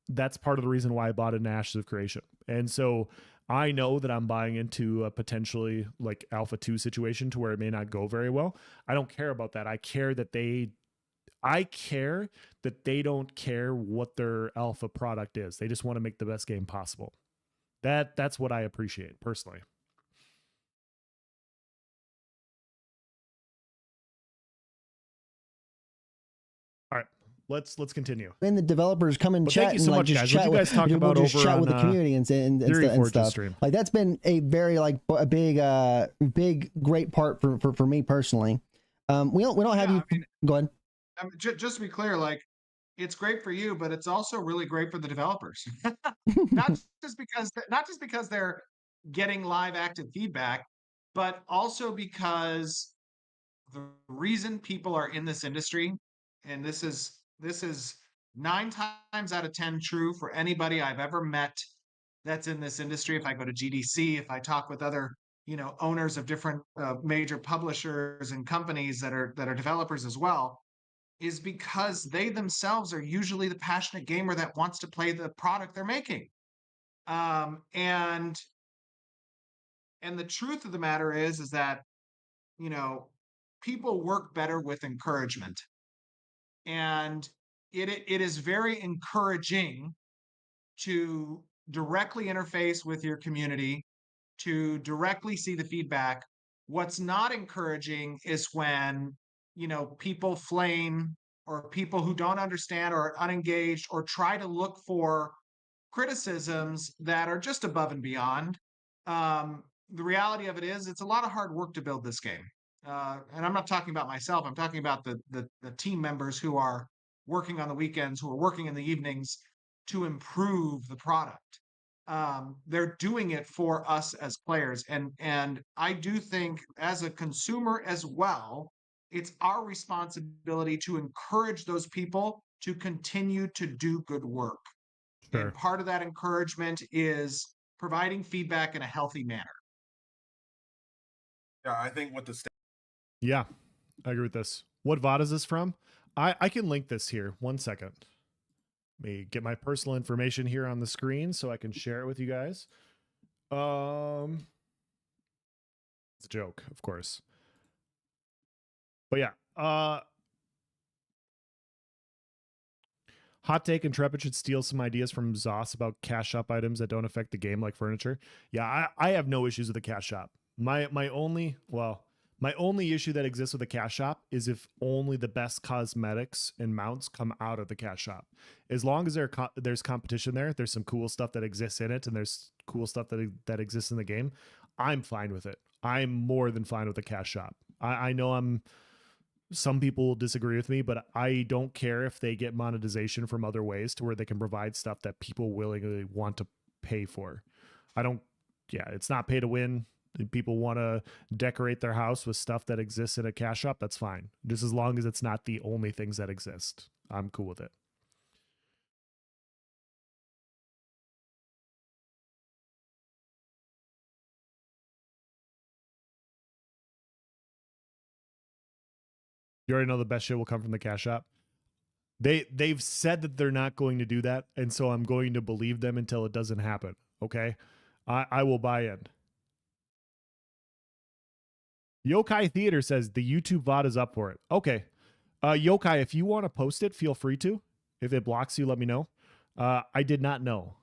that's part of the reason why I bought it in Ashes of Creation. And so I know that I'm buying into a potentially like Alpha 2 situation to where it may not go very well. I don't care about that. I care that they don't care what their alpha product is. They just want to make the best game possible. That's what I appreciate personally. All right, let's continue. And the developers come and Well, chat thank you and so like much, just guys. chat What you guys talk with, about we'll just over chat on with the community and Theory Forge's stuff. stream? Like that's been a very like a big great part for me personally. We don't have you. Go ahead. Just to be clear, like it's great for you, but it's also really great for the developers. not just because they're getting live active feedback, but also because the reason people are in this industry, and this is 9 times out of 10 true for anybody I've ever met that's in this industry. If I go to GDC, if I talk with other owners of different major publishers and companies that are developers as well, is because they themselves are usually the passionate gamer that wants to play the product they're making. And the truth of the matter is that people work better with encouragement, and it is very encouraging to directly interface with your community, to directly see the feedback. What's not encouraging is when people flame, or people who don't understand or are unengaged or try to look for criticisms that are just above and beyond. The reality of it is it's a lot of hard work to build this game. And I'm not talking about myself. I'm talking about the team members who are working on the weekends, who are working in the evenings to improve the product. They're doing it for us as players. And I do think as a consumer as well, it's our responsibility to encourage those people to continue to do good work. Sure. And part of that encouragement is providing feedback in a healthy manner. Yeah, I think with the Yeah, I agree with this. What VOD is this from? I can link this here. 1 second. Let me get my personal information here on the screen so I can share it with you guys. It's a joke, of course. But yeah, hot take: Intrepid should steal some ideas from Zoss about cash shop items that don't affect the game, like furniture. Yeah, I have no issues with the cash shop. My only issue that exists with the cash shop is if only the best cosmetics and mounts come out of the cash shop. As long as there's competition there's some cool stuff that exists in it, and there's cool stuff that exists in the game, I'm fine with it. I'm more than fine with the cash shop. I know some people will disagree with me, but I don't care if they get monetization from other ways to where they can provide stuff that people willingly want to pay for. It's not pay to win. If people want to decorate their house with stuff that exists in a cash shop, that's fine. Just as long as it's not the only things that exist, I'm cool with it. You already know the best shit will come from the cash shop. They've said that they're not going to do that, and so I'm going to believe them until it doesn't happen. Okay, I will buy in. Yokai Theater says the YouTube VOD is up for it. Okay, Yokai, if you want to post it, feel free to. If it blocks you, let me know. I did not know.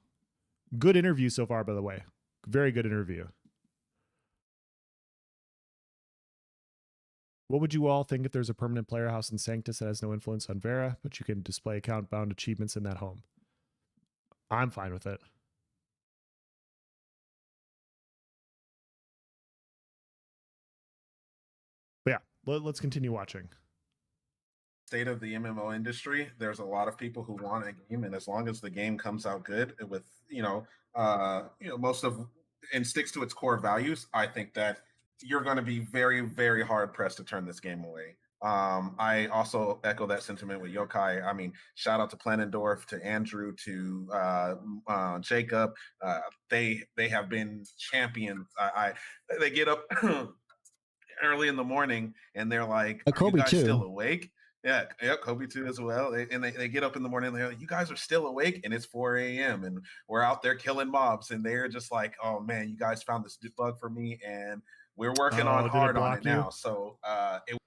Good interview so far, by the way. Very good interview. What would you all think if there's a permanent player house in Sanctus that has no influence on Vera, but you can display account-bound achievements in that home? I'm fine with it. But yeah, let's continue watching. State of the MMO industry, there's a lot of people who want a game, and as long as the game comes out good with most of and sticks to its core values, I think that you're going to be very, very hard pressed to turn this game away. I also echo that sentiment with Yokai. I mean, shout out to Planendorf, to Andrew, to Jacob. They have been champions. They get up early in the morning and they're like, "Are Kobe you guys too. still awake?" Yeah, Kobe too as well. They get up in the morning and they're like, "You guys are still awake?" And it's 4 a.m. and we're out there killing mobs, and they're just like, "Oh man, you guys found this bug for me, and we're working on hard on it now." So it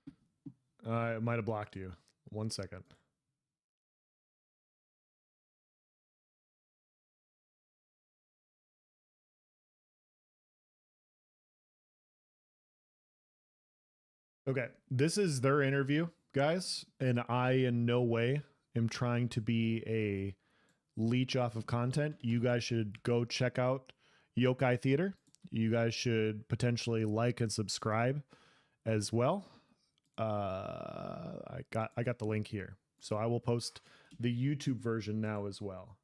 might have blocked you. 1 second. Okay, this is their interview, guys, and I in no way am trying to be a leech off of content. You guys should go check out Yokai Theater. You guys should potentially like and subscribe as well. I got the link here, so I will post the YouTube version now as well.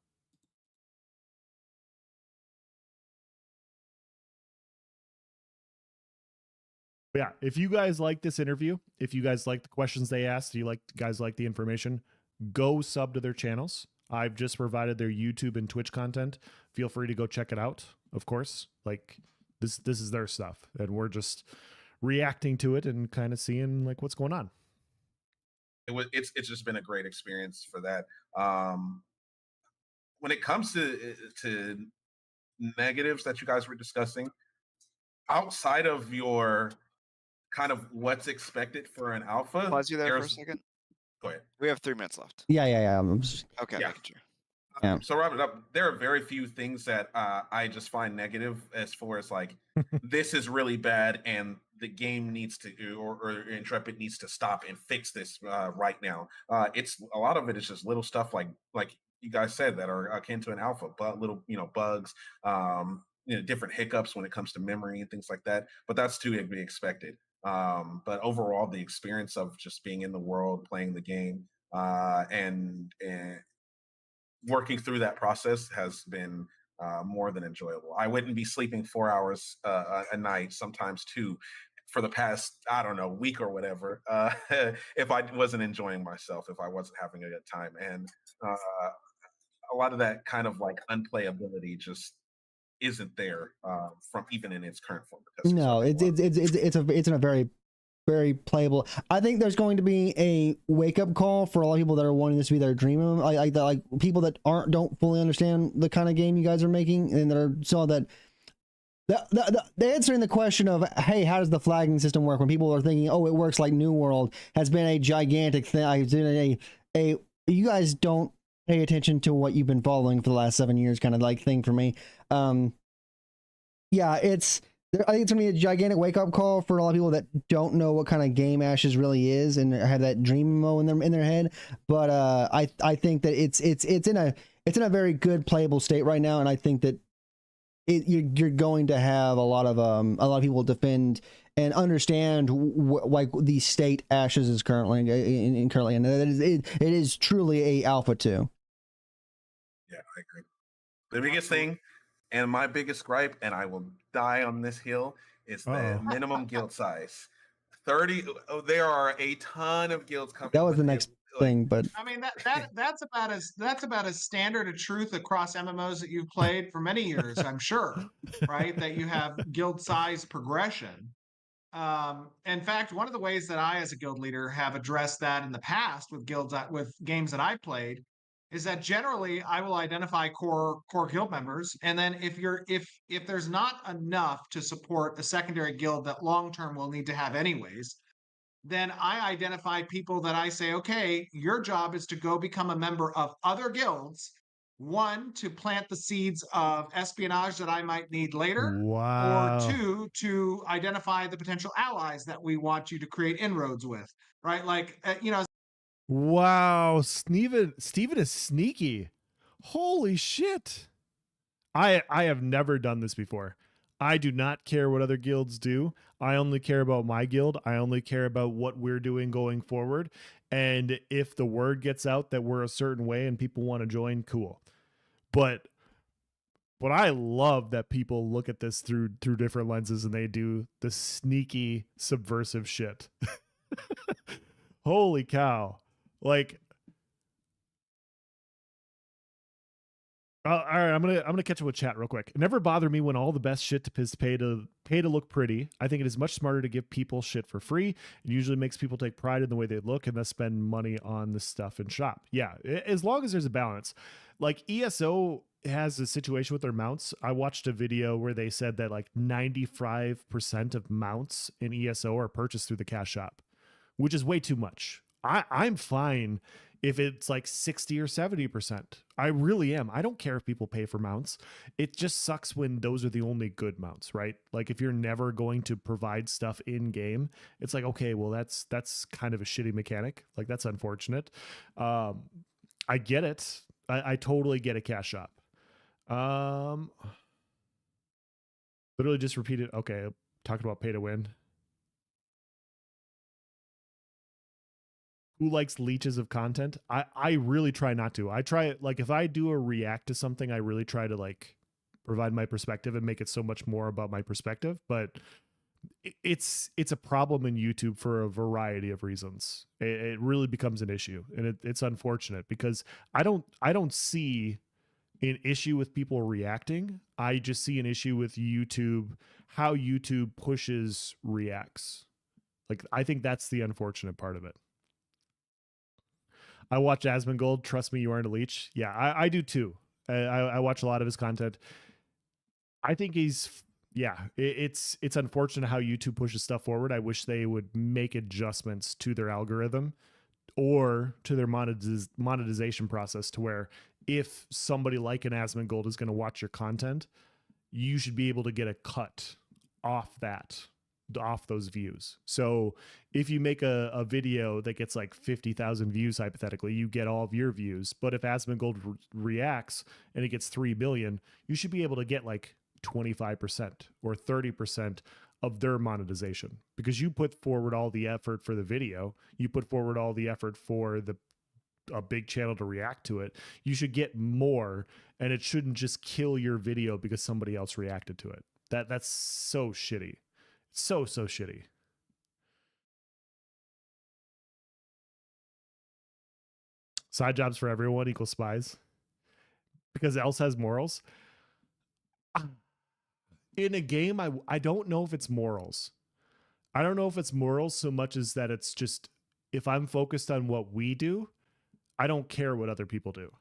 But yeah, if you guys like this interview, if you guys like the questions they asked, guys like the information, go sub to their channels. I've just provided their YouTube and Twitch content. Feel free to go check it out. Of course, like this is their stuff, and we're just reacting to it and kind of seeing like what's going on. It's just been a great experience for that. When it comes to negatives that you guys were discussing, outside of your kind of what's expected for an alpha, Pause you there for a second. Go ahead. We have 3 minutes left. Yeah. Okay, Yeah. making sure. Yeah. So wrap it up. There are very few things that I just find negative as far as like this is really bad and the game needs to or Intrepid needs to stop and fix this right now. It's a lot of it is just little stuff like you guys said that are akin to an alpha, but little bugs, different hiccups when it comes to memory and things like that. But that's to be expected. But overall, the experience of just being in the world, playing the game, and working through that process has been more than enjoyable. I wouldn't be sleeping 4 hours a night, sometimes 2, for the past, I don't know, week or whatever, if I wasn't enjoying myself, if I wasn't having a good time. And a lot of that kind of like unplayability just isn't there from even in its current form. No, it's in a very, very playable. I think there's going to be a wake up call for a lot of people that are wanting this to be their dream. Like people that don't fully understand the kind of game you guys are making, and that are so that the answering the question of, hey, how does the flagging system work, when people are thinking, oh, it works like New World, has been a gigantic thing. You guys don't pay attention to what you've been following for the last 7 years, kind of like thing for me. Yeah, I think it's gonna be a gigantic wake up call for a lot of people that don't know what kind of game Ashes really is and have that dream MMO in their head. But I think that it's in a very good playable state right now, and I think that you're going to have a lot of people defend and understand like the state Ashes is currently, and it is truly a alpha 2. Yeah, I agree. The biggest thing and my biggest gripe, and I will die on this hill, is the minimum guild size. 30. There are a ton of guilds coming. That was the next thing, but I mean that's about as standard a truth across MMOs that you've played for many years, I'm sure, right? That you have guild size progression. In fact, one of the ways that I, as a guild leader, have addressed that in the past with games that I played, is that generally I will identify core guild members, and then if there's not enough to support a secondary guild that long term will need to have anyways, then I identify people that I say, okay, your job is to go become a member of other guilds one, to plant the seeds of espionage that I might need later, or Wow. two, to identify the potential allies that we want you to create inroads with, right? Like, you know, Wow. Steven is sneaky. Holy shit. I have never done this before. I do not care what other guilds do. I only care about my guild. I only care about what we're doing going forward. And if the word gets out that we're a certain way and people want to join, cool. But I love that people look at this through different lenses and they do the sneaky subversive shit. Holy cow. Like, all right, I'm gonna catch up with chat real quick. It never bothered me when all the best shit is pay to look pretty. I think it is much smarter to give people shit for free. It usually makes people take pride in the way they look and thus spend money on the stuff in shop. Yeah, as long as there's a balance. Like ESO has a situation with their mounts. I watched a video where they said that like 95% of mounts in ESO are purchased through the cash shop, which is way too much. I'm fine if it's like 60 or 70%. I really am. I don't care if people pay for mounts. It just sucks when those are the only good mounts, right? Like if you're never going to provide stuff in game, it's like, okay, well that's kind of a shitty mechanic. Like that's unfortunate. I get it. I totally get a cash shop. Literally just repeated. Okay, talking about pay to win. Who likes leeches of content? I really try not to. I try, like, if I do a react to something, I really try to like provide my perspective and make it so much more about my perspective. But it's a problem in YouTube for a variety of reasons. It really becomes an issue, and it's unfortunate because I don't see an issue with people reacting. I just see an issue with YouTube, how YouTube pushes reacts. Like I think that's the unfortunate part of it. I watch Asmongold. Trust me, you aren't a leech. Yeah, I do too. I watch a lot of his content. I think he's, yeah, it's unfortunate how YouTube pushes stuff forward. I wish they would make adjustments to their algorithm or to their monetization process to where if somebody like an Asmongold is going to watch your content, you should be able to get a cut off those views. So if you make a video that gets like 50,000 views, hypothetically, you get all of your views. But if Asmongold reacts and it gets 3 billion, you should be able to get like 25% or 30% of their monetization because you put forward all the effort for the video. You put forward all the effort for a big channel to react to it. You should get more, and it shouldn't just kill your video because somebody else reacted to it. That's so shitty. So shitty. Side jobs for everyone equals spies because else has morals. In a game, I don't know if it's morals. I don't know if it's morals so much as that it's just if I'm focused on what we do, I don't care what other people do.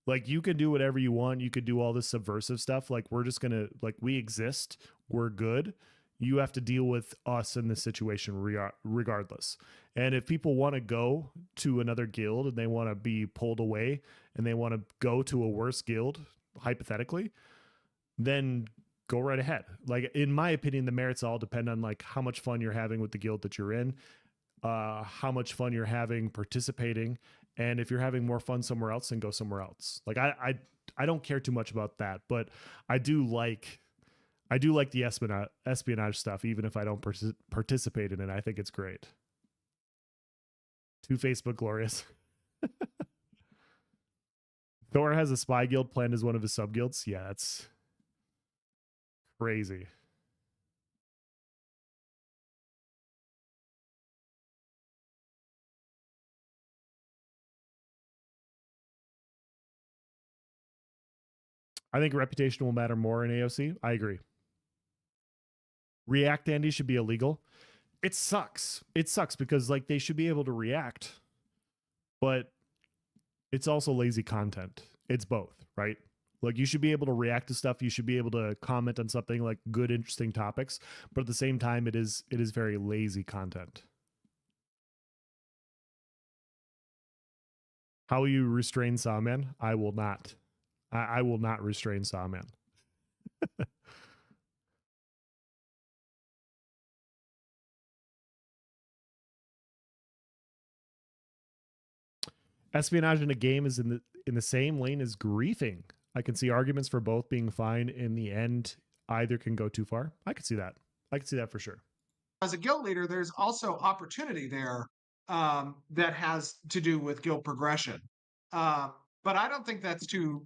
Like you can do whatever you want. You could do all this subversive stuff. Like we're just gonna like we exist. We're good. You have to deal with us in this situation regardless. And if people want to go to another guild and they want to be pulled away and they want to go to a worse guild, hypothetically, then go right ahead. Like in my opinion, the merits all depend on like how much fun you're having with the guild that you're in, how much fun you're having participating, and if you're having more fun somewhere else, then go somewhere else. Like I don't care too much about that, but I do like the espionage stuff, even if I don't participate in it. I think it's great. To Facebook glorious. Thor has a spy guild planned as one of his sub guilds. Yeah, that's crazy. I think reputation will matter more in AOC. I agree. React Andy should be illegal. It sucks. It sucks because like they should be able to react, but it's also lazy content. It's both, right? Like you should be able to react to stuff. You should be able to comment on something like good, interesting topics, but at the same time, it is very lazy content. How will you restrain Sawman? I will not. I will not restrain Sawman. Espionage in a game is in the same lane as griefing. I can see arguments for both being fine. In the end, either can go too far. I could see that. I could see that for sure. As a guild leader, there's also opportunity there that has to do with guild progression. But I don't think that's too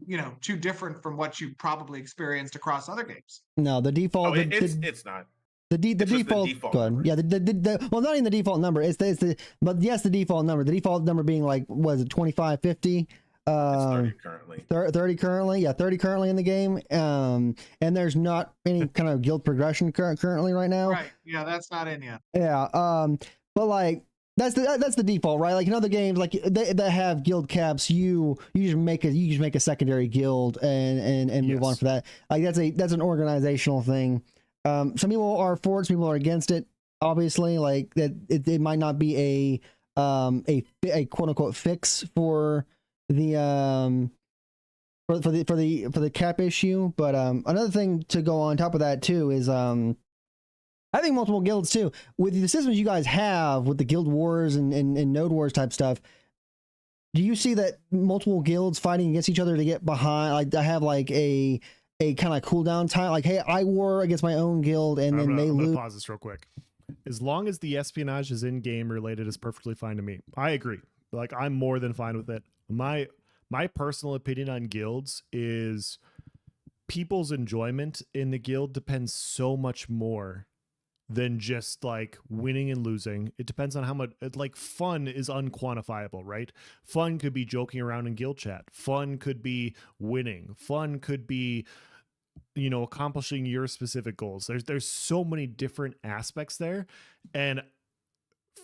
different from what you probably experienced across other games. No, the default. It's not. The It's just default, the default go ahead. number. Yeah, well, not even the default number. It's the but yes, the default number. The default number being like, was it 25, 50? It's 30 currently. 30 currently, yeah, 30 currently in the game. And there's not any kind of guild progression currently right now. Right? Yeah, that's not in yet. Yeah. But like that's the default, right? Like in other games, like they have guild caps, you just make a secondary guild and move on for that. Like that's an organizational thing. Some people are for it, some people are against it. Obviously, like that, it might not be a quote unquote fix for the for the cap issue. But another thing to go on top of that too is having multiple guilds too. With the systems you guys have with the guild wars and node wars type stuff, do you see that multiple guilds fighting against each other to get behind? Like I have like a kind of cooldown time, like, hey, I war against my own guild, and then they lose. Pause this real quick. As long as the espionage is in game related, is perfectly fine to me. I agree. Like I'm more than fine with it. My personal opinion on guilds is people's enjoyment in the guild depends so much more than just like winning and losing. It depends on how much, like, fun is unquantifiable, right? Fun could be joking around in guild chat. Fun could be winning. Fun could be, accomplishing your specific goals. There's so many different aspects there. And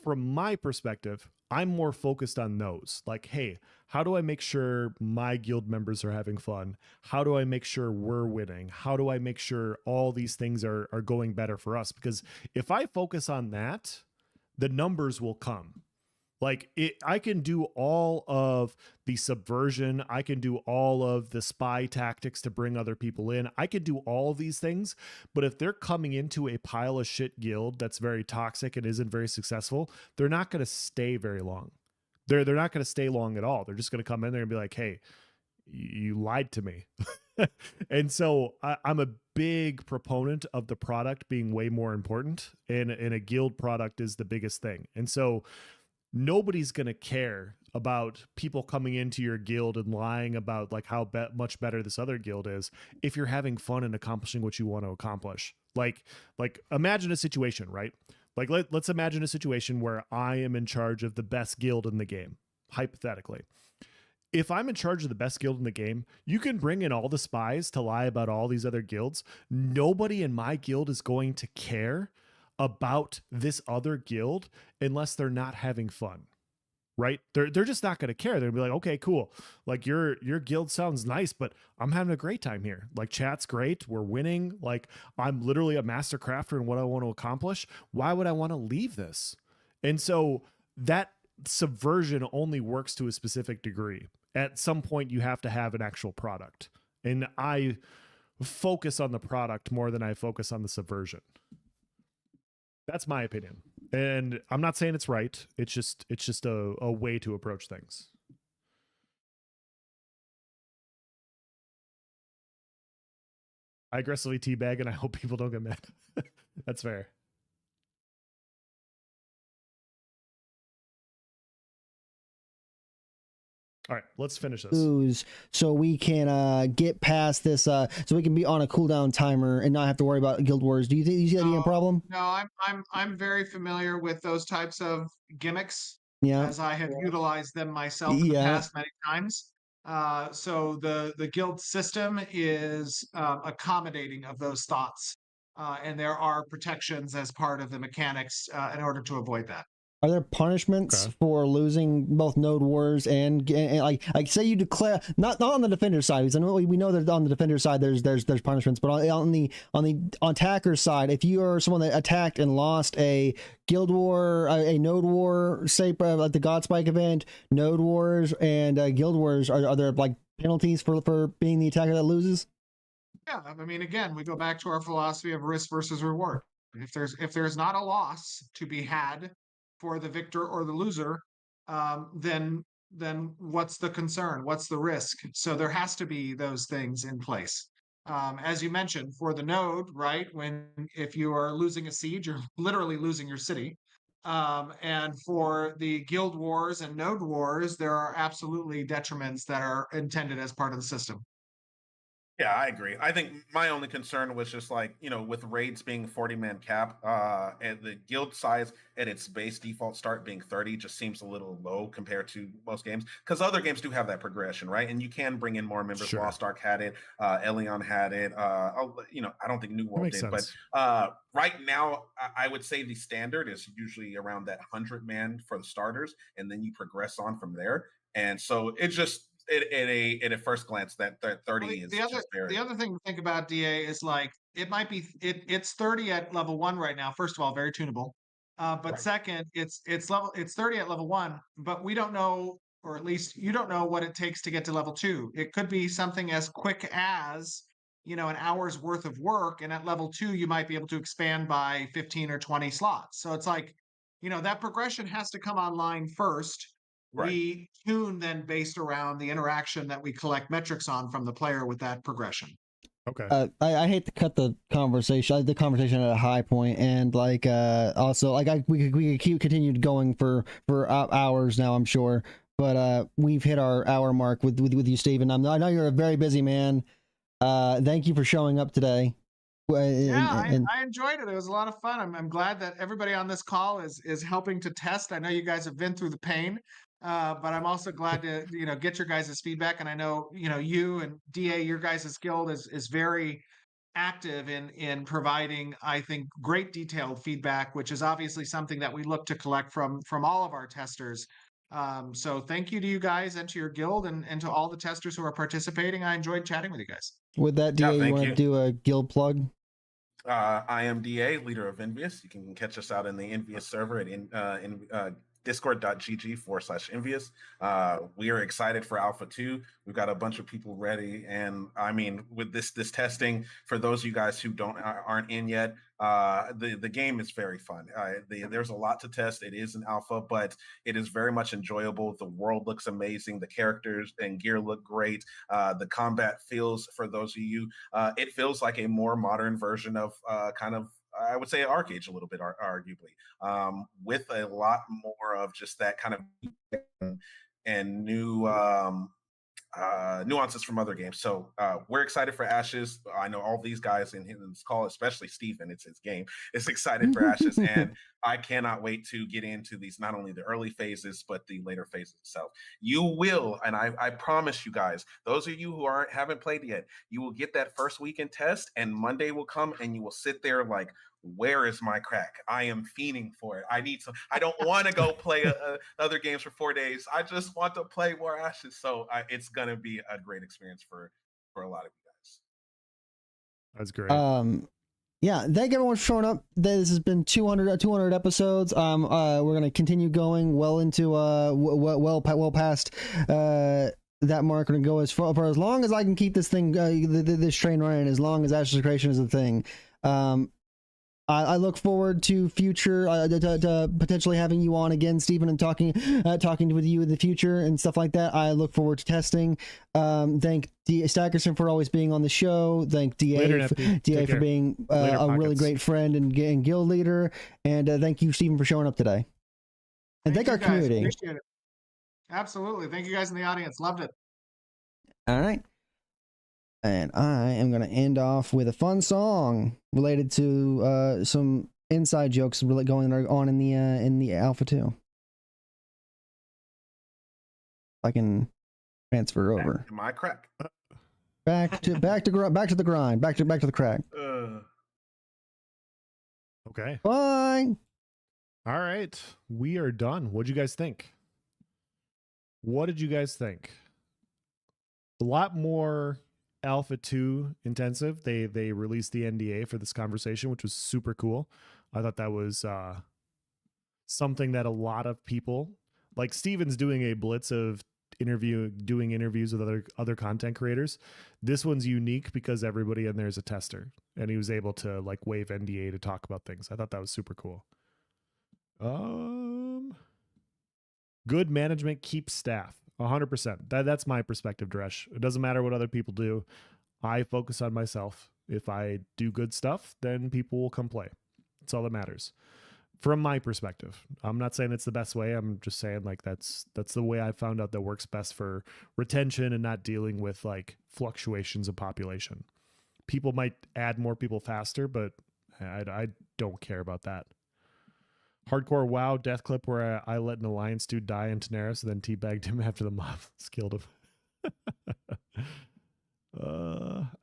from my perspective, I'm more focused on those. Like, hey, how do I make sure my guild members are having fun? How do I make sure we're winning? How do I make sure all these things are going better for us? Because if I focus on that, the numbers will come. Like I can do all of the subversion. I can do all of the spy tactics to bring other people in. I can do all of these things. But if they're coming into a pile of shit guild that's very toxic and isn't very successful, they're not going to stay very long. They're not going to stay long at all. They're just going to come in there and be like, hey, you lied to me. And so I'm a big proponent of the product being way more important. And a guild product is the biggest thing. And so nobody's going to care about people coming into your guild and lying about like how much better this other guild is if you're having fun and accomplishing what you want to accomplish. Like imagine a situation, right? Like let's imagine a situation where I am in charge of the best guild in the game, hypothetically. If I'm in charge of the best guild in the game, you can bring in all the spies to lie about all these other guilds. Nobody in my guild is going to care about this other guild unless they're not having fun, right? They're just not going to care. They'll be like, okay, cool. Like your guild sounds nice, but I'm having a great time here. Like chat's great. We're winning. Like I'm literally a master crafter in what I want to accomplish. Why would I want to leave this? And so that subversion only works to a specific degree. At some point you have to have an actual product. And I focus on the product more than I focus on the subversion. That's my opinion. And I'm not saying it's right. It's just a way to approach things. I aggressively teabag and I hope people don't get mad. That's fair. All right, let's finish this. So we can get past this, so we can be on a cooldown timer and not have to worry about guild wars. Do you think you see that being a problem? No, I'm very familiar with those types of gimmicks. Yeah, as I have utilized them myself in the past many times. So the guild system is accommodating of those thoughts, and there are protections as part of the mechanics in order to avoid that. Are there punishments for losing both node wars and like say you declare not on the defender side, because I know we know that on the defender side there's punishments, but on the attacker side, if you are someone that attacked and lost a guild war, a node war, say like the Godspike event, node wars and guild wars, are there like penalties for being the attacker that loses? Yeah, I mean, again, we go back to our philosophy of risk versus reward. If there's not a loss to be had for the victor or the loser, then what's the concern? What's the risk? So there has to be those things in place. As you mentioned, for the node, right? If you are losing a siege, you're literally losing your city. And for the guild wars and node wars, there are absolutely detriments that are intended as part of the system. Yeah, I agree. I think my only concern was just like, with raids being 40-man cap, and the guild size at its base default start being 30 just seems a little low compared to most games. Because other games do have that progression, right? And you can bring in more members. Sure. Lost Ark had it, Elion had it. I don't think New That World makes did, sense. but right now, I would say the standard is usually around that 100-man for the starters, and then you progress on from there. And so it just at a first glance that 30 Well, is the other just very the other thing to think about, DA, is like it might be it's 30 at level 1 right now. First of all, very tunable. But right. second, it's 30 at level 1, but we don't know, or at least you don't know what it takes to get to level 2. It could be something as quick as, an hour's worth of work, and at level 2 you might be able to expand by 15 or 20 slots. So it's like, that progression has to come online first. Right. We tune then based around the interaction that we collect metrics on from the player with that progression. Okay. I hate to cut the conversation at a high point, and like also like we could keep continued going for hours now, I'm sure, but we've hit our hour mark with you, Steven. I know you're a very busy man. Thank you for showing up today. I enjoyed it. It was a lot of fun. I'm glad that everybody on this call is helping to test. I know you guys have been through the pain, but I'm also glad to get your guys' feedback. And I know you and DA, your guys' guild is very active in providing, I think, great detailed feedback, which is obviously something that we look to collect from all of our testers. So thank you to you guys and to your guild and to all the testers who are participating. I enjoyed chatting with you guys. With that, DA, you thank want to you. do a guild plug? I am DA, leader of Envious. You can catch us out in the Envious server at discord.gg/envious. We are excited for Alpha 2. We've got a bunch of people ready. And I mean, with this testing, for those of you guys who aren't in yet, the game is very fun. There's a lot to test. It is an alpha, but it is very much enjoyable. The world looks amazing. The characters and gear look great. The combat feels, for those of you, it feels like a more modern version of kind of, I would say, ArcAge a little bit, arguably, with a lot more of just that kind of and new nuances from other games. So we're excited for Ashes. I know all these guys in this call, especially Steven, it's his game, is excited for Ashes. And I cannot wait to get into these, not only the early phases, but the later phases itself. You will, and I promise you guys, those of you who haven't played yet, you will get that first weekend test, and Monday will come and you will sit there like, where is my crack? I am fiending for it. I don't want to go play other games for 4 days. I just want to play more Ashes. So it's going to be a great experience for a lot of you guys. That's great. Yeah, thank everyone for showing up. This has been 200 episodes. We're gonna continue going well into well past that mark. We're gonna go for as long as I can keep this thing this train running, as long as Ashes Creation is a thing. I look forward to future to potentially having you on again, Stephen, and talking with you in the future and stuff like that. I look forward to testing. Thank Stackerson for always being on the show. Thank DA for being a really great friend and guild leader. And thank you, Stephen, for showing up today. And thank our community. Appreciate it. Absolutely. Thank you guys in the audience. Loved it. All right. And I am going to end off with a fun song related to some inside jokes really going on in the Alpha 2. I can transfer over. My crack. Back to the grind. Back to the crack. Okay. Bye. All right. We are done. What'd you guys think? What did you guys think? A lot more Alpha 2 intensive. They released the NDA for this conversation, which was super cool. I thought that was something that a lot of people, like Steven's doing a blitz of doing interviews with other content creators. This one's unique because everybody in there is a tester, and he was able to like waive NDA to talk about things. I thought that was super cool. Good management keeps staff. 100%. That's my perspective, Dresh. It doesn't matter what other people do. I focus on myself. If I do good stuff, then people will come play. That's all that matters. From my perspective, I'm not saying it's the best way. I'm just saying like that's the way I found out that works best for retention and not dealing with like fluctuations of population. People might add more people faster, but I don't care about that. Hardcore WoW death clip where I let an alliance dude die in Tenaris and then teabagged him after the mob killed him.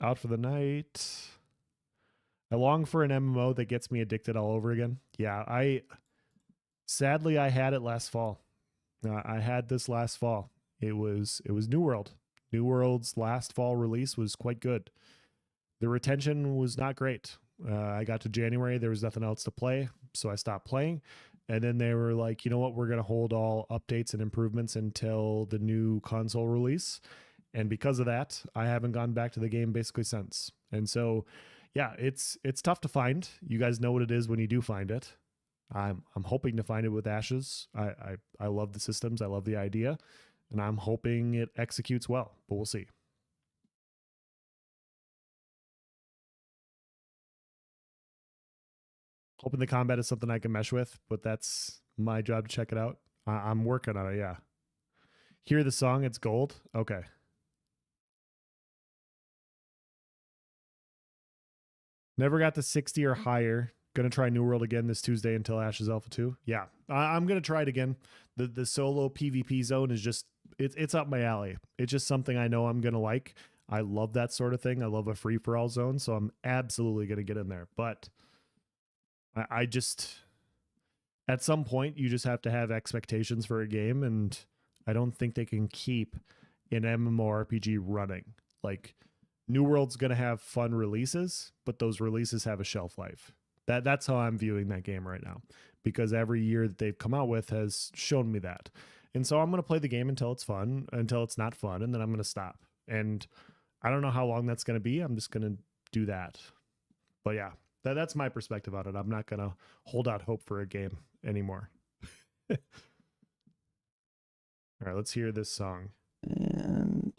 Out for the night. I long for an MMO that gets me addicted all over again. Yeah, sadly I had it last fall. I had this last fall. It was New World. New World's last fall release was quite good. The retention was not great. I got to January, there was nothing else to play, so I stopped playing. And then they were like, you know what, we're going to hold all updates and improvements until the new console release. And because of that, I haven't gone back to the game basically since. And so, yeah, it's tough to find. You guys know what it is when you do find it. I'm hoping to find it with Ashes. I love the systems. I love the idea. And I'm hoping it executes well, but we'll see. Hoping the combat is something I can mesh with, but that's my job to check it out. I'm working on it, yeah. Hear the song, it's gold? Okay. Never got to 60 or higher. Gonna try New World again this Tuesday until Ashes Alpha 2. Yeah, I'm gonna try it again. The solo PvP zone is just, it's up my alley. It's just something I know I'm gonna like. I love that sort of thing. I love a free-for-all zone, so I'm absolutely gonna get in there. But I just, at some point, you just have to have expectations for a game, and I don't think they can keep an MMORPG running. Like, New World's going to have fun releases, but those releases have a shelf life. That's how I'm viewing that game right now, because every year that they've come out with has shown me that. And so I'm going to play the game until it's fun, until it's not fun, and then I'm going to stop. And I don't know how long that's going to be. I'm just going to do that. But yeah. That's my perspective on it. I'm not going to hold out hope for a game anymore. All right, let's hear this song. And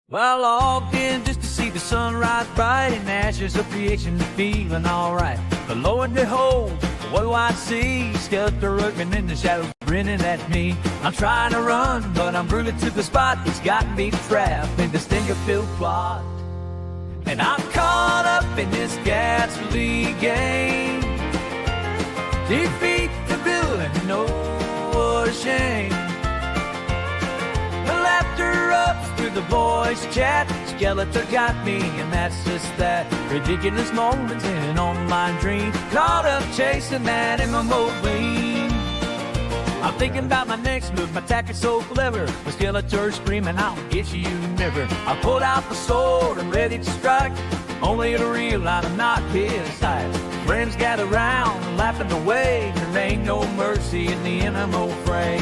well, I logged in just to see the sunrise bright and ashes of creation feeling alright. But lo and behold, what do I see? Skeleton lurking in the shadows, grinning at me. I'm trying to run, but I'm rooted to the spot. It's got me trapped in this stinker-filled plot. And I'm caught up in this ghastly game. Defeat the villain, no, what a shame. The laughter erupts through the boys' chat. Skeletor got me, and that's just that. Ridiculous moments in an online dream. Caught up chasing that MMO gleam. I'm thinking about my next move, my tactic's so clever. The Skeletor screaming, I'll get you never. I pulled out the sword, I'm ready to strike, only to realize I'm not his type. Friends gather round, laughing away. There ain't no mercy in the MMO fray.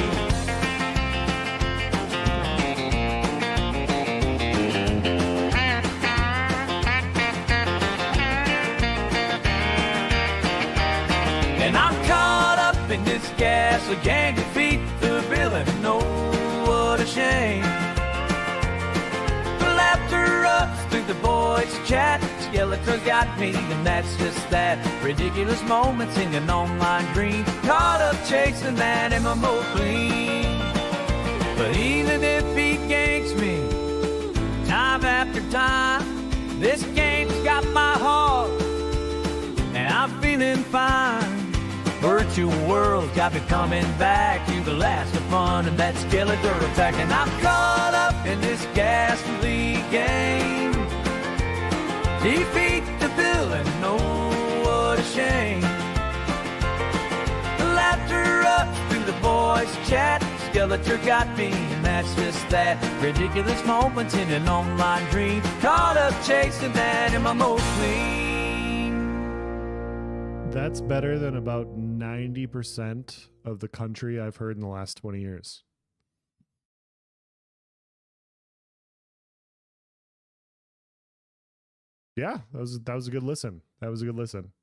And I'm caught up in this castle gang, defeat the villain, no, what a shame. The laughter erupts through the boys' chat. Skeletor got me, and that's just that. Ridiculous moments in an online dream. Caught up chasing that MMO clean. But even if he ganks me, time after time, this game's got my heart, and I'm feeling fine. Virtual world got me coming back to the last of fun, and that Skeletor attack. And I'm caught up in this ghastly game. Defeat the villain, no, what a shame. The laughter up through the boys' chat. skeleton got me, and that's just that. Ridiculous moments in an online dream, caught up chasing that MMO queen. That's better than about 90% of the country I've heard in the last 20 years. Yeah, that was a good listen. That was a good listen.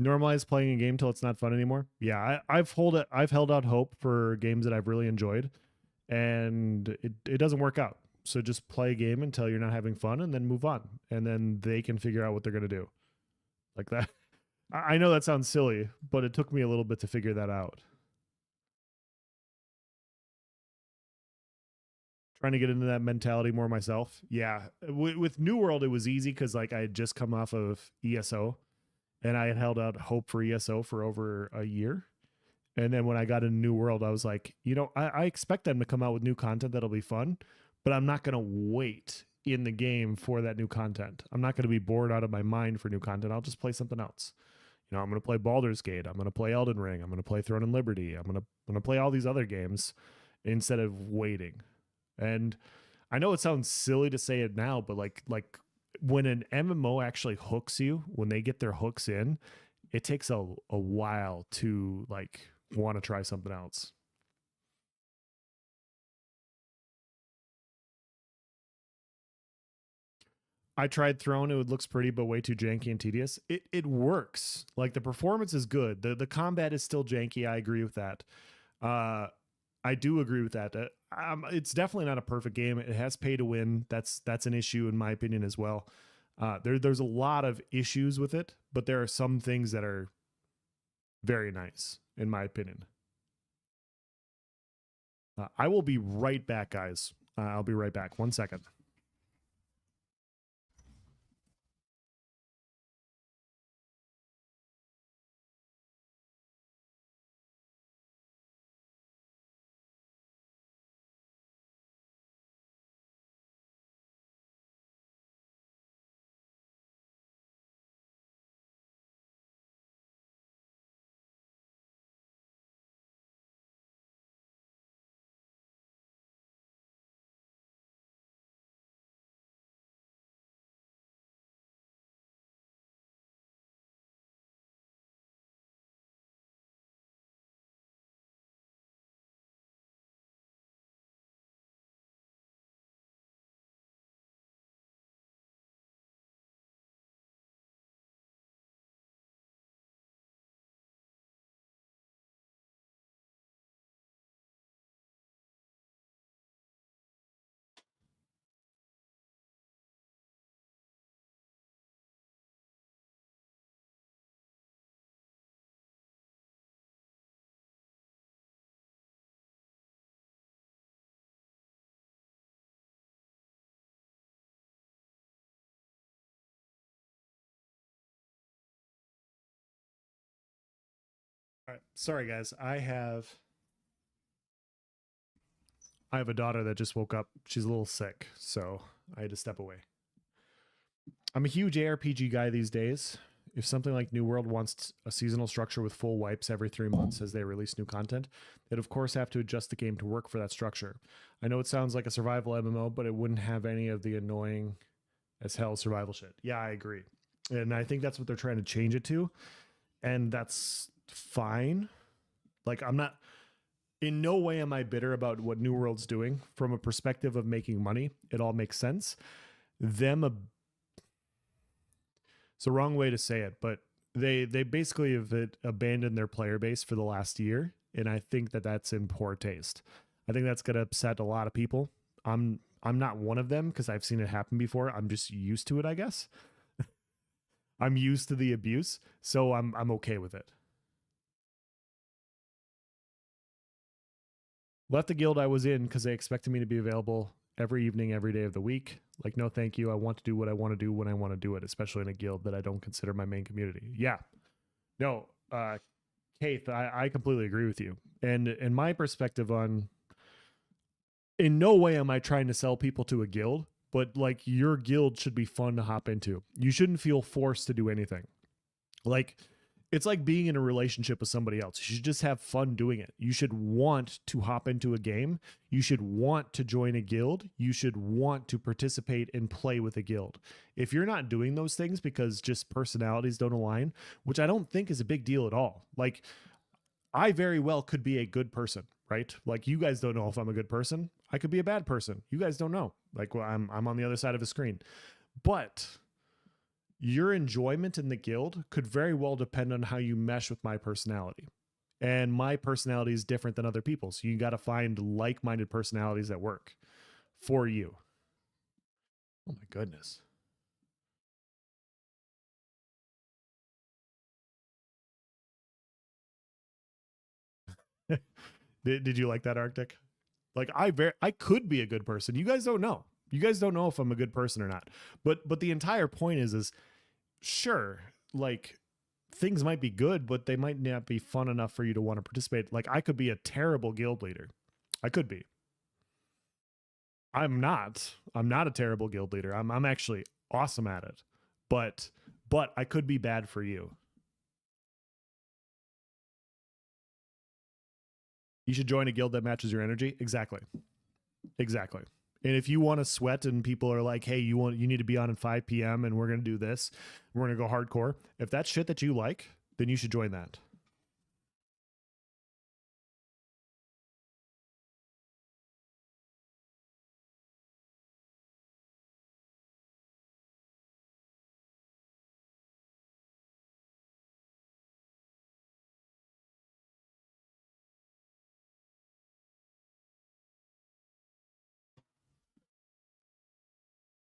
Normalize playing a game till it's not fun anymore. Yeah, I've held out hope for games that I've really enjoyed, and it doesn't work out. So just play a game until you're not having fun, and then move on, and then they can figure out what they're gonna do. Like that. I know that sounds silly, but it took me a little bit to figure that out. Trying to get into that mentality more myself. Yeah, with New World, it was easy because like I had just come off of ESO, and I had held out hope for ESO for over a year. And then when I got into New World, I was like, you know, I expect them to come out with new content that'll be fun, but I'm not going to wait in the game for that new content. I'm not going to be bored out of my mind for new content. I'll just play something else. You know, I'm going to play Baldur's Gate. I'm going to play Elden Ring. I'm going to play Throne and Liberty. I'm going to play all these other games instead of waiting. And I know it sounds silly to say it now, but like when an MMO actually hooks you, when they get their hooks in, it takes a while to like want to try something else. I tried Throne. It looks pretty, but way too janky and tedious. It works. Like the performance is good. The combat is still janky. I agree with that. I do agree with that. It's definitely not a perfect game. It has pay to win. That's an issue in my opinion as well. There's a lot of issues with it, but there are some things that are very nice in my opinion. I will be right back, guys. I'll be right back. 1 second. All right. Sorry, guys. I have a daughter that just woke up. She's a little sick, so I had to step away. I'm a huge ARPG guy these days. If something like New World wants a seasonal structure with full wipes every 3 months as they release new content, they'd of course have to adjust the game to work for that structure. I know it sounds like a survival MMO, but it wouldn't have any of the annoying as hell survival shit. Yeah, I agree. And I think that's what they're trying to change it to. And that's fine. Like, I'm not, in no way am I bitter about what New World's doing. From a perspective of making money, it all makes sense. It's the wrong way to say it, but they basically have abandoned their player base for the last year, and I think that that's in poor taste. I think that's going to upset a lot of people. I'm not one of them because I've seen it happen before. I'm just used to it, I guess. I'm used to the abuse, so I'm okay with it. Left the guild I was in because they expected me to be available every evening, every day of the week. Like, no, thank you. I want to do what I want to do when I want to do it, especially in a guild that I don't consider my main community. Yeah. No, Keith, I completely agree with you. And my perspective on, in no way am I trying to sell people to a guild, but like your guild should be fun to hop into. You shouldn't feel forced to do anything. Like, It's like being in a relationship with somebody else. You should just have fun doing it. You should want to hop into a game. You should want to join a guild. You should want to participate and play with a guild. If you're not doing those things because just personalities don't align, which I don't think is a big deal at all. Like, I very well could be a good person, right? Like, you guys don't know if I'm a good person. I could be a bad person. You guys don't know. Like, well, I'm on the other side of a screen. But your enjoyment in the guild could very well depend on how you mesh with my personality. And my personality is different than other people's. So you got to find like-minded personalities that work for you. Oh my goodness. Did you like that, Arctic? Like, I could be a good person. You guys don't know. You guys don't know if I'm a good person or not. But the entire point is sure, like, things might be good, but they might not be fun enough for you to want to participate. Like, I could be a terrible guild leader. I could be. I'm not a terrible guild leader. I'm actually awesome at it. But I could be bad for you. You should join a guild that matches your energy. Exactly. And if you want to sweat and people are like, hey, you need to be on at 5 p.m. and we're going to do this, we're going to go hardcore. If that's shit that you like, then you should join that.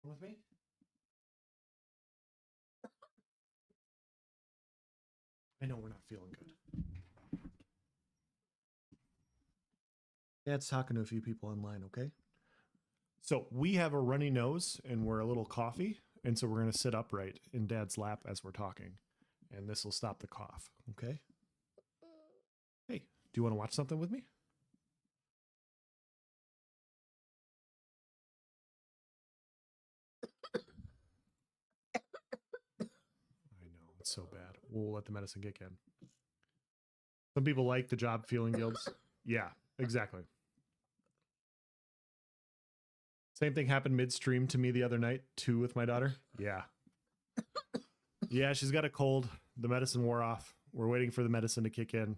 With me? I know we're not feeling good. Dad's talking to a few people online, okay? So we have a runny nose and we're a little coughy, and so we're going to sit upright in Dad's lap as we're talking, and this will stop the cough, okay? Hey, do you want to watch something with me? I know, it's so bad. We'll let the medicine kick in. Some people like the job feeling guilds. Yeah, exactly. Same thing happened midstream to me the other night, too, with my daughter. Yeah. Yeah, she's got a cold. The medicine wore off. We're waiting for the medicine to kick in.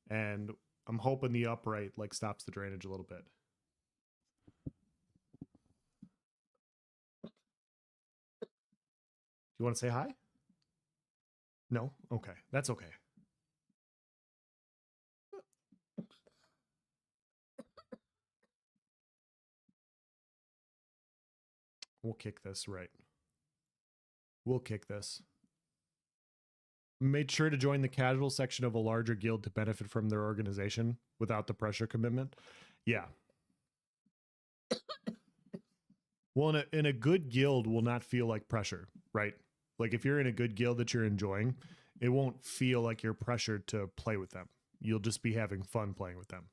And I'm hoping the upright like stops the drainage a little bit. Do you want to say hi? No? Okay. That's okay. We'll kick this, right. We'll kick this. Made sure to join the casual section of a larger guild to benefit from their organization without the pressure commitment. Yeah. Well, in a good guild will not feel like pressure, right? Like, if you're in a good guild that you're enjoying, it won't feel like you're pressured to play with them. You'll just be having fun playing with them.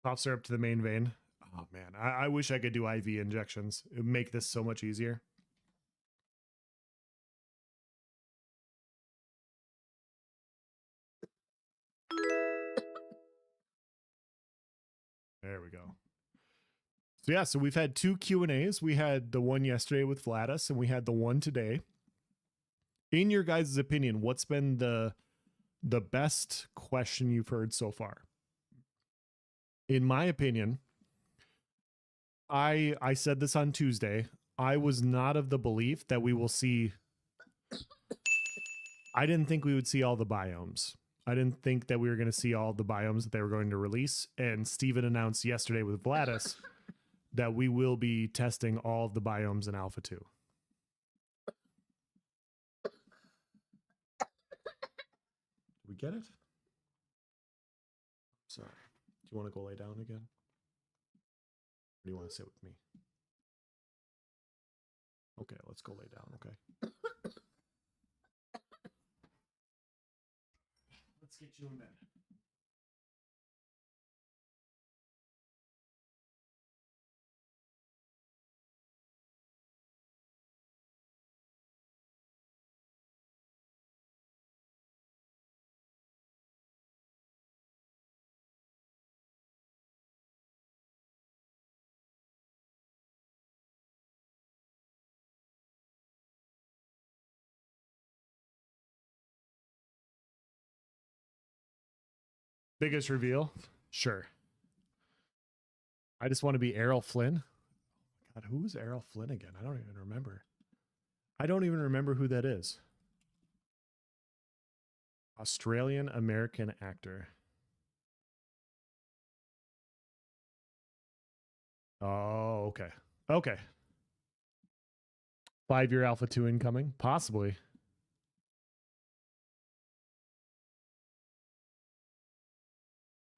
Cough syrup to the main vein. Oh man, I wish I could do IV injections. It would make this so much easier. There we go. So yeah, so we've had 2 Q&As. We had the one yesterday with Vladis, and we had the one today. In your guys' opinion, what's been the best question you've heard so far? In my opinion, I said this on Tuesday. I was not of the belief that we will see. I didn't think we would see all the biomes. I didn't think that we were going to see all the biomes that they were going to release. And Steven announced yesterday with Vladis that we will be testing all of the biomes in Alpha 2. We get it? Sorry. Do you want to go lay down again? Or do you want to sit with me? Okay, let's go lay down, okay? Let's get you in bed. Biggest reveal? Sure. I just want to be Errol Flynn. God, who is Errol Flynn again? I don't even remember. I don't even remember who that is. Australian American actor. Oh, okay. Okay. 5-year Alpha 2 incoming? Possibly.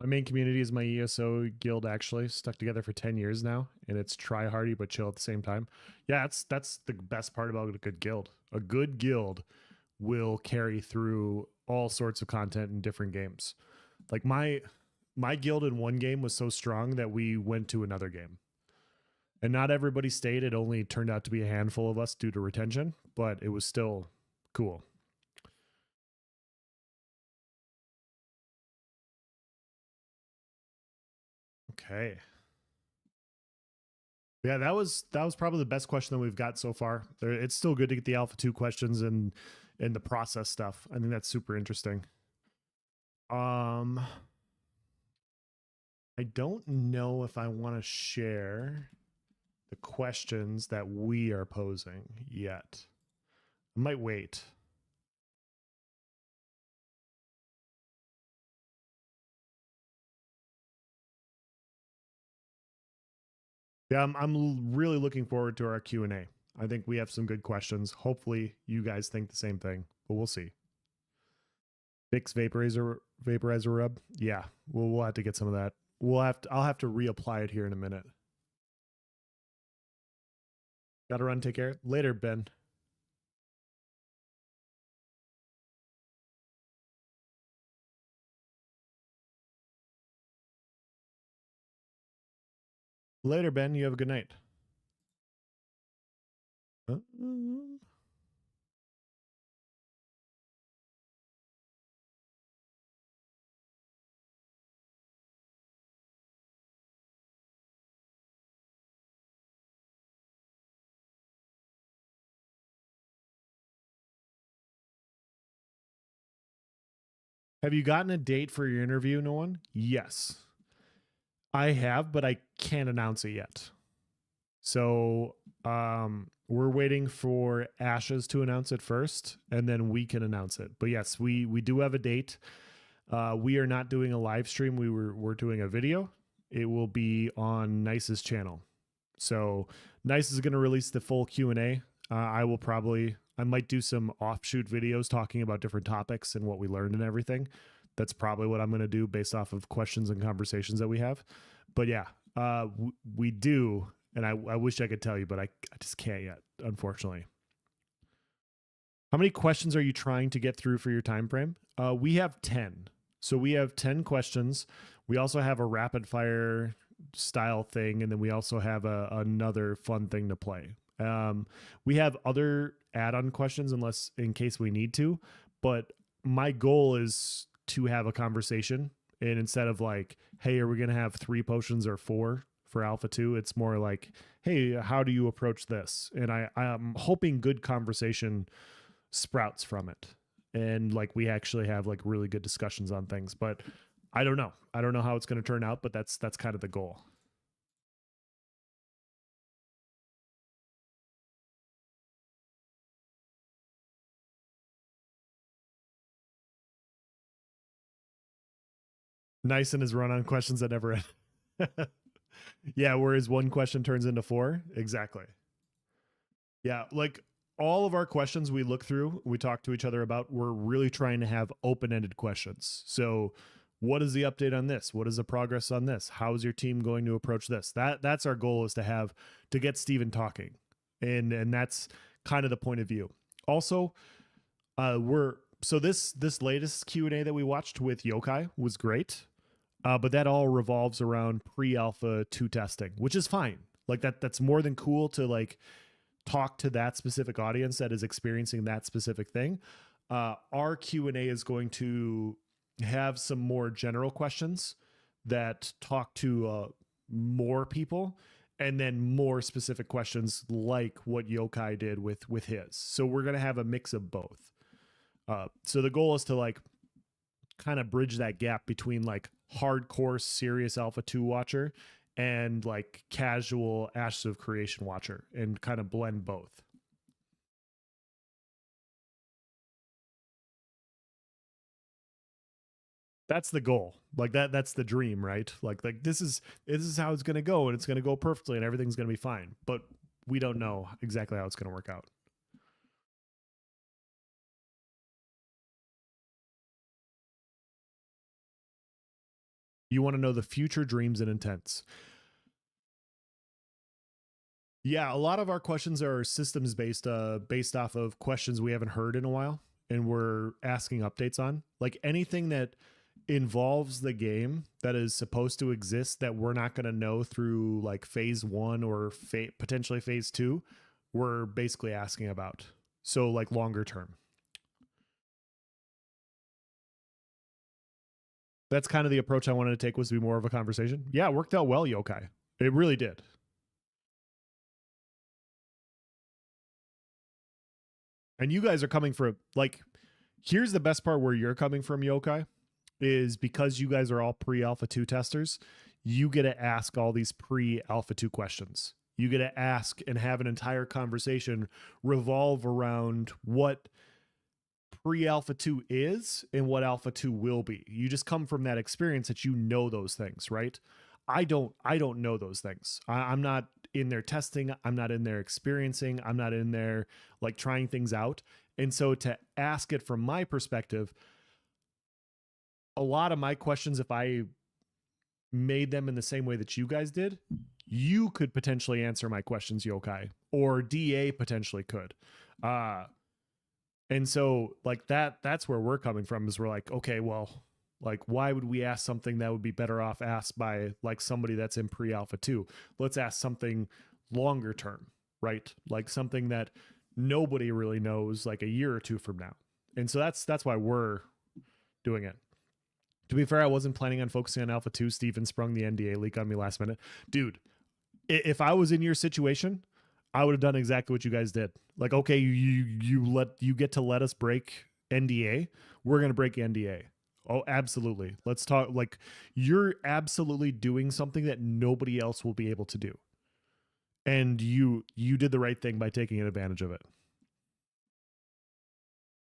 My main community is my ESO guild, actually. Stuck together for 10 years now, and it's try hardy but chill at the same time. Yeah, that's the best part about a good guild. A good guild will carry through all sorts of content in different games. Like my guild in one game was so strong that we went to another game. And not everybody stayed. It only turned out to be a handful of us due to retention, but it was still cool. Okay. Yeah, that was probably the best question that we've got so far. It's still good to get the Alpha 2 questions and the process stuff. I think that's super interesting. I don't know if I want to share the questions that we are posing yet. I might wait. Yeah, I'm really looking forward to our Q&A. I think we have some good questions. Hopefully you guys think the same thing, but we'll see. Vicks vaporizer rub. Yeah, we'll have to get some of that. I'll have to reapply it here in a minute. Gotta run. Take care. Later, Ben. Later, Ben. You have a good night. Have you gotten a date for your interview, no one? Yes. I have, but I can't announce it yet. So we're waiting for Ashes to announce it first, and then we can announce it. But yes, we do have a date. We are not doing a live stream. We're doing a video. It will be on Nice's channel. So Nice is going to release the full Q&A. I might do some offshoot videos talking about different topics and what we learned and everything. That's probably what I'm going to do based off of questions and conversations that we have. But yeah, we do. And I wish I could tell you, but I just can't yet, unfortunately. How many questions are you trying to get through for your time frame? We have 10. So we have 10 questions. We also have a rapid fire style thing, and then we also have another fun thing to play. We have other add-on questions in case we need to, but my goal is to have a conversation, and instead of like, hey, are we going to have 3 potions or 4 for Alpha 2? It's more like, hey, how do you approach this? And I'm hoping good conversation sprouts from it. And like we actually have like really good discussions on things, but I don't know. I don't know how it's going to turn out, but that's kind of the goal. Nice in his run on questions that never end. Yeah, whereas one question turns into 4. Exactly. Yeah, like all of our questions we look through, we talk to each other about, we're really trying to have open-ended questions. So what is the update on this? What is the progress on this? How is your team going to approach this? That's our goal, is to get Steven talking. And that's kind of the point of view. Also, this latest Q&A that we watched with Yokai was great. But that all revolves around pre-alpha 2 testing, which is fine. Like that's more than cool to like talk to that specific audience that is experiencing that specific thing. Our Q&A is going to have some more general questions that talk to more people, and then more specific questions like what Yokai did with his. So we're going to have a mix of both. So the goal is to like kind of bridge that gap between like hardcore serious Alpha 2 watcher and like casual Ashes of Creation watcher and kind of blend both. That's the goal. Like that's the dream, right? Like this is how it's going to go, and it's going to go perfectly and everything's going to be fine. But we don't know exactly how it's going to work out. You want to know the future dreams and intents. Yeah, a lot of our questions are systems based off of questions we haven't heard in a while and we're asking updates on. Like anything that involves the game that is supposed to exist that we're not going to know through like phase 1 or potentially phase 2, we're basically asking about. So like longer term. That's kind of the approach I wanted to take, was to be more of a conversation. Yeah, it worked out well, Yokai. It really did. And you guys are coming from, like, here's the best part where you're coming from, Yokai, is because you guys are all pre-Alpha 2 testers, you get to ask all these pre-Alpha 2 questions. You get to ask and have an entire conversation revolve around what pre-Alpha 2 is and what Alpha 2 will be. You just come from that experience that you know those things, right? I don't know those things. I'm not in there testing. I'm not in there experiencing. I'm not in there like trying things out. And so to ask it from my perspective, a lot of my questions, if I made them in the same way that you guys did, you could potentially answer my questions, Yokai, or DA potentially could. And so like that's where we're coming from, is we're like, okay, well, like, why would we ask something that would be better off asked by like somebody that's in pre-Alpha 2? Let's ask something longer term, right? Like something that nobody really knows like a year or two from now. And so that's why we're doing it. To be fair, I wasn't planning on focusing on Alpha 2. Steven sprung the NDA leak on me last minute. Dude, if I was in your situation, I would have done exactly what you guys did. Like, okay, you get to let us break NDA. We're going to break NDA. Oh, absolutely. Let's talk. Like, you're absolutely doing something that nobody else will be able to do. And you did the right thing by taking advantage of it.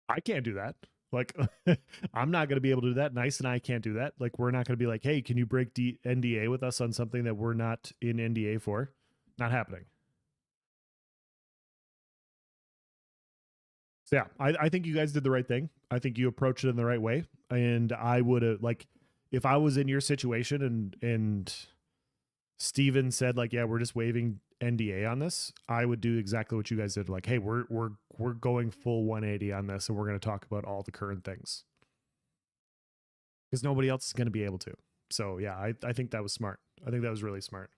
I can't do that. Like, I'm not going to be able to do that. Nice and I can't do that. Like, we're not going to be like, hey, can you break NDA with us on something that we're not in NDA for? Not happening. So yeah, I think you guys did the right thing. I think you approached it in the right way. And I would have, like, if I was in your situation and Steven said like, yeah, we're just waiving NDA on this, I would do exactly what you guys did. Like, hey, we're going full 180 on this, and we're going to talk about all the current things, because nobody else is going to be able to. So yeah, I think that was smart. I think that was really smart.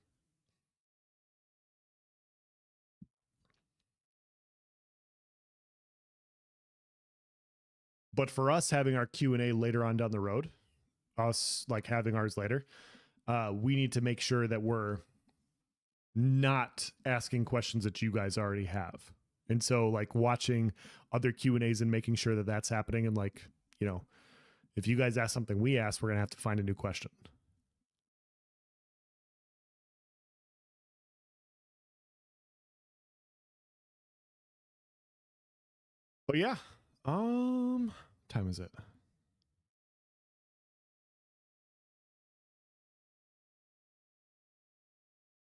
But for us having our Q&A later on down the road, us like having ours later, we need to make sure that we're not asking questions that you guys already have. And so like watching other Q&As and making sure that that's happening. And like, you know, if you guys ask something we ask, we're going to have to find a new question. But yeah, time is it?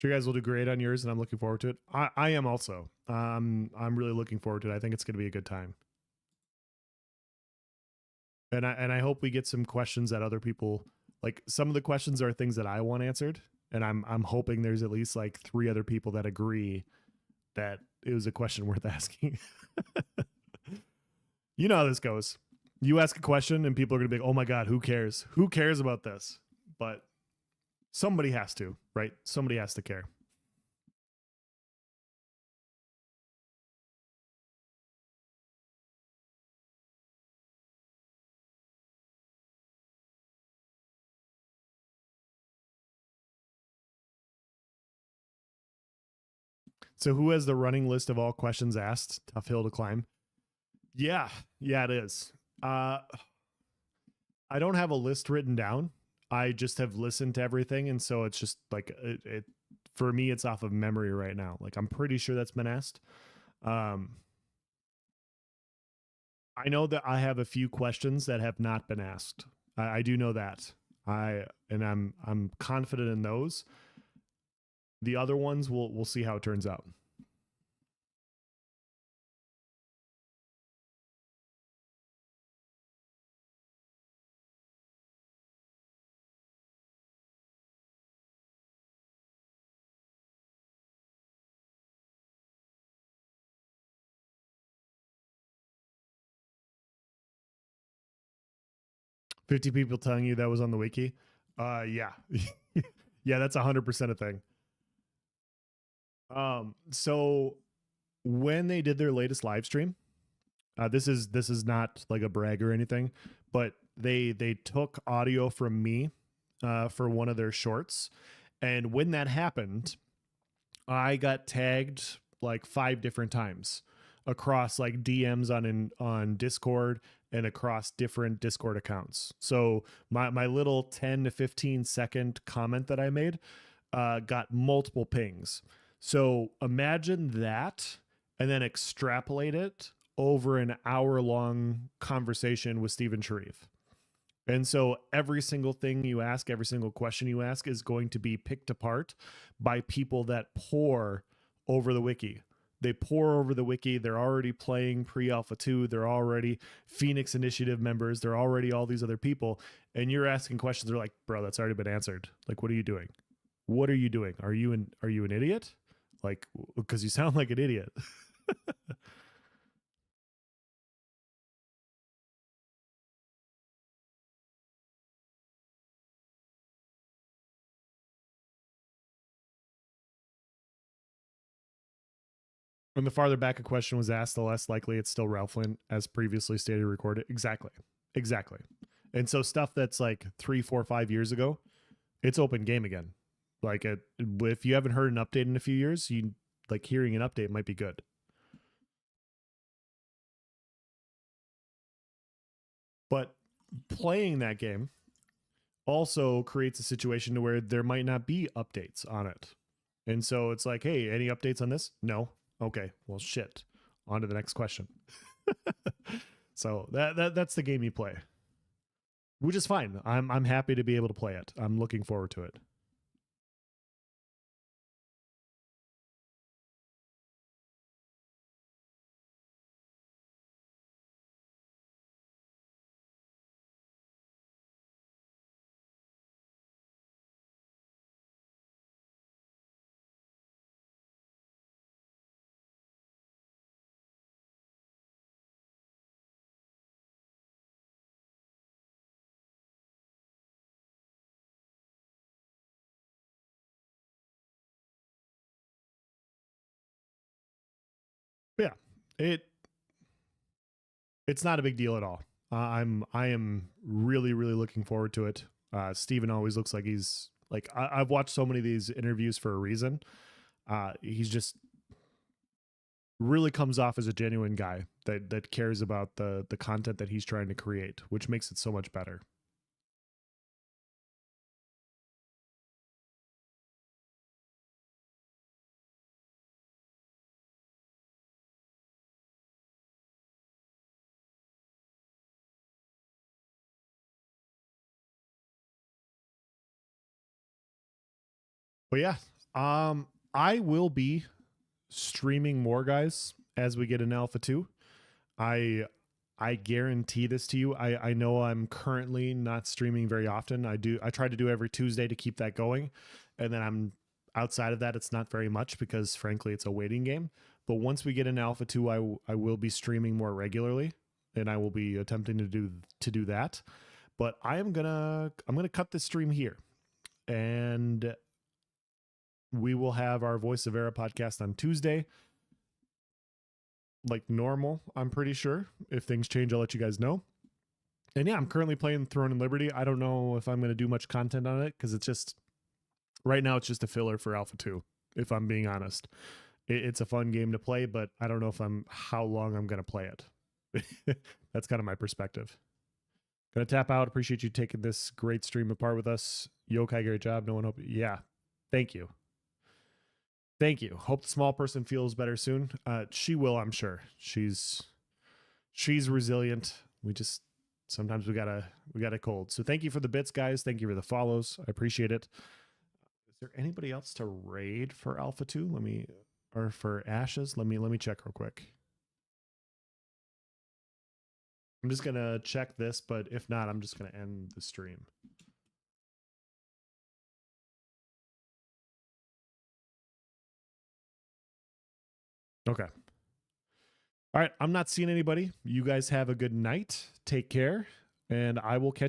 You guys will do great on yours, and I'm looking forward to it. I am also. I'm really looking forward to it. I think it's going to be a good time. And I hope we get some questions that other people like. Some of the questions are things that I want answered, and I'm hoping there's at least like 3 other people that agree that it was a question worth asking. You know how this goes. You ask a question, and people are going to be like, "Oh my god, who cares? Who cares about this?" But somebody has to, right? Somebody has to care. So who has the running list of all questions asked? Tough hill to climb. Yeah, it is. I don't have a list written down. I just have listened to everything, and so it's just like it for me. It's off of memory right now. Like I'm pretty sure that's been asked. I know that I have a few questions that have not been asked. I do know that. I'm confident in those. The other ones we'll see how it turns out. $50 people telling you that was on the wiki. Yeah. Yeah, that's 100% a thing. So when they did their latest live stream, this is not like a brag or anything, but they took audio from me for one of their shorts, and when that happened, I got tagged like 5 different times across like DMs on Discord and across different Discord accounts. So my little 10 to 15 second comment that I made got multiple pings. So imagine that and then extrapolate it over an hour-long conversation with Stephen Sharif. And so every single thing you ask, every single question you ask is going to be picked apart by people that pour over the wiki. They pour over the wiki. They're already playing pre-alpha 2. They're already Phoenix Initiative members. They're already all these other people. And you're asking questions. They're like, bro, that's already been answered. Like, what are you doing? What are you doing? Are you an idiot? Like, because you sound like an idiot. When the farther back a question was asked, the less likely it's still Ralph Flynn, as previously stated, recorded. Exactly. And so stuff that's like 3, 4, 5 years ago, it's open game again. Like if you haven't heard an update in a few years, you like hearing an update might be good. But playing that game also creates a situation to where there might not be updates on it. And so it's like, hey, any updates on this? No. Okay, well, shit. On to the next question. So that's the game you play, which is fine. I'm happy to be able to play it. I'm looking forward to it. Yeah, it's not a big deal at all. I am really looking forward to it. Steven always looks like he's like I've watched so many of these interviews for a reason. He's just really comes off as a genuine guy that cares about the content that he's trying to create, which makes it so much better. But yeah, I will be streaming more, guys, as we get in Alpha 2. I guarantee this to you. I know I'm currently not streaming very often. I try to do every Tuesday to keep that going. And then I'm outside of that, it's not very much because frankly it's a waiting game. But once we get in Alpha 2, I will be streaming more regularly and I will be attempting to do that. But I'm gonna cut this stream here. And we will have our Voice of Era podcast on Tuesday. Like normal, I'm pretty sure. If things change, I'll let you guys know. And yeah, I'm currently playing Throne and Liberty. I don't know if I'm going to do much content on it because it's just, right now, it's just a filler for Alpha 2, if I'm being honest. It's a fun game to play, but I don't know how long I'm going to play it. That's kind of my perspective. Gonna tap out. Appreciate you taking this great stream apart with us. Yokai, great job. No one hope. Yeah. Thank you. Thank you. Hope the small person feels better soon. She will, I'm sure. She's resilient. We just sometimes we got a cold. So thank you for the bits, guys. Thank you for the follows. I appreciate it. Is there anybody else to raid for Alpha 2? Or for Ashes? Let me check real quick. I'm just gonna check this, but if not, I'm just gonna end the stream. Okay. All right. I'm not seeing anybody. You guys have a good night. Take care, and I will catch